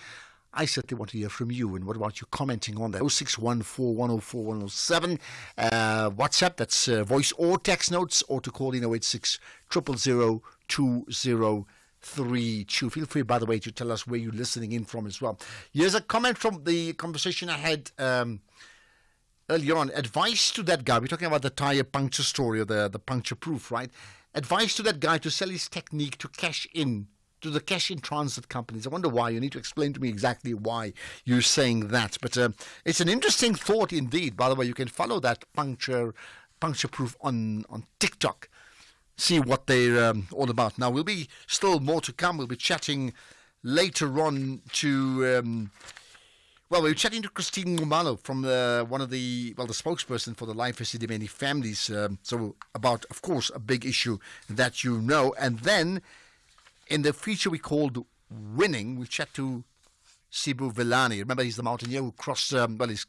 Speaker 12: I certainly want to hear from you. And what about you commenting on that? 0614104107. WhatsApp, that's voice or text notes, or to call in 086 000 2032. Feel free, by the way, to tell us where you're listening in from as well. Here's a comment from the conversation I had earlier on. Advice to that guy. We're talking about the tire puncture story, or the puncture proof, right? Advice to that guy to sell his technique to cash in, to the cash-in transit companies. I wonder why. You need to explain to me exactly why you're saying that. But it's an interesting thought indeed. By the way, you can follow that puncture proof on TikTok. See what they're all about. Now, we'll be still more to come. We'll be chatting later on to... we're chatting to Christine Ngumalo from the spokesperson for the Life Esidimeni families. So about, of course, a big issue that you know. And then in the feature we called Winning, we'll chat to Sibu Villani. Remember, he's the mountaineer who crossed, he's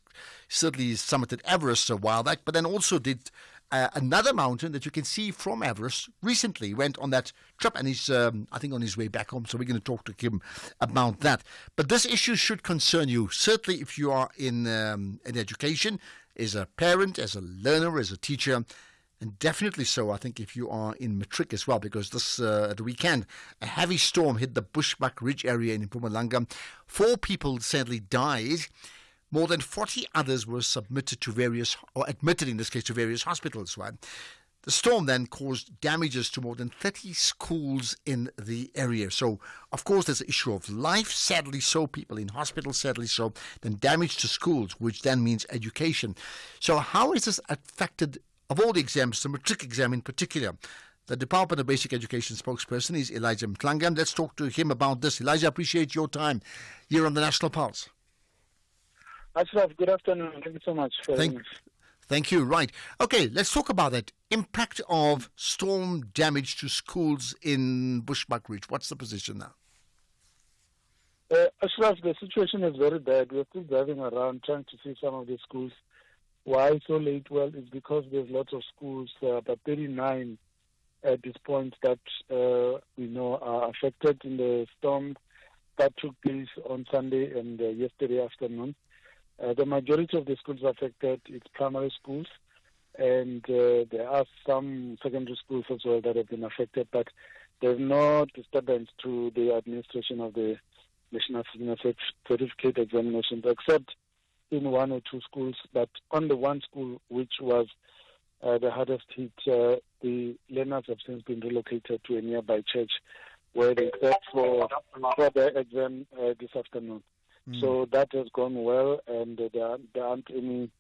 Speaker 12: certainly summited Everest a while back, but then also did another mountain that you can see from Everest recently. Went on that trip, and he's, I think, on his way back home, so we're going to talk to him about that. But this issue should concern you, certainly if you are in education, as a parent, as a learner, as a teacher, and definitely so, I think, if you are in matric as well, because this at the weekend, a heavy storm hit the Bushbuck Ridge area in Mpumalanga. 4 people sadly died. More than 40 others were admitted in this case, to various hospitals. Right? The storm then caused damages to more than 30 schools in the area. So, of course, there's an issue of life, sadly so, people in hospitals, sadly so, then damage to schools, which then means education. So how is this affected, of all the exams, the matric exam in particular? The Department of Basic Education spokesperson is Elijah Mtlanga. Let's talk to him about this. Elijah, I appreciate your time here on the National Pulse.
Speaker 13: Ashraf, good afternoon. Thank you so much for having us.
Speaker 12: Thank you. Right. Okay, let's talk about that. Impact of storm damage to schools in Bushbuck Ridge. What's the position now?
Speaker 13: Ashraf, the situation is very bad. We're still driving around trying to see some of the schools. Why so late? Well, it's because there's lots of schools, about 39 at this point, that we know are affected in the storm that took place on Sunday and yesterday afternoon. The majority of the schools affected, it's primary schools, and there are some secondary schools as well that have been affected, but there's no disturbance to the administration of the National Certificate Examinations, except in 1 or 2 schools. But on the one school, which was the hardest hit, the learners have since been relocated to a nearby church where they prep for their exam this afternoon. So that has gone well, and there aren't any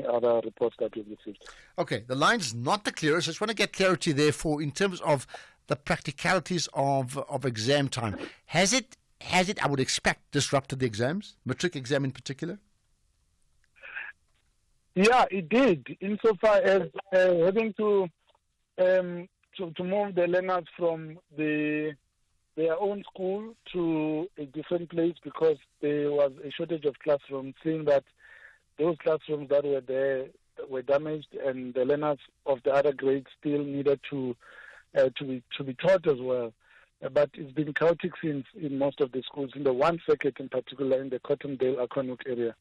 Speaker 13: other reports that we've received.
Speaker 12: Okay, the line's not the clearest. I just want to get clarity, therefore, in terms of the practicalities of exam time. Has it, I would expect, disrupted the exams, matric exam in particular?
Speaker 13: Yeah, it did, insofar as having to move the learners from their own school to a different place because there was a shortage of classrooms, seeing that those classrooms that were there were damaged and the learners of the other grades still needed to be taught as well. But it's been chaotic since in most of the schools, in the one circuit in particular, in the Cottondale, Aquanook area,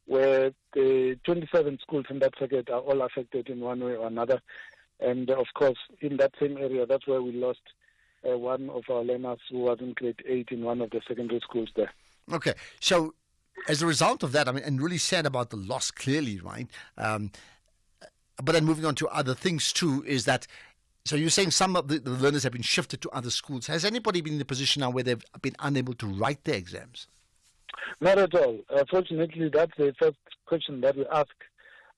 Speaker 13: where the 27 schools in that circuit are all affected in one way or another. And of course, in that same area, that's where we lost one of our learners who was in grade 8 in one of the secondary schools there.
Speaker 12: Okay, so as a result of that, I mean, and really sad about the loss, clearly, right? But then moving on to other things too, is that, so you're saying some of the learners have been shifted to other schools. Has anybody been in a position now where they've been unable to write their exams?
Speaker 13: Not at all. Fortunately, that's the first question that we ask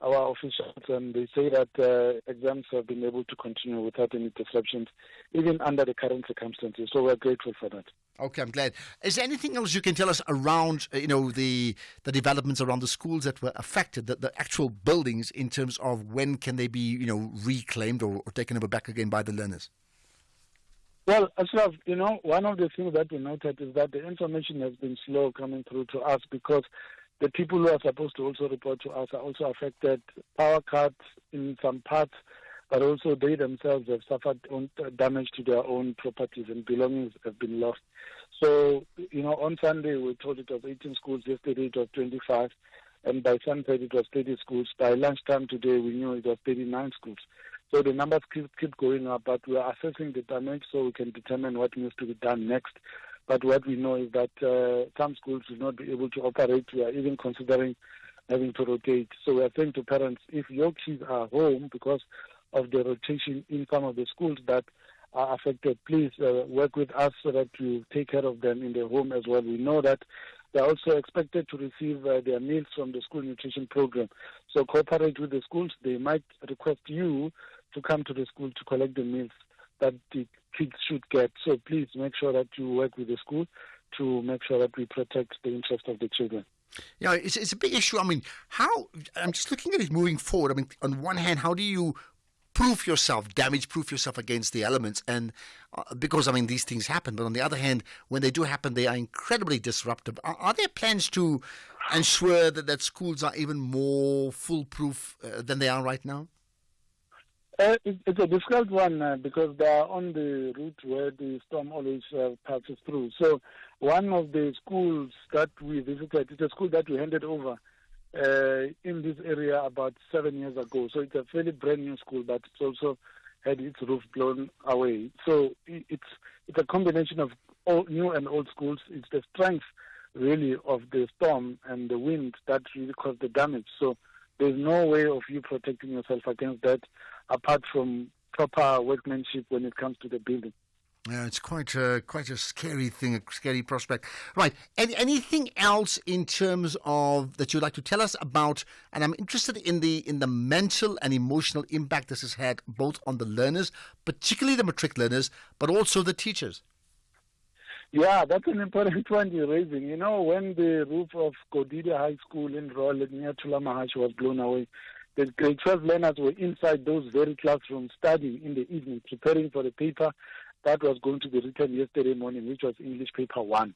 Speaker 13: our officials, and they say that exams have been able to continue without any disruptions, even under the current circumstances. So we're grateful for that.
Speaker 12: Okay, I'm glad. Is there anything else you can tell us around, the developments around the schools that were affected, the actual buildings, in terms of when can they be, reclaimed or taken over back again by the learners?
Speaker 13: Well, Ashraf, one of the things that we noted is that the information has been slow coming through to us because the people who are supposed to also report to us are also affected. Power cuts in some parts, but also they themselves have suffered damage to their own properties and belongings have been lost. So, on Sunday we told it was 18 schools, yesterday it was 25, and by sunset it was 30 schools. By lunchtime today we knew it was 39 schools. So the numbers keep going up, but we are assessing the damage so we can determine what needs to be done next. But what we know is that some schools will not be able to operate. We are even considering having to rotate. So we are saying to parents, if your kids are home because of the rotation in some of the schools that are affected, please work with us so that we take care of them in their home as well. We know that they are also expected to receive their meals from the school nutrition program. So cooperate with the schools. They might request you to come to the school to collect the meals that the kids should get. So please make sure that you work with the school to make sure that we protect the interest of the children.
Speaker 12: Yeah, it's a big issue. I mean, I'm just looking at it moving forward. I mean, on one hand, how do you proof yourself against the elements? And because, these things happen. But on the other hand, when they do happen, they are incredibly disruptive. Are there plans to ensure that schools are even more foolproof than they are right now?
Speaker 13: It's a difficult one because they are on the route where the storm always passes through. So one of the schools that we visited, it's a school that we handed over in this area about 7 years ago. So it's a fairly brand new school, but it's also had its roof blown away. So it's a combination of new and old schools. It's the strength really of the storm and the wind that really caused the damage. So there's no way of you protecting yourself against that apart from proper workmanship when it comes to the building.
Speaker 12: Yeah, it's quite a scary thing, a scary prospect. Right. Anything else in terms of that you'd like to tell us about? And I'm interested in the mental and emotional impact this has had both on the learners, particularly the matric learners, but also the teachers.
Speaker 13: Yeah, that's an important one you're raising. When the roof of Godida High School in Rolle near Tulamahash was blown away, the grade 12 learners were inside those very classrooms studying in the evening, preparing for the paper that was going to be written yesterday morning, which was English paper 1.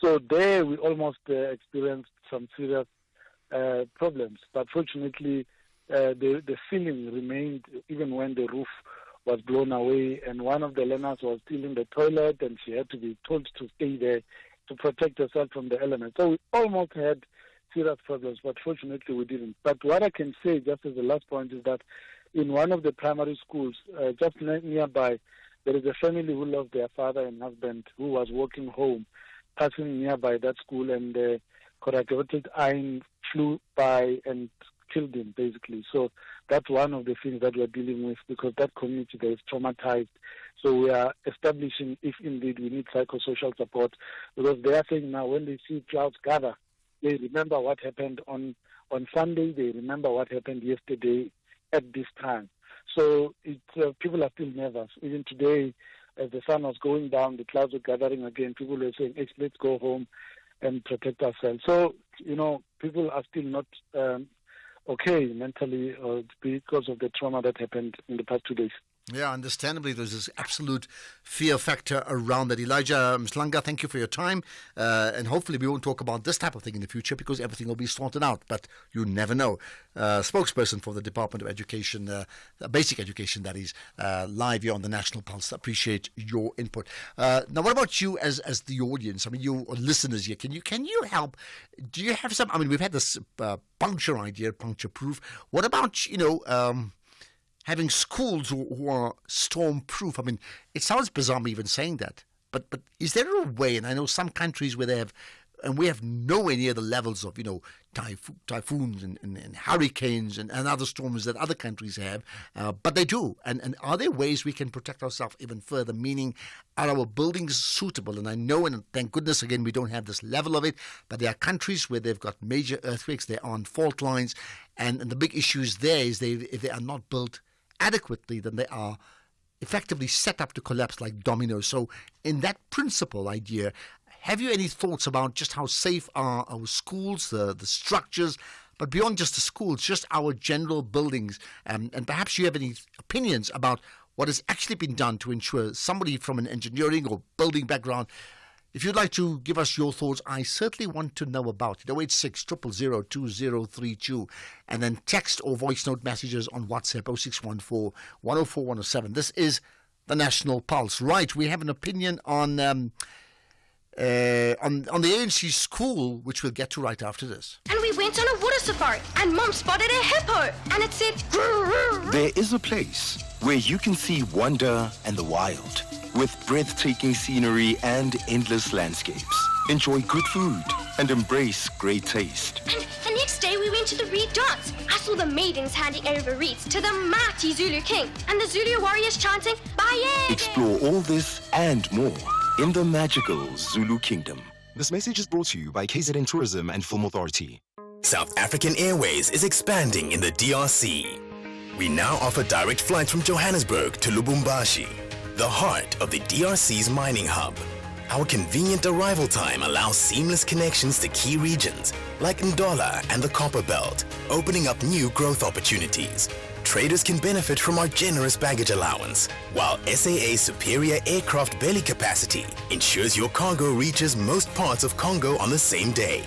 Speaker 13: So there we almost experienced some serious problems. But fortunately, the ceiling remained even when the roof was blown away, and one of the learners was still in the toilet, and she had to be told to stay there to protect herself from the elements. So we almost had serious problems, but fortunately we didn't. But what I can say, just as the last point, is that in one of the primary schools, just nearby, there is a family who lost their father and husband who was walking home, passing nearby that school, and the corrugated iron flew by and killed him, basically. So that's one of the things that we're dealing with, because that community there is traumatized. So we are establishing if indeed we need psychosocial support, because they are saying now when they see clouds gather, they remember what happened on Sunday, they remember what happened yesterday at this time. So people are still nervous. Even today, as the sun was going down, the clouds were gathering again. People were saying, let's go home and protect ourselves. So, people are still not okay mentally because of the trauma that happened in the past 2 days.
Speaker 12: Yeah, understandably, there's this absolute fear factor around that. Elijah Mslanga, thank you for your time. And hopefully we won't talk about this type of thing in the future because everything will be sorted out. But you never know. Spokesperson for the Department of Education, Basic Education, that is, live here on the National Pulse. Appreciate your input. Now, what about you as the audience? I mean, you listeners here, can you help? Do you have some? I mean, we've had this puncture idea, puncture proof. What about having schools who are storm-proof? I mean, it sounds bizarre me even saying that, but is there a way? And I know some countries where they have, and we have nowhere near the levels of typhoons and hurricanes and other storms that other countries have, but they do. And are there ways we can protect ourselves even further? Meaning, are our buildings suitable? And I know, and thank goodness again, we don't have this level of it, but there are countries where they've got major earthquakes, they're on fault lines, and the big issue is there is if they are not built adequately, then they are effectively set up to collapse like dominoes. So in that principle idea, have you any thoughts about just how safe are our schools, the structures, but beyond just the schools, just our general buildings? And perhaps you have any opinions about what has actually been done to ensure somebody from an engineering or building background. If you'd like to give us your thoughts, I certainly want to know about it. 086 000 2032, and then text or voice note messages on WhatsApp 0614 104 107. This is the National Pulse. Right, we have an opinion on the ANC school, which we'll get to right after this.
Speaker 11: And we went on a water safari, and Mom spotted a hippo, and it said,
Speaker 15: There is a place where you can see wonder and the wild, with breathtaking scenery and endless landscapes. Enjoy good food and embrace great taste.
Speaker 11: And the next day we went to the Reed Dance. I saw the maidens handing over reeds to the mighty Zulu king, and the Zulu warriors chanting, Baye!
Speaker 15: Explore all this and more in the magical Zulu Kingdom.
Speaker 16: This message is brought to you by KZN Tourism and Film Authority. South African Airways is expanding in the DRC. We now offer direct flights from Johannesburg to Lubumbashi, the heart of the DRC's mining hub. Our convenient arrival time allows seamless connections to key regions like Ndola and the Copper Belt, opening up new growth opportunities. Traders can benefit from our generous baggage allowance, while SAA's superior aircraft belly capacity ensures your cargo reaches most parts of Congo on the same day.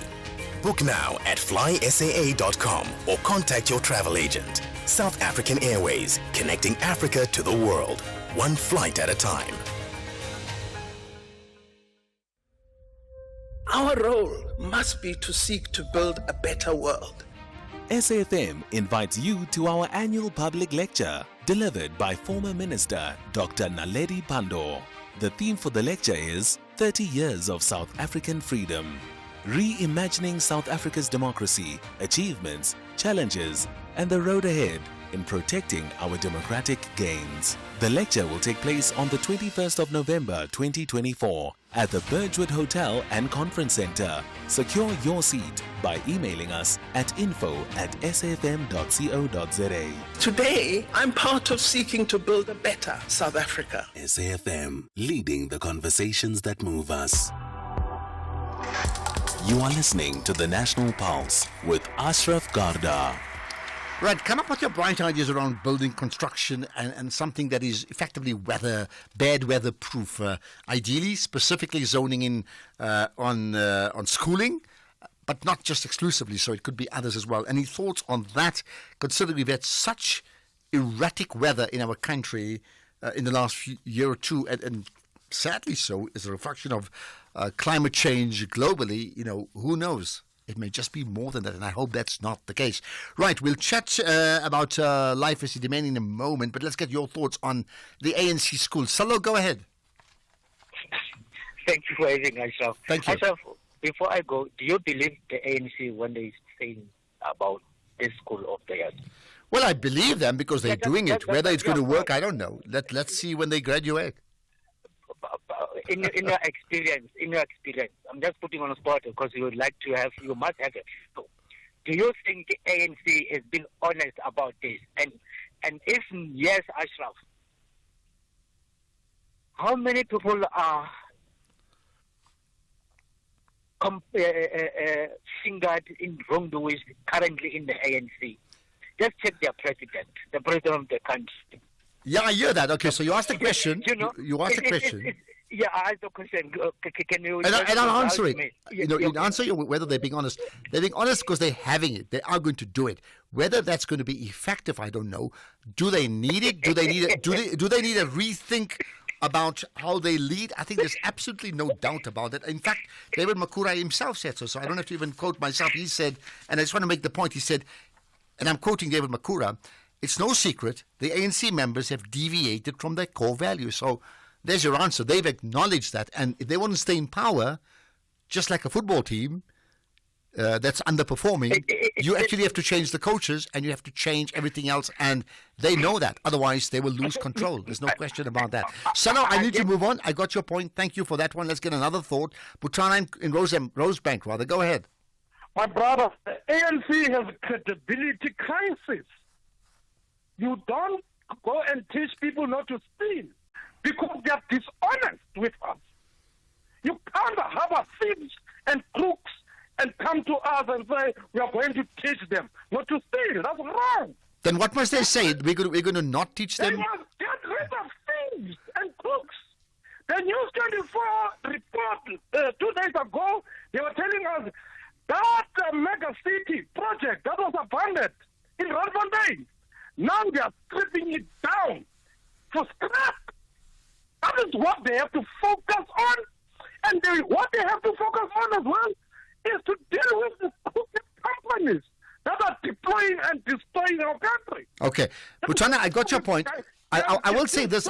Speaker 16: Book now at flysaa.com or contact your travel agent. South African Airways, connecting Africa to the world, one flight at a time.
Speaker 24: Our role must be to seek to build a better world.
Speaker 22: SAFM invites you to our annual public lecture, delivered by former Minister Dr. Naledi Pandor. The theme for the lecture is 30 Years of South African Freedom, reimagining South Africa's democracy, achievements, challenges, and the road ahead in protecting our democratic gains. The lecture will take place on the 21st of November 2024 at the Birchwood Hotel and Conference Center. Secure your seat by emailing us at info@safm.co.za.
Speaker 24: Today, I'm part of seeking to build a better South Africa.
Speaker 22: SAFM, leading the conversations that move us. You are listening to the National Pulse with Ashraf Garda.
Speaker 12: Right, come up with your bright ideas around building construction and something that is effectively bad weather proof. Ideally, specifically zoning in on schooling, but not just exclusively, so it could be others as well. Any thoughts on that, considering we've had such erratic weather in our country in the last year or two, and sadly so, is a reflection of climate change globally. Who knows? It may just be more than that, and I hope that's not the case. Right, we'll chat about life as you demand in a moment, but let's get your thoughts on the ANC school. Salo, go ahead.
Speaker 25: Thank you for having us, Ashraf.
Speaker 12: Thank you.
Speaker 25: Ashraf, before I go, do you believe the ANC when they say about this school of theirs?
Speaker 12: Well, I believe them because they're doing it. Whether it's going to work, I don't know. Let's see when they graduate.
Speaker 25: In your experience, I'm just putting on a spot because you must have it. So, do you think the ANC has been honest about this? And if yes, Ashraf, how many people are fingered in wrongdoings currently in the ANC? Just check their president, the president of the country.
Speaker 12: Yeah, I hear that. Okay, so you asked the question. You asked the question.
Speaker 25: Yeah, I asked the question. Can you?
Speaker 12: And I'll answer it.
Speaker 25: Me?
Speaker 12: In answer you whether they're being honest. They're being honest because they're having it. They are going to do it. Whether that's going to be effective, I don't know. Do they need it? Do they need it? Do they need a rethink about how they lead? I think there's absolutely no doubt about it. In fact, David Makhura himself said so. So I don't have to even quote myself. He said, and I just want to make the point. He said, and I'm quoting David Makhura, it's no secret the ANC members have deviated from their core values. So there's your answer. They've acknowledged that. And if they want to stay in power, just like a football team that's underperforming, you actually have to change the coaches and you have to change everything else. And they know that. Otherwise, they will lose control. There's no question about that. Sana, I need to move on. I got your point. Thank you for that one. Let's get another thought. Butana in Rosebank, rather. Go ahead.
Speaker 1: My brother, the ANC has a credibility crisis. You don't go and teach people not to steal because they are dishonest with us. You can't have thieves and crooks and come to us and say, we are going to teach them not to steal. That's wrong.
Speaker 12: Then what must they say? We're going to not teach them?
Speaker 1: They must get rid of thieves and crooks. The News 24 report 2 days ago, they were telling us that mega city project that was abandoned in Randfontein, now they are stripping it down for scrap. That is what they have to focus on. And what they have to focus on as well is to deal with the crooked companies that are deploying and destroying our country.
Speaker 12: Okay. Butana, I got your point. I will say this.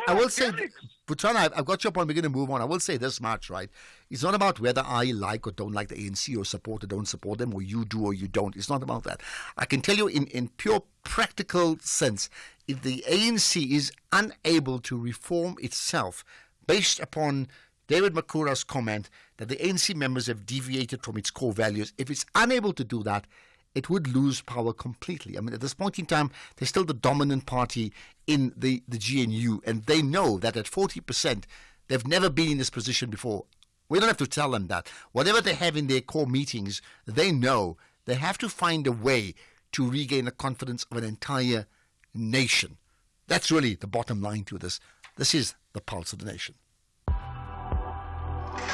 Speaker 12: Butana, I've got your point. We're going to move on. I will say this much, right? It's not about whether I like or don't like the ANC or support or don't support them, or you do or you don't. It's not about that. I can tell you in pure practical sense, if the ANC is unable to reform itself based upon David Makhura's comment that the ANC members have deviated from its core values, if it's unable to do that, it would lose power completely. I mean, at this point in time, they're still the dominant party in the GNU, and they know that at 40%, they've never been in this position before. We don't have to tell them that. Whatever they have in their core meetings, they know they have to find a way to regain the confidence of an entire nation. That's really the bottom line to this. This is the pulse of the nation.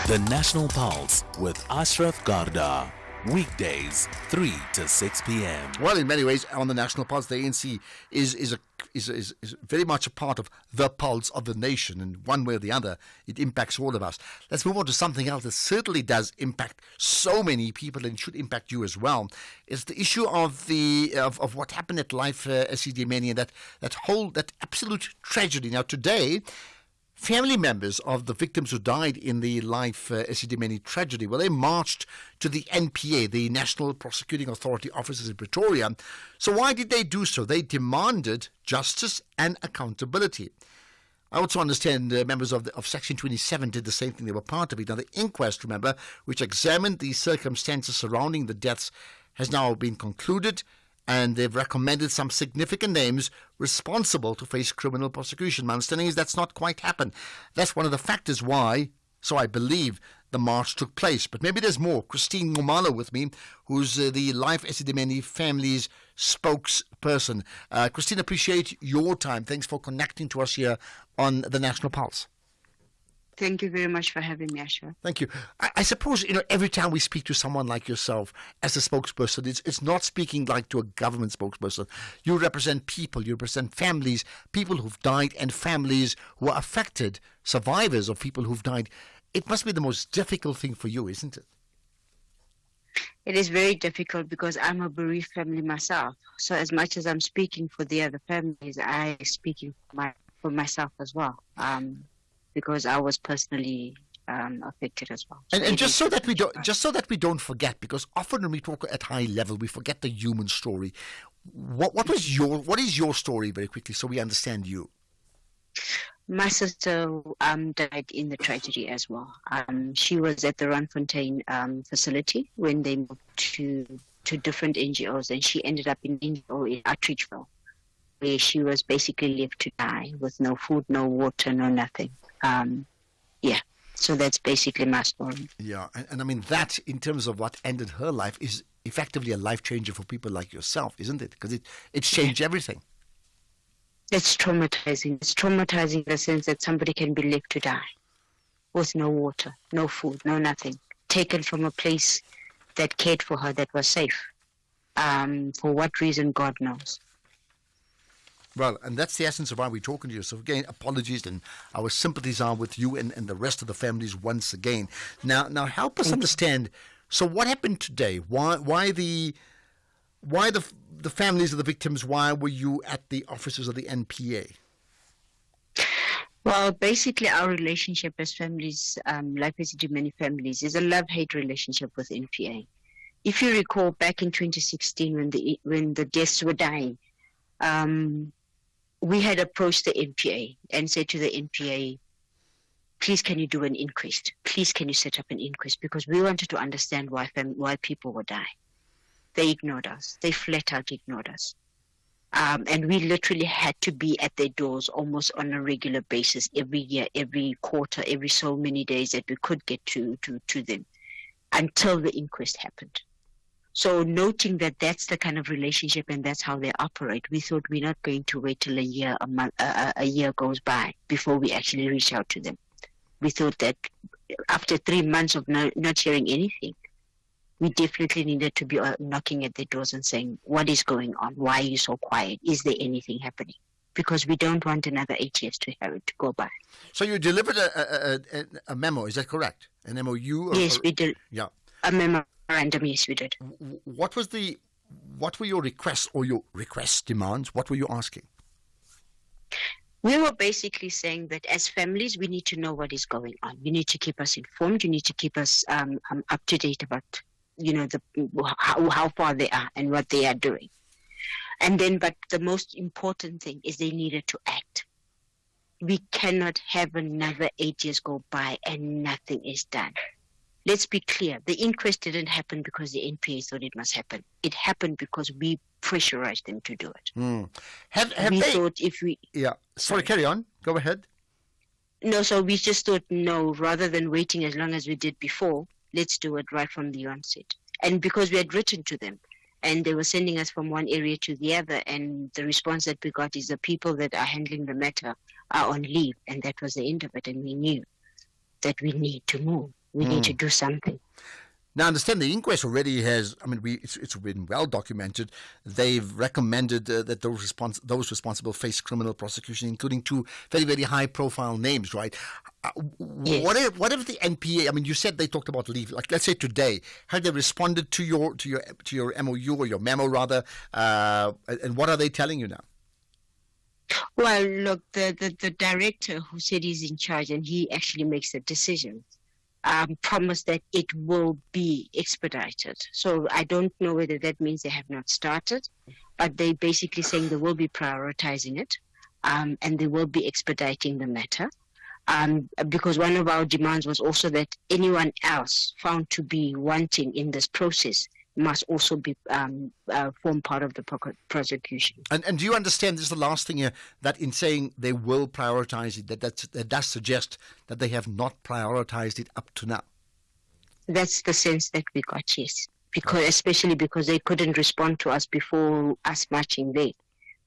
Speaker 22: The National Pulse with Ashraf Garda. Weekdays, 3 to 6 p.m.
Speaker 12: Well, in many ways, on the National Pulse, the ANC is very much a part of the pulse of the nation, and one way or the other, it impacts all of us. Let's move on to something else that certainly does impact so many people, and should impact you as well. It's the issue of of what happened at Life Esidimeni, and that absolute tragedy. Now, today, family members of the victims who died in the Life Esidimeni tragedy, well, they marched to the NPA, the National Prosecuting Authority offices in Pretoria. So why did they do so? They demanded justice and accountability. I also understand members of Section 27 did the same thing. They were part of it. Now, the inquest, remember, which examined the circumstances surrounding the deaths, has now been concluded, and they've recommended some significant names responsible to face criminal prosecution. My understanding is that's not quite happened. That's one of the factors why, so I believe, the march took place. But maybe there's more. Christine Ngumalo with me, who's the Life Esidimeni family's spokesperson. Christine, appreciate your time. Thanks for connecting to us here on the National Pulse.
Speaker 4: Thank you very much for having me, Ashraf.
Speaker 12: Thank you. I suppose, every time we speak to someone like yourself as a spokesperson, it's not speaking like to a government spokesperson. You represent people, you represent families, people who've died, and families who are affected, survivors of people who've died. It must be the most difficult thing for you, isn't it?
Speaker 4: It is very difficult because I'm a bereaved family myself. So as much as I'm speaking for the other families, I'm speaking for myself as well. Because I was personally affected as well.
Speaker 12: And just so that we don't forget, because often when we talk at high level, we forget the human story. What is your story, very quickly, so we understand you?
Speaker 4: My sister died in the tragedy as well. She was at the Randfontein facility when they moved to different NGOs, and she ended up in NGO in Outreachville, where she was basically left to die with no food, no water, no nothing. Yeah. So that's basically my story.
Speaker 12: Yeah, and I mean that in terms of what ended her life is effectively a life changer for people like yourself, isn't it? Because it's changed everything.
Speaker 4: It's traumatizing. It's traumatizing in the sense that somebody can be left to die with no water, no food, no nothing, taken from a place that cared for her, that was safe. For what reason, God knows.
Speaker 12: Well, and that's the essence of why we're talking to you. So again, apologies, and our sympathies are with you and the rest of the families once again. Now help us understand. So what happened today? Why the families of the victims? Why were you at the offices of the NPA?
Speaker 4: Well, basically, our relationship as families, like we do many families, is a love-hate relationship with NPA. If you recall, back in 2016, when the deaths were dying, we had approached the NPA and said to the NPA, please can you do an inquest? Please can you set up an inquest? Because we wanted to understand why people were dying. They ignored us. They flat out ignored us. And we literally had to be at their doors almost on a regular basis, every year, every quarter, every so many days that we could get to them until the inquest happened. So noting that that's the kind of relationship and that's how they operate, we thought we're not going to wait till a year goes by before we actually reach out to them. We thought that after 3 months of not hearing anything, we definitely needed to be knocking at their doors and saying, what is going on? Why are you so quiet? Is there anything happening? Because we don't want another 8 years to go by.
Speaker 12: So you delivered a memo, is that correct? An MOU?
Speaker 4: Yes, we did.
Speaker 12: Yeah.
Speaker 4: A memorandum, yes, we did.
Speaker 12: What were your requests or your demands? What were you asking?
Speaker 4: We were basically saying that as families, we need to know what is going on. You need to keep us informed. You need to keep us up to date about, how far they are and what they are doing. And then, but the most important thing is they needed to act. We cannot have another 8 years go by and nothing is done. Let's be clear. The inquest didn't happen because the NPA thought it must happen. It happened because we pressurized them to do it.
Speaker 12: We
Speaker 4: thought if we...
Speaker 12: Yeah. Sorry, carry on. Go ahead.
Speaker 4: No, so we just thought, no, rather than waiting as long as we did before, let's do it right from the onset. And because we had written to them, and they were sending us from one area to the other, and the response that we got is the people that are handling the matter are on leave, and that was the end of it, and we knew that we need to move. We need to do something.
Speaker 12: Now, I understand the inquest already has, it's been well documented. They've recommended that those responsible face criminal prosecution, including 2 very, very high-profile names, right?
Speaker 4: Yes.
Speaker 12: What if the NPA, you said they talked about leave, like let's say today, have they responded to your MOU or your memo rather, and what are they telling you now?
Speaker 4: Well, look, the director who said he's in charge and he actually makes the decision, promised that it will be expedited. So I don't know whether that means they have not started, but they basically saying they will be prioritizing it, and they will be expediting the matter. Because one of our demands was also that anyone else found to be wanting in this process must also be form part of the prosecution.
Speaker 12: And do you understand, this is the last thing here, that in saying they will prioritize it, that does suggest that they have not prioritized it up to now?
Speaker 4: That's the sense that we got, yes. Especially because they couldn't respond to us before us marching there.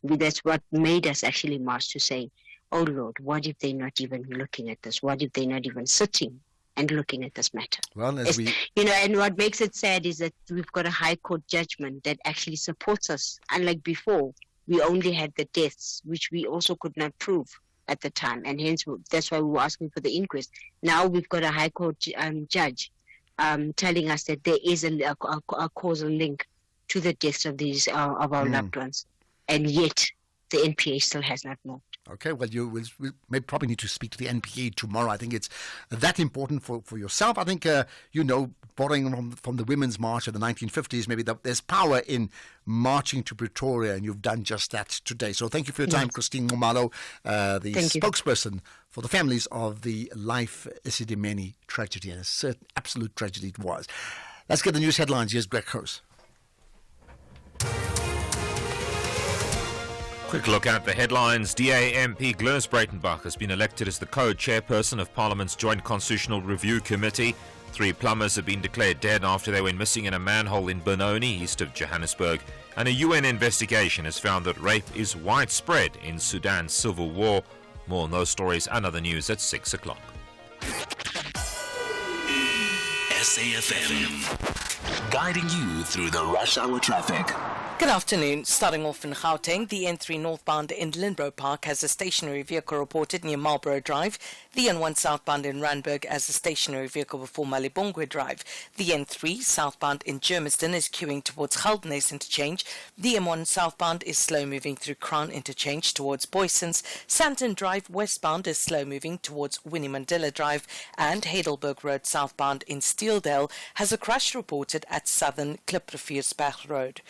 Speaker 4: That's what made us actually march to say, oh Lord, what if they're not even looking at this? What if they're not even sitting and looking at this matter?
Speaker 12: Well,
Speaker 4: and what makes it sad is that we've got a high court judgment that actually supports us. Unlike before, we only had the deaths, which we also could not prove at the time, and hence that's why we were asking for the inquest. Now we've got a high court judge telling us that there is a causal link to the deaths of these of our loved ones, and yet the NPA still has not moved.
Speaker 12: Okay, well, you may probably need to speak to the NPA tomorrow. I think it's that important for yourself. I think, borrowing from the Women's March of the 1950s, maybe there's power in marching to Pretoria, and you've done just that today. So thank you for your time, Christine Nxumalo, the spokesperson for the families of the Life Esidimeni tragedy, and a certain absolute tragedy it was. Let's get the news headlines. Here's Greg Hurst.
Speaker 3: Quick look at the headlines. DA-MP Gleus Breitenbach has been elected as the co-chairperson of Parliament's Joint Constitutional Review Committee. 3 plumbers have been declared dead after they went missing in a manhole in Benoni, east of Johannesburg. And a UN investigation has found that rape is widespread in Sudan's civil war. More on those stories and other news at 6 o'clock.
Speaker 22: SAFM, guiding you through the rush hour traffic.
Speaker 8: Good afternoon. Starting off in Gauteng, the N3 northbound in Linbro Park has a stationary vehicle reported near Marlborough Drive. The N1 southbound in Randburg has a stationary vehicle before Malibongwe Drive. The N3 southbound in Germiston is queuing towards Geldenhuys Interchange. The M1 southbound is slow moving through Crown Interchange towards Boysons. Santon Drive westbound is slow moving towards Winnie Mandela Drive. And Heidelberg Road southbound in Steeldale has a crash reported at Southern Klippriviersberg Road.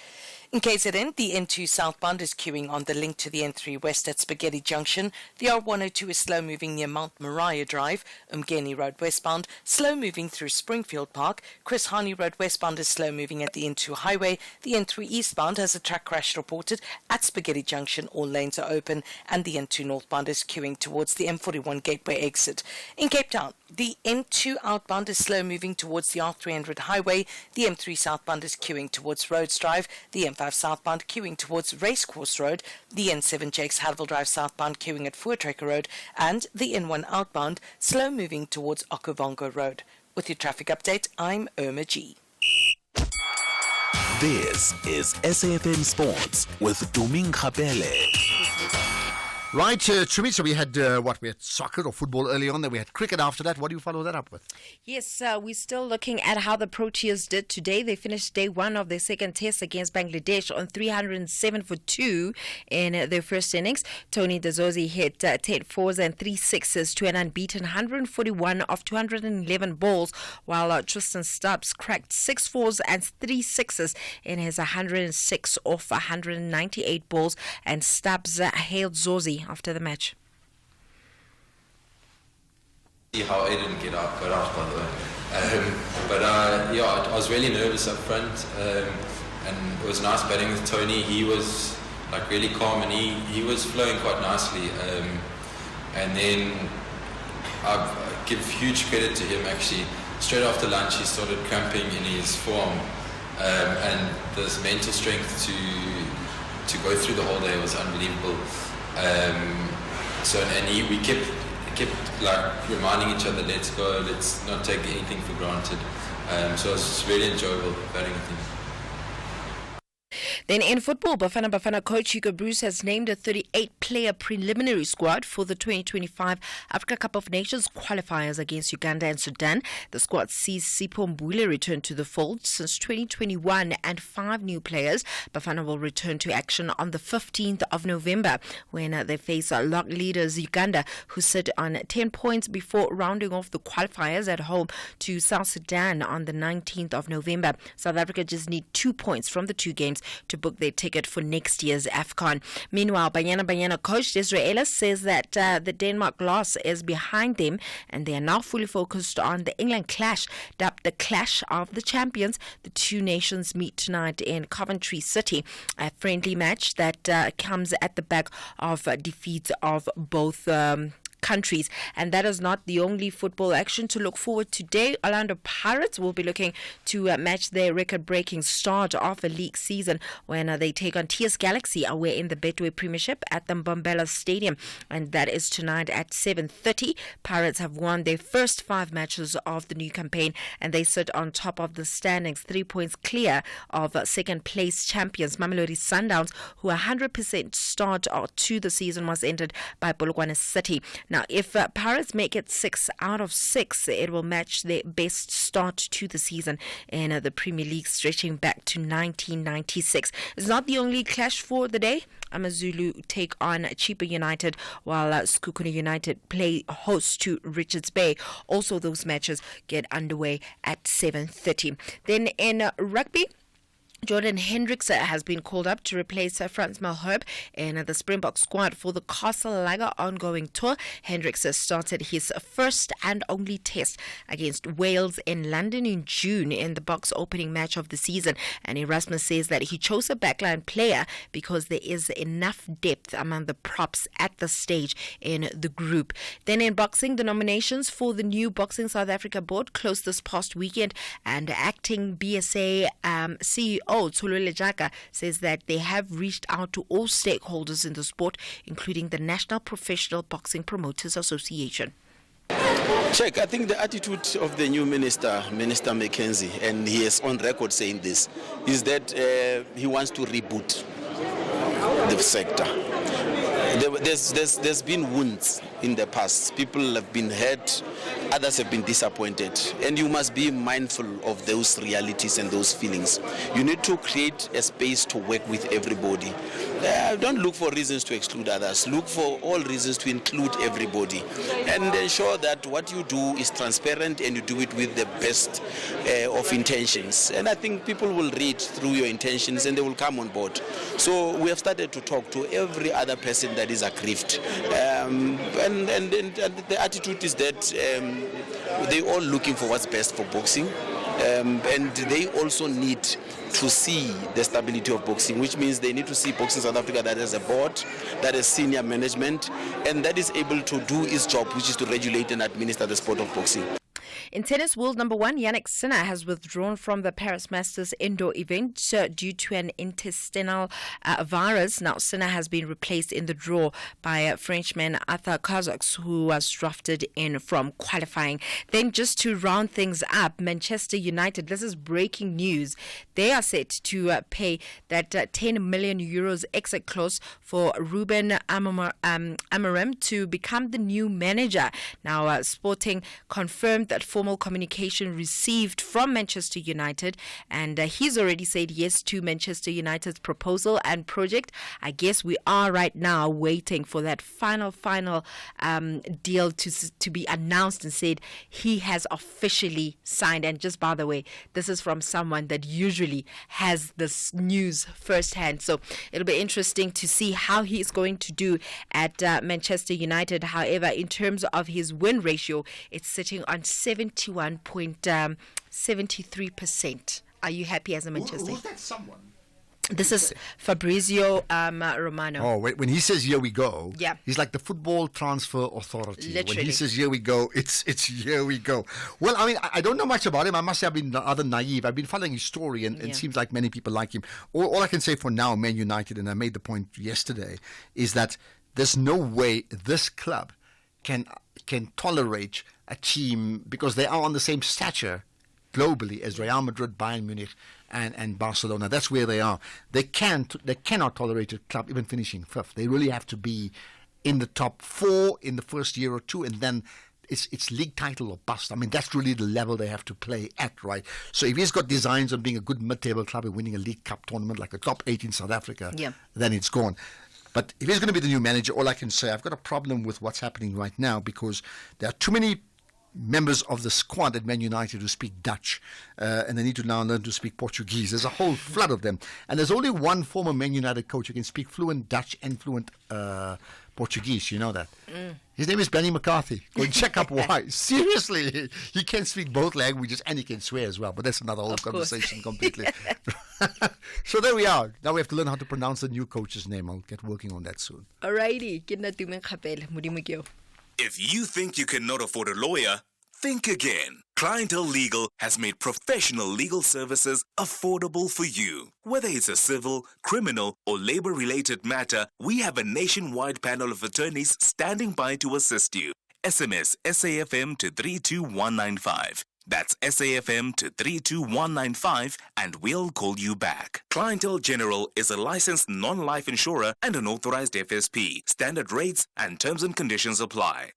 Speaker 8: In KZN, the N2 southbound is queuing on the link to the N3 west at Spaghetti Junction. The R102 is slow moving near Mount Moriah Drive. Umgeni Road westbound, slow moving through Springfield Park. Chris Hani Road westbound is slow moving at the N2 highway. The N3 eastbound has a track crash reported at Spaghetti Junction. All lanes are open, and the N2 northbound is queuing towards the M41 Gateway exit. In Cape Town, the N2 outbound is slow moving towards the R300 highway. The M3 southbound is queuing towards Rhodes Drive. The M5 southbound queuing towards Racecourse Road. The N7 Jakes Hadville Drive southbound queuing at Voortrekker Road. And the N1 outbound slow moving towards Okavango Road. With your traffic update, I'm Irma G.
Speaker 22: This is SAFM Sports with Duming Kapele.
Speaker 12: Right, Chumi, so we had we had soccer or football early on, then we had cricket after that. What do you follow that up with?
Speaker 2: Yes, we're still looking at how the Proteas did today. They finished day 1 of their second test against Bangladesh on 307 for 2 in their first innings. Tony Dazozi hit 10 fours and 3 sixes to an unbeaten 141 of 211 balls, while Tristan Stubbs cracked 6 fours and 3 sixes in his 106 off 198 balls, and Stubbs hailed Zozi after the match.
Speaker 14: See how I didn't got out by the way. I was really nervous up front, and it was nice batting with Tony. He was like really calm, and he was flowing quite nicely. And then I give huge credit to him actually. Straight after lunch he started cramping in his forearm, and this mental strength to go through the whole day was unbelievable. We kept like reminding each other, let's go, let's not take anything for granted. So it was really enjoyable batting with him.
Speaker 2: Then in football, Bafana coach Hugo Bruce has named a 38-player preliminary squad for the 2025 Africa Cup of Nations qualifiers against Uganda and Sudan. The squad sees Sipho Mbule return to the fold since 2021, and 5 new players. Bafana will return to action on the 15th of November when they face lock leaders Uganda, who sit on 10 points before rounding off the qualifiers at home to South Sudan on the 19th of November. South Africa just need 2 points from the 2 games to book their ticket for next year's AFCON. Meanwhile, Banyana coach Desiree Ellis says that the Denmark loss is behind them, and they are now fully focused on the England clash, dubbed the Clash of the Champions. The 2 nations meet tonight in Coventry City, a friendly match that comes at the back of defeats of both countries. And that is not the only football action to look forward to today. Orlando Pirates will be looking to match their record-breaking start of a league season when they take on TS Galaxy away in the Betway Premiership at the Mbombela Stadium, and that is tonight at 7:30. Pirates have won their first 5 matches of the new campaign, and they sit on top of the standings, 3 points clear of second-place champions Mamelodi Sundowns, who 100% start to the season was ended by Polokwane City. Now, if Pirates make it 6 out of 6, it will match their best start to the season in the Premier League, stretching back to 1996. It's not the only clash for the day. AmaZulu take on Chipa United, while Sekhukhune United play host to Richards Bay. Also, those matches get underway at 7:30. Then in rugby,
Speaker 6: Jordan Hendrickse has been called up to replace Frans Malherbe in the Springbok squad for the Castle Lager ongoing tour. Hendrickse started his first and only test against Wales in London in June in the Boks opening match of the season. And Erasmus says that he chose a backline player because there is enough depth among the props at this stage in the group. Then in boxing, the nominations for the new Boxing South Africa board closed this past weekend, and acting BSA CEO Thulule Jaka says that they have reached out to all stakeholders in the sport, including the National Professional Boxing Promoters Association.
Speaker 5: Check. I think the attitude of the new Minister Mackenzie, and he is on record saying this, is that he wants to reboot the sector. There's been wounds in the past. People have been hurt, others have been disappointed, and you must be mindful of those realities and those feelings. You need to create a space to work with everybody. Don't look for reasons to exclude others. Look for all reasons to include everybody, and ensure that what you do is transparent and you do it with the best of intentions. And I think people will read through your intentions and they will come on board. So we have started to talk to every other person that is aggrieved, and the attitude is that they're all looking for what's best for boxing, and they also need to see the stability of boxing, which means they need to see Boxing South Africa that has a board, that has senior management, and that is able to do its job, which is to regulate and administer the sport of boxing.
Speaker 6: In tennis, world number one, Yannick Sinner has withdrawn from the Paris Masters indoor event due to an intestinal virus. Now, Sinner has been replaced in the draw by Frenchman Arthur Kazakhs, who was drafted in from qualifying. Then, just to round things up, Manchester United, this is breaking news. They are set to pay that 10 million euros exit clause for Ruben Amorim to become the new manager. Now, Sporting confirmed that formal communication received from Manchester United, and he's already said yes to Manchester United's proposal and project. I guess we are right now waiting for that final deal to be announced and said he has officially signed. And just by the way, this is from someone that usually has this news firsthand, so it'll be interesting to see how he's going to do at Manchester United. However, in terms of his win ratio, it's sitting on 71.73%. Are you happy as a Manchester?
Speaker 12: Who's that someone?
Speaker 6: This is Fabrizio Romano.
Speaker 12: Oh, when he says here we go,
Speaker 6: yeah,
Speaker 12: he's like the football transfer authority.
Speaker 6: Literally.
Speaker 12: When he says here we go, it's here we go. Well, I mean, I don't know much about him. I must say I've been rather naive. I've been following his story, and it seems like many people like him. All I can say for now, Man United, and I made the point yesterday, is that there's no way this club can tolerate a team, because they are on the same stature globally as Real Madrid, Bayern Munich, and Barcelona. That's where they are. They cannot tolerate a club even finishing fifth. They really have to be in the top four in the first year or two, and then it's league title or bust. I mean, that's really the level they have to play at, right? So if he's got designs on being a good mid-table club and winning a League Cup tournament like a top 8 in South Africa, then it's gone. But if he's going to be the new manager, all I can say, I've got a problem with what's happening right now, because there are too many members of the squad at Man United who speak Dutch, and they need to now learn to speak Portuguese. There's a whole flood of them, and there's only one former Man United coach who can speak fluent Dutch and fluent Portuguese. You know that. His name is Benny McCarthy. Go and check up why. Seriously, he can speak both languages and he can swear as well, but that's another whole conversation completely. So there we are. Now we have to learn how to pronounce the new coach's name. I'll get working on that soon.
Speaker 6: Alrighty.
Speaker 16: If you think you cannot afford a lawyer, think again. Clientele Legal has made professional legal services affordable for you. Whether it's a civil, criminal, or labor-related matter, we have a nationwide panel of attorneys standing by to assist you. SMS SAFM to 32195. That's SAFM to 32195, and we'll call you back. Clientele General is a licensed non-life insurer and an authorized FSP. Standard rates and terms and conditions apply.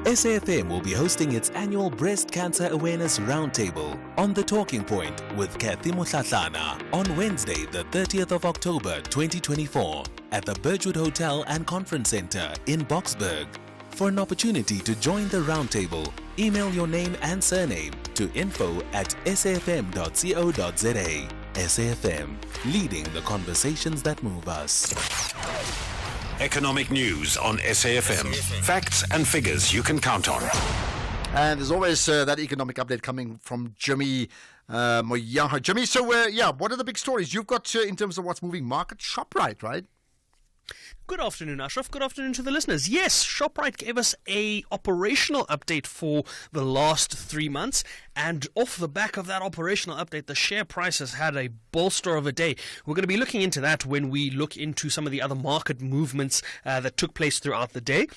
Speaker 22: SAFM will be hosting its annual Breast Cancer Awareness Roundtable on The Talking Point with Kathy Motlatlana on Wednesday, the 30th of October 2024 at the Birchwood Hotel and Conference Center in Boksburg. for an opportunity to join the roundtable. Email your name and surname to info@safm.co.za. SAFM, leading the conversations that move us.
Speaker 18: Economic news on SAFM. Facts and figures you can count on.
Speaker 12: And there's always that economic update coming from Jimmy Moyaha. Jimmy, so what are the big stories you've got in terms of what's moving market? ShopRite, right?
Speaker 19: Good afternoon, Ashraf. Good afternoon to the listeners. Yes, ShopRite gave us a operational update for the last 3 months, and off the back of that operational update, the share price has had a bolster of a day. We're going to be looking into that when we look into some of the other market movements that took place throughout the day.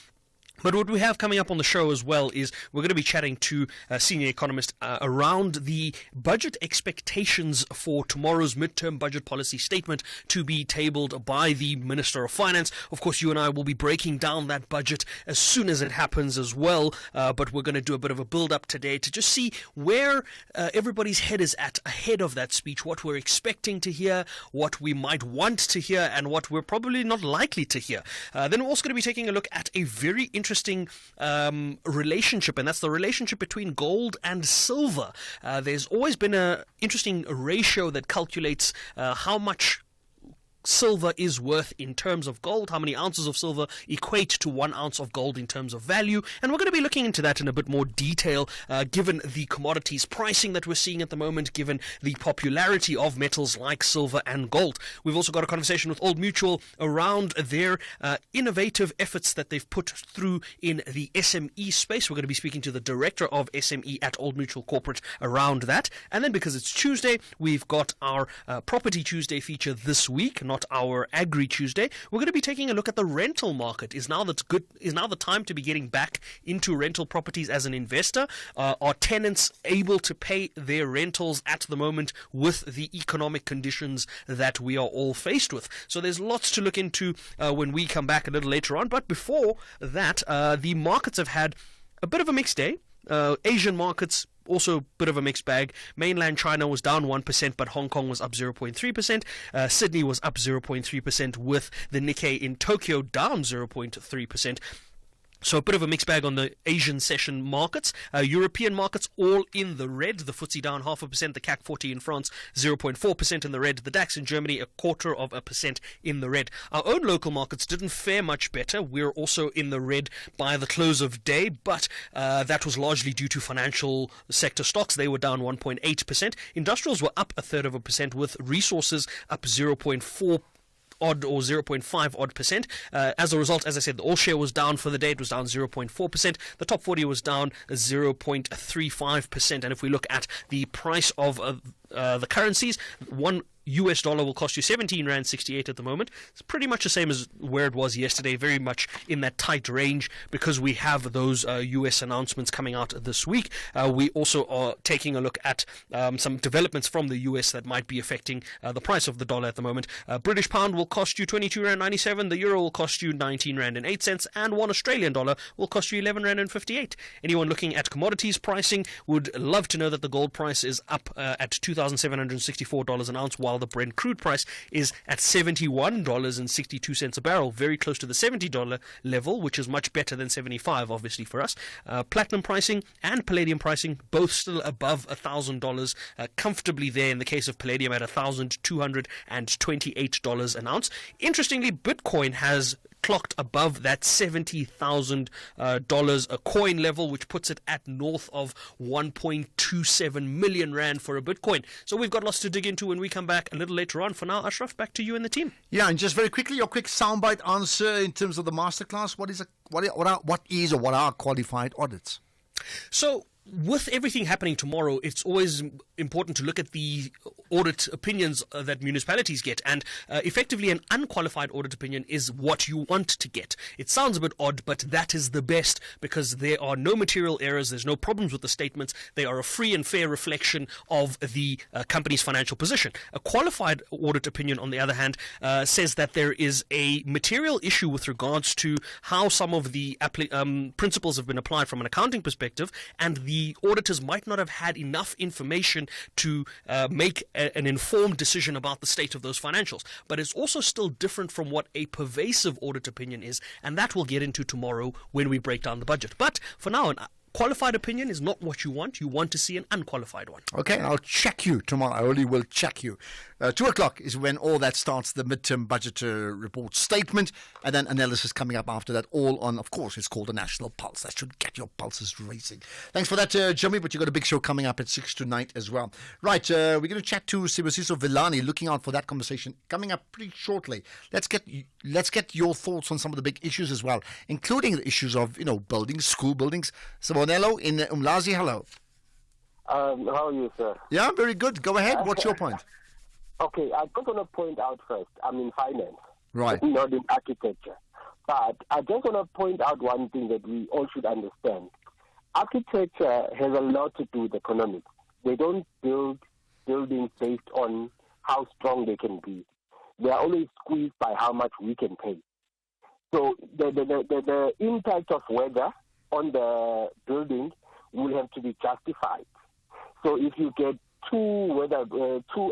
Speaker 19: But what we have coming up on the show as well is we're going to be chatting to a senior economist around the budget expectations for tomorrow's midterm budget policy statement to be tabled by the Minister of Finance. Of course, you and I will be breaking down that budget as soon as it happens as well. But we're going to do a bit of a build-up today to just see where everybody's head is at ahead of that speech, what we're expecting to hear, what we might want to hear, and what we're probably not likely to hear. Then we're also going to be taking a look at a very interesting relationship, and that's the relationship between gold and silver. There's always been an interesting ratio that calculates how much silver is worth in terms of gold, how many ounces of silver equate to 1 ounce of gold in terms of value, and we're going to be looking into that in a bit more detail given the commodities pricing that we're seeing at the moment, given the popularity of metals like silver and gold. We've also got a conversation with Old Mutual around their innovative efforts that they've put through in the SME space. We're going to be speaking to the director of SME at Old Mutual Corporate around that. And then because it's Tuesday, we've got our Property Tuesday feature this week, not our Agri Tuesday. We're going to be taking a look at the rental market. Is now the time to be getting back into rental properties as an investor? Are tenants able to pay their rentals at the moment with the economic conditions that we are all faced with? So there's lots to look into when we come back a little later on. But before that, the markets have had a bit of a mixed day. Asian markets, also a bit of a mixed bag. Mainland China was down 1%, but Hong Kong was up 0.3%. Sydney was up 0.3%, with the Nikkei in Tokyo down 0.3%. So a bit of a mixed bag on the Asian session markets. European markets all in the red. The FTSE down 0.5%. The CAC 40 in France 0.4% in the red. The DAX in Germany 0.25% in the red. Our own local markets didn't fare much better. We're also in the red by the close of day, but that was largely due to financial sector stocks. They were down 1.8%. Industrials were up 0.33%, with resources up 0.4% odd or 0.5 odd percent. As a result, as I said, the all share was down for the day. It was down 0.4%. The top 40 was down 0.35%. And if we look at the price of the currencies, $1 will cost you 17 Rand 68 at the moment. It's pretty much the same as where it was yesterday, very much in that tight range because we have those US announcements coming out this week. We also are taking a look at some developments from the US that might be affecting the price of the dollar at the moment. British pound will cost you 22 Rand 97, the euro will cost you 19 Rand and 8 cents, and $1 Australian will cost you 11 Rand and 58. Anyone looking at commodities pricing would love to know that the gold price is up at $2,764 an ounce, while the Brent crude price is at $71.62 a barrel, very close to the $70 level, which is much better than 75, obviously, for us. Platinum pricing and palladium pricing, both still above $1,000, comfortably there in the case of palladium at $1,228 an ounce. Interestingly, Bitcoin has clocked above that $70,000 a coin level, which puts it at north of 1.27 million Rand for a Bitcoin. So we've got lots to dig into when we come back a little later on. For now, Ashraf, back to you and the team.
Speaker 12: Yeah, and just very quickly, your quick soundbite answer in terms of the masterclass. What are qualified audits?
Speaker 19: So, with everything happening tomorrow, it's always important to look at the audit opinions that municipalities get. And effectively, an unqualified audit opinion is what you want to get. It sounds a bit odd, but that is the best because there are no material errors. There's no problems with the statements. They are a free and fair reflection of the company's financial position. A qualified audit opinion, on the other hand, says that there is a material issue with regards to how some of the principles have been applied from an accounting perspective and the the auditors might not have had enough information to make an informed decision about the state of those financials. But it's also still different from what a pervasive audit opinion is, and that we'll get into tomorrow when we break down the budget. But for now, an qualified opinion is not what you want. You want to see an unqualified one.
Speaker 12: Okay, I'll check you tomorrow. I really will check you. 2 o'clock is when all that starts, the midterm budget report statement, and then analysis coming up after that, all on, of course, it's called the National Pulse. That should get your pulses racing. Thanks for that, Jimmy, but you've got a big show coming up at 6 tonight as well. Right, we're going to chat to Sibusiso Villani, looking out for that conversation coming up pretty shortly. Let's get your thoughts on some of the big issues as well, including the issues of, buildings, school buildings. Sabonello in Umlazi, hello.
Speaker 7: How are you, sir?
Speaker 12: Yeah, very good. Go ahead. What's your point?
Speaker 7: Okay, I just want to point out first, I'm in finance,
Speaker 12: right?
Speaker 7: Not in architecture. But I just want to point out one thing that we all should understand. Architecture has a lot to do with economics. They don't build buildings based on how strong they can be. They are always squeezed by how much we can pay. So the impact of weather on the building will have to be justified. So if you get two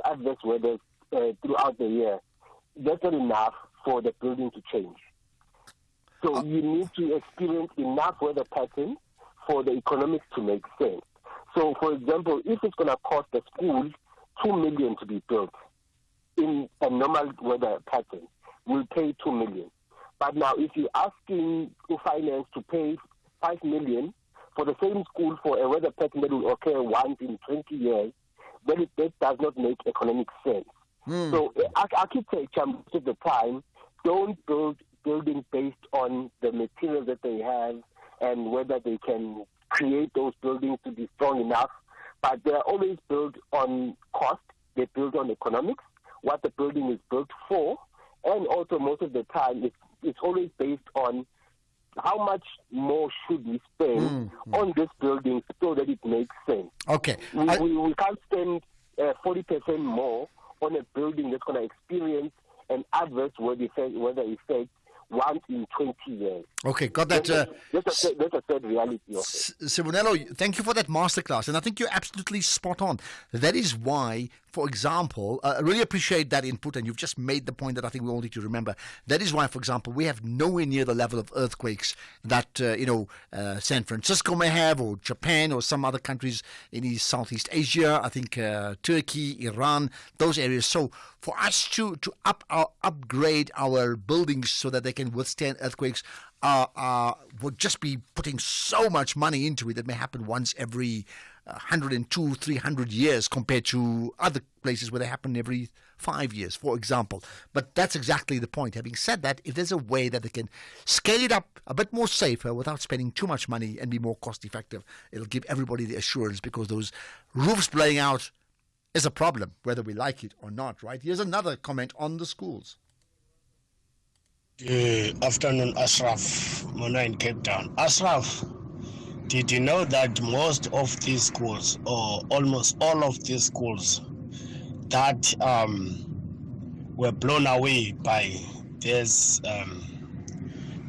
Speaker 7: adverse weather throughout the year, that's not enough for the building to change. So you need to experience enough weather patterns for the economics to make sense. So, for example, if it's going to cost the school 2 million to be built in a normal weather pattern, we'll pay 2 million. But now, if you're asking finance to pay 5 million for the same school for a weather pattern that will occur once in 20 years, then that does not make economic sense. So architecture, most of the time, don't build buildings based on the materials that they have and whether they can create those buildings to be strong enough. But they're always built on cost. They're built on economics, what the building is built for, and also most of the time it's always based on how much more should we spend on this building so that it makes sense.
Speaker 12: Okay.
Speaker 7: We can't spend 40% more on a building that's going to experience an adverse weather effect once in 20 years.
Speaker 12: Okay, got that.
Speaker 7: That's a sad reality of it.
Speaker 12: Sibonello, thank you for that masterclass, and I think you're absolutely spot on. That is why, for example, I really appreciate that input, and you've just made the point that I think we all need to remember. That is why, for example, we have nowhere near the level of earthquakes that, San Francisco may have, or Japan, or some other countries in Southeast Asia, I think Turkey, Iran, those areas. So for us to upgrade our buildings so that they can withstand earthquakes, would just be putting so much money into it that may happen once every 102, 300 years compared to other places where they happen every 5 years, for example. But that's exactly the point. Having said that, if there's a way that they can scale it up a bit more safer without spending too much money and be more cost effective, it'll give everybody the assurance, because those roofs blowing out is a problem, whether we like it or not, right? Here's another comment on the schools.
Speaker 10: Good afternoon, Ashraf, Mona in Cape Town. Ashraf, did you know that most of these schools, or almost all of these schools, that were blown away by this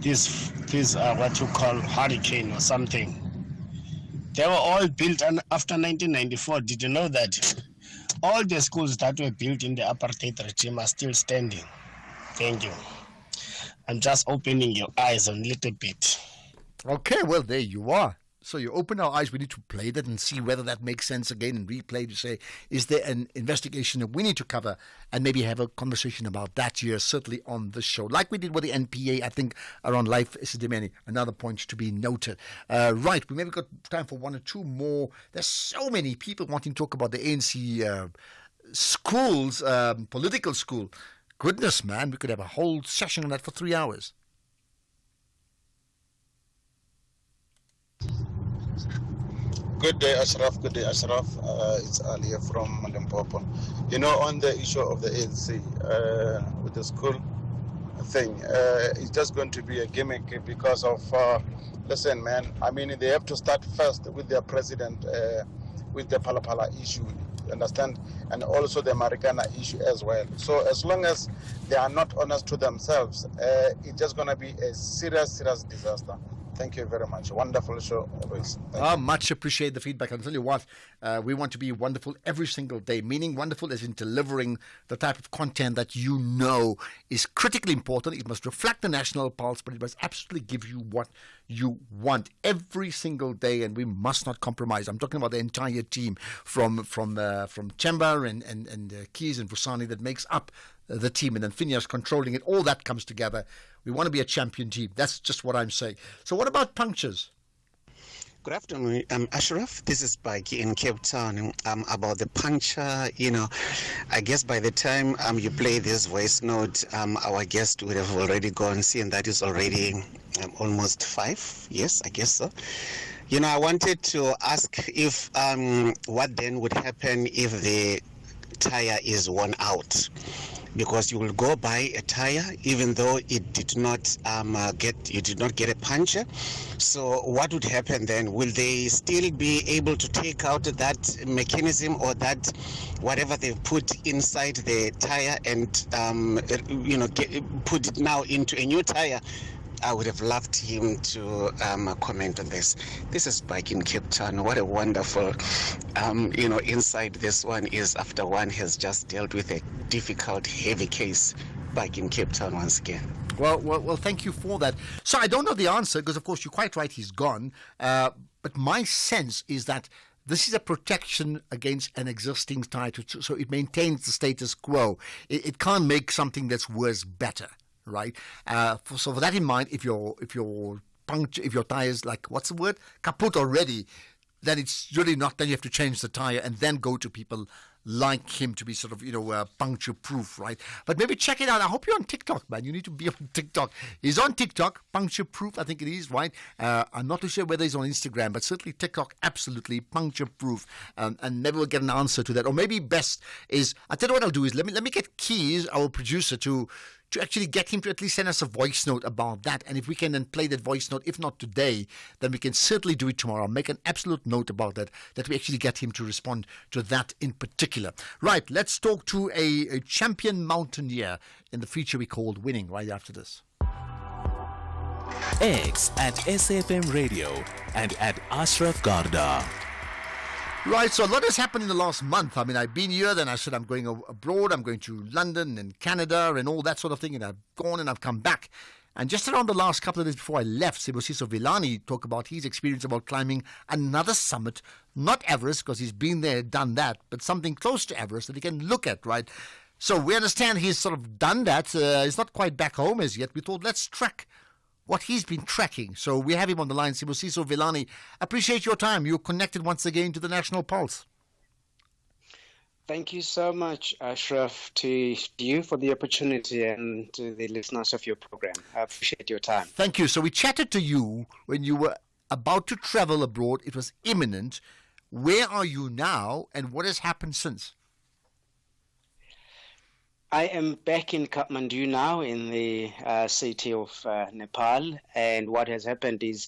Speaker 10: what you call hurricane or something, they were all built after 1994. Did you know that all the schools that were built in the apartheid regime are still standing? Thank you. I'm just opening your eyes a little bit.
Speaker 12: Okay, well, there you are. So you open our eyes. We need to play that and see whether that makes sense again, and replay to say, is there an investigation that we need to cover, and maybe have a conversation about that here, certainly on the show, like we did with the NPA, I think, around Life Isidimeni. Another point to be noted. Right, we maybe got time for one or two more. There's so many people wanting to talk about the ANC schools, political school. Goodness, man, we could have a whole session on that for 3 hours.
Speaker 20: Good day, Ashraf. Good day, Ashraf. It's Ali from Limpopo. On the issue of the ANC with the school thing, it's just going to be a gimmick because of, listen, man, they have to start first with their president, with the Palapala issue. Understand, and also the Marikana issue as well. So as long as they are not honest to themselves, it's just going to be a serious disaster. Thank you very much. Wonderful show always.
Speaker 12: Much appreciate the feedback. I'll tell you what, we want to be wonderful every single day, meaning wonderful as in delivering the type of content that you know is critically important. It must reflect the national pulse, but it must absolutely give you what you want every single day, and we must not compromise. I'm talking about the entire team from Chemba and Keys and Vusani that makes up the team, and then Phineas controlling it. All that comes together. We want to be a champion team. That's just what I'm saying. So what about punctures?
Speaker 9: Good afternoon, Ashraf. This is Baki in Cape Town. About the puncture, I guess by the time you play this voice note, our guest would have already gone, seeing that is already almost 5. Yes, I guess so. I wanted to ask if what then would happen if the tire is worn out, because you will go buy a tire even though it did not get a puncture. So what would happen then? Will they still be able to take out that mechanism or that whatever they've put inside the tire and put it now into a new tire? I would have loved him to comment on this. This is back in Cape Town. What a wonderful, insight this one is after one has just dealt with a difficult, heavy case back in Cape Town once again.
Speaker 12: Well, thank you for that. So I don't know the answer because, of course, you're quite right, he's gone. But my sense is that this is a protection against an existing title, so it maintains the status quo. It can't make something that's worse better. Right. So with that in mind, if your tires kaput already, then it's really not. Then you have to change the tire and then go to people like him to be sort of puncture proof, right? But maybe check it out. I hope you're on TikTok, man. You need to be on TikTok. He's on TikTok, puncture proof, I think it is, right? I'm not too sure whether he's on Instagram, but certainly TikTok, absolutely puncture proof. And maybe we'll get an answer to that. Or maybe best is, I tell you what I'll do is let me get Keys, our producer, to actually get him to at least send us a voice note about that. And if we can then play that voice note, if not today, then we can certainly do it tomorrow. Make an absolute note about that we actually get him to respond to that in particular. Right, let's talk to a champion mountaineer in the feature we called Winning right after this.
Speaker 22: X at SAFM Radio and at Ashraf Garda.
Speaker 12: Right, so a lot has happened in the last month. I mean, I've been here, then I said I'm going abroad, I'm going to London and Canada and all that sort of thing, and I've gone and I've come back. And just around the last couple of days before I left, Sibusiso Villani talked about his experience about climbing another summit, not Everest, because he's been there, done that, but something close to Everest that he can look at, right? So we understand he's sort of done that. He's not quite back home as yet. We thought, let's track what he's been tracking. So we have him on the line. Sibusiso Villani, appreciate your time. You're connected once again to the National Pulse.
Speaker 13: Thank you so much, Ashraf, to you for the opportunity and to the listeners of your program. I appreciate your time.
Speaker 12: Thank you. So we chatted to you when you were about to travel abroad. It was imminent. Where are you now and what has happened since?
Speaker 13: I am back in Kathmandu now in the city of Nepal, and what has happened is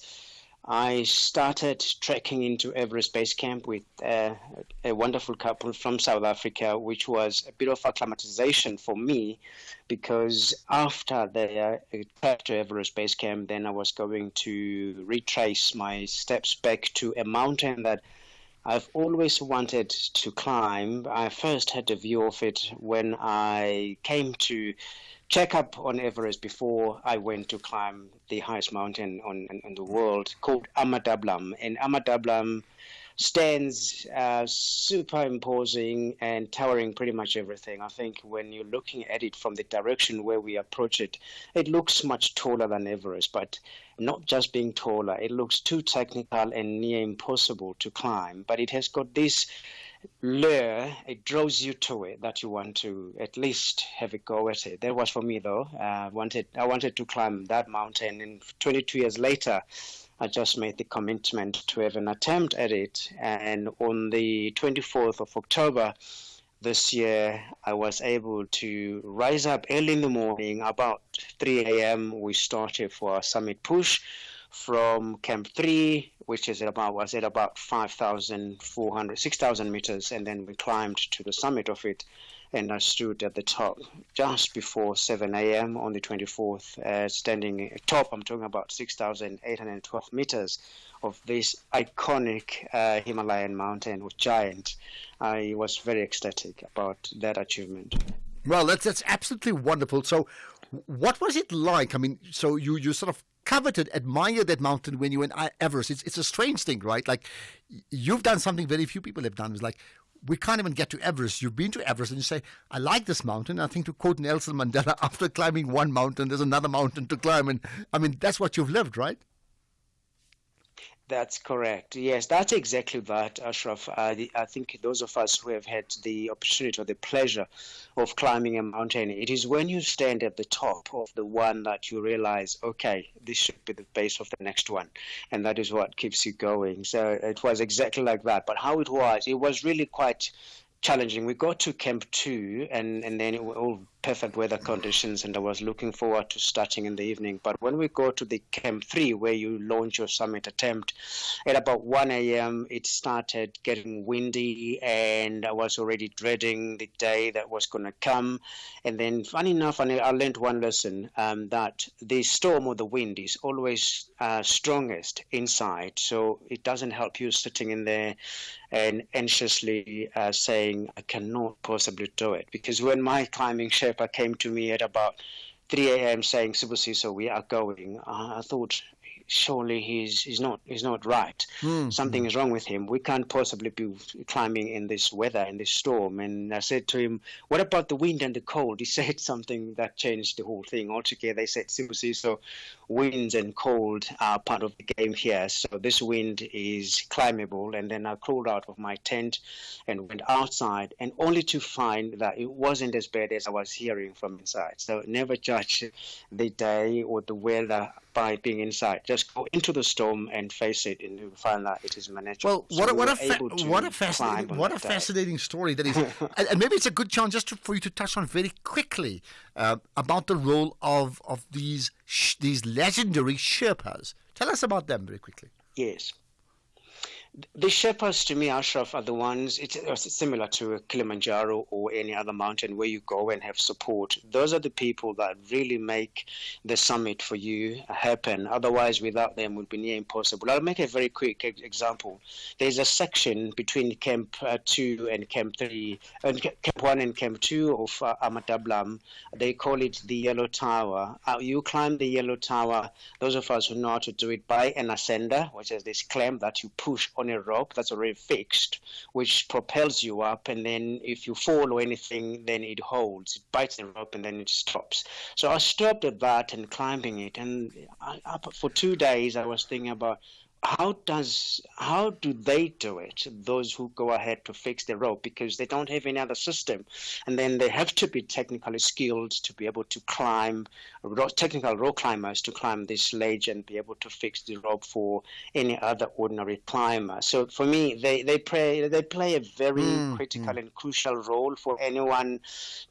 Speaker 13: I started trekking into Everest Base Camp with a wonderful couple from South Africa, which was a bit of acclimatization for me because after the trek to Everest Base Camp, then I was going to retrace my steps back to a mountain that I've always wanted to climb. I first had a view of it when I came to check up on Everest before I went to climb the highest mountain in the world, called Amadablam. And Amadablam stands super imposing and towering pretty much everything. I think when you're looking at it from the direction where we approach it, it looks much taller than Everest, but not just being taller. It looks too technical and near impossible to climb, but it has got this lure. It draws you to it that you want to at least have a go at it. That was for me though. I wanted to climb that mountain, and 22 years later I just made the commitment to have an attempt at it. And on the 24th of October this year, I was able to rise up early in the morning, about 3 a.m. We started for our summit push from Camp 3, which is was at about 6,000 meters, and then we climbed to the summit of it. and I stood at the top just before 7 a.m. on the 24th, standing top. I'm talking about 6,812 meters of this iconic Himalayan mountain, with giant. I was very ecstatic about that achievement.
Speaker 12: Well, that's absolutely wonderful. So, what was it like? I mean, so you sort of coveted, admired that mountain when you went Everest. It's a strange thing, right? Like, you've done something very few people have done. It's like, we can't even get to Everest. You've been to Everest and you say, I like this mountain. I think, to quote Nelson Mandela, after climbing one mountain, there's another mountain to climb. And I mean, that's what you've lived, right?
Speaker 13: That's correct. Yes, that's exactly that, Ashraf. I think those of us who have had the opportunity or the pleasure of climbing a mountain, it is when you stand at the top of the one that you realize, okay, this should be the base of the next one. And that is what keeps you going. So it was exactly like that. But how it was really quite challenging. We got to Camp 2 and then it was all perfect weather conditions, and I was looking forward to starting in the evening. But when we go to the Camp 3, where you launch your summit attempt, at about 1 a.m. it started getting windy, and I was already dreading the day that was going to come. And then, funny enough, I learned one lesson, that the storm or the wind is always strongest inside, so it doesn't help you sitting in there and anxiously saying, I cannot possibly do it. Because when my climbing Sherpa came to me at about 3 a.m. saying, Sibusiso, we are going, I thought, surely he's not right. Something is wrong with him. We can't possibly be climbing in this weather, in this storm. And I said to him, what about the wind and the cold? He said something that changed the whole thing altogether. They said, Sibusiso, winds and cold are part of the game here. So this wind is climbable. And then I crawled out of my tent and went outside, and only to find that it wasn't as bad as I was hearing from inside. So never judge the day or the weather by being inside. Just go into the storm and face it, and you'll find that it is manageable.
Speaker 12: Well, what a fascinating story that is. And maybe it's a good chance just for you to touch on very quickly about the role of these legendary Sherpas. Tell us about them very quickly.
Speaker 13: Yes. The Sherpas, to me, Ashraf, are the ones, it's similar to Kilimanjaro or any other mountain where you go and have support. Those are the people that really make the summit for you happen. Otherwise, without them, it would be near impossible. I'll make a very quick example. There's a section between Camp 2 and Camp 3, Camp 1 and Camp 2 of Amadablam. They call it the Yellow Tower. You climb the Yellow Tower, those of us who know how to do it, by an ascender, which is this clamp that you push on a rope that's already fixed, which propels you up, and then if you fall or anything, then it holds. It bites the rope and then it stops. So I stopped at that and climbing it, and for 2 days I was thinking about how do they do it, those who go ahead to fix the rope, because they don't have any other system. And then they have to be technically skilled to be able to climb, technical rope climbers to climb this ledge and be able to fix the rope for any other ordinary climber. So for me, they play a very critical and crucial role for anyone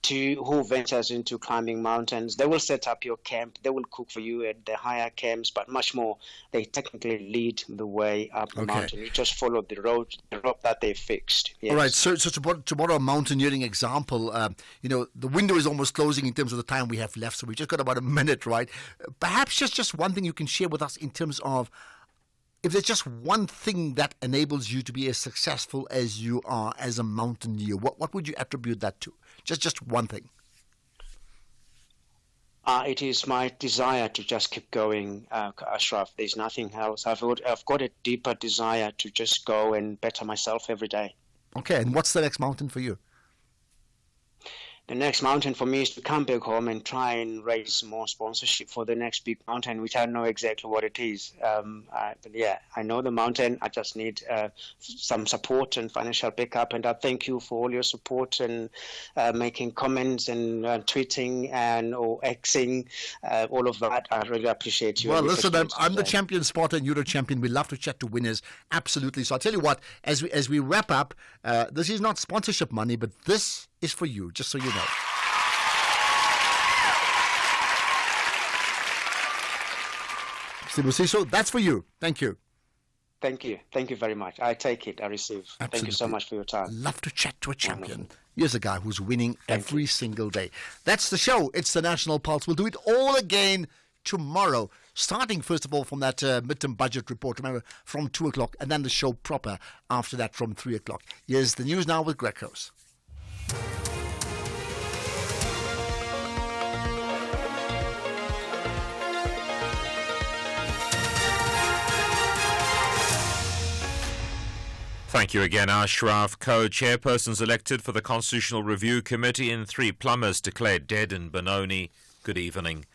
Speaker 13: who ventures into climbing mountains. They will set up your camp, they will cook for you at the higher camps, but much more, they technically lead the way up the mountain. You just follow the rope that they fixed. Yes.
Speaker 12: All right. So to borrow a mountaineering example, the window is almost closing in terms of the time we have left. So we've just got about a minute, right? Perhaps just one thing you can share with us in terms of, if there's just one thing that enables you to be as successful as you are as a mountaineer, what would you attribute that to? Just one thing.
Speaker 13: It is my desire to just keep going, Ashraf. There's nothing else. I've got a deeper desire to just go and better myself every day.
Speaker 12: Okay, and what's the next mountain for you?
Speaker 13: The next mountain for me is to come back home and try and raise more sponsorship for the next big mountain, which I know exactly what it is. But yeah, I know the mountain. I just need some support and financial backup. And I thank you for all your support and making comments and tweeting or Xing, all of that. I really appreciate you.
Speaker 12: Well, listen, I'm the champion spotter and you're the champion. We love to chat to winners. Absolutely. So I'll tell you what, as we wrap up, this is not sponsorship money, but this is for you, just so you know. Sibusiso, that's for you. Thank you.
Speaker 13: Thank you. Thank you very much. I take it. I receive.
Speaker 12: Absolutely.
Speaker 13: Thank you so much for your time.
Speaker 12: Love to chat to a champion. Here's a guy who's winning every single day. That's the show. It's the National Pulse. We'll do it all again tomorrow, starting first of all from that midterm budget report, remember, from 2 o'clock, and then the show proper after that from 3 o'clock. Here's the news now with Greg Coase.
Speaker 3: Thank you again, Ashraf. Co-chairpersons elected for the Constitutional Review Committee in 3 plumbers declared dead in Benoni. Good evening.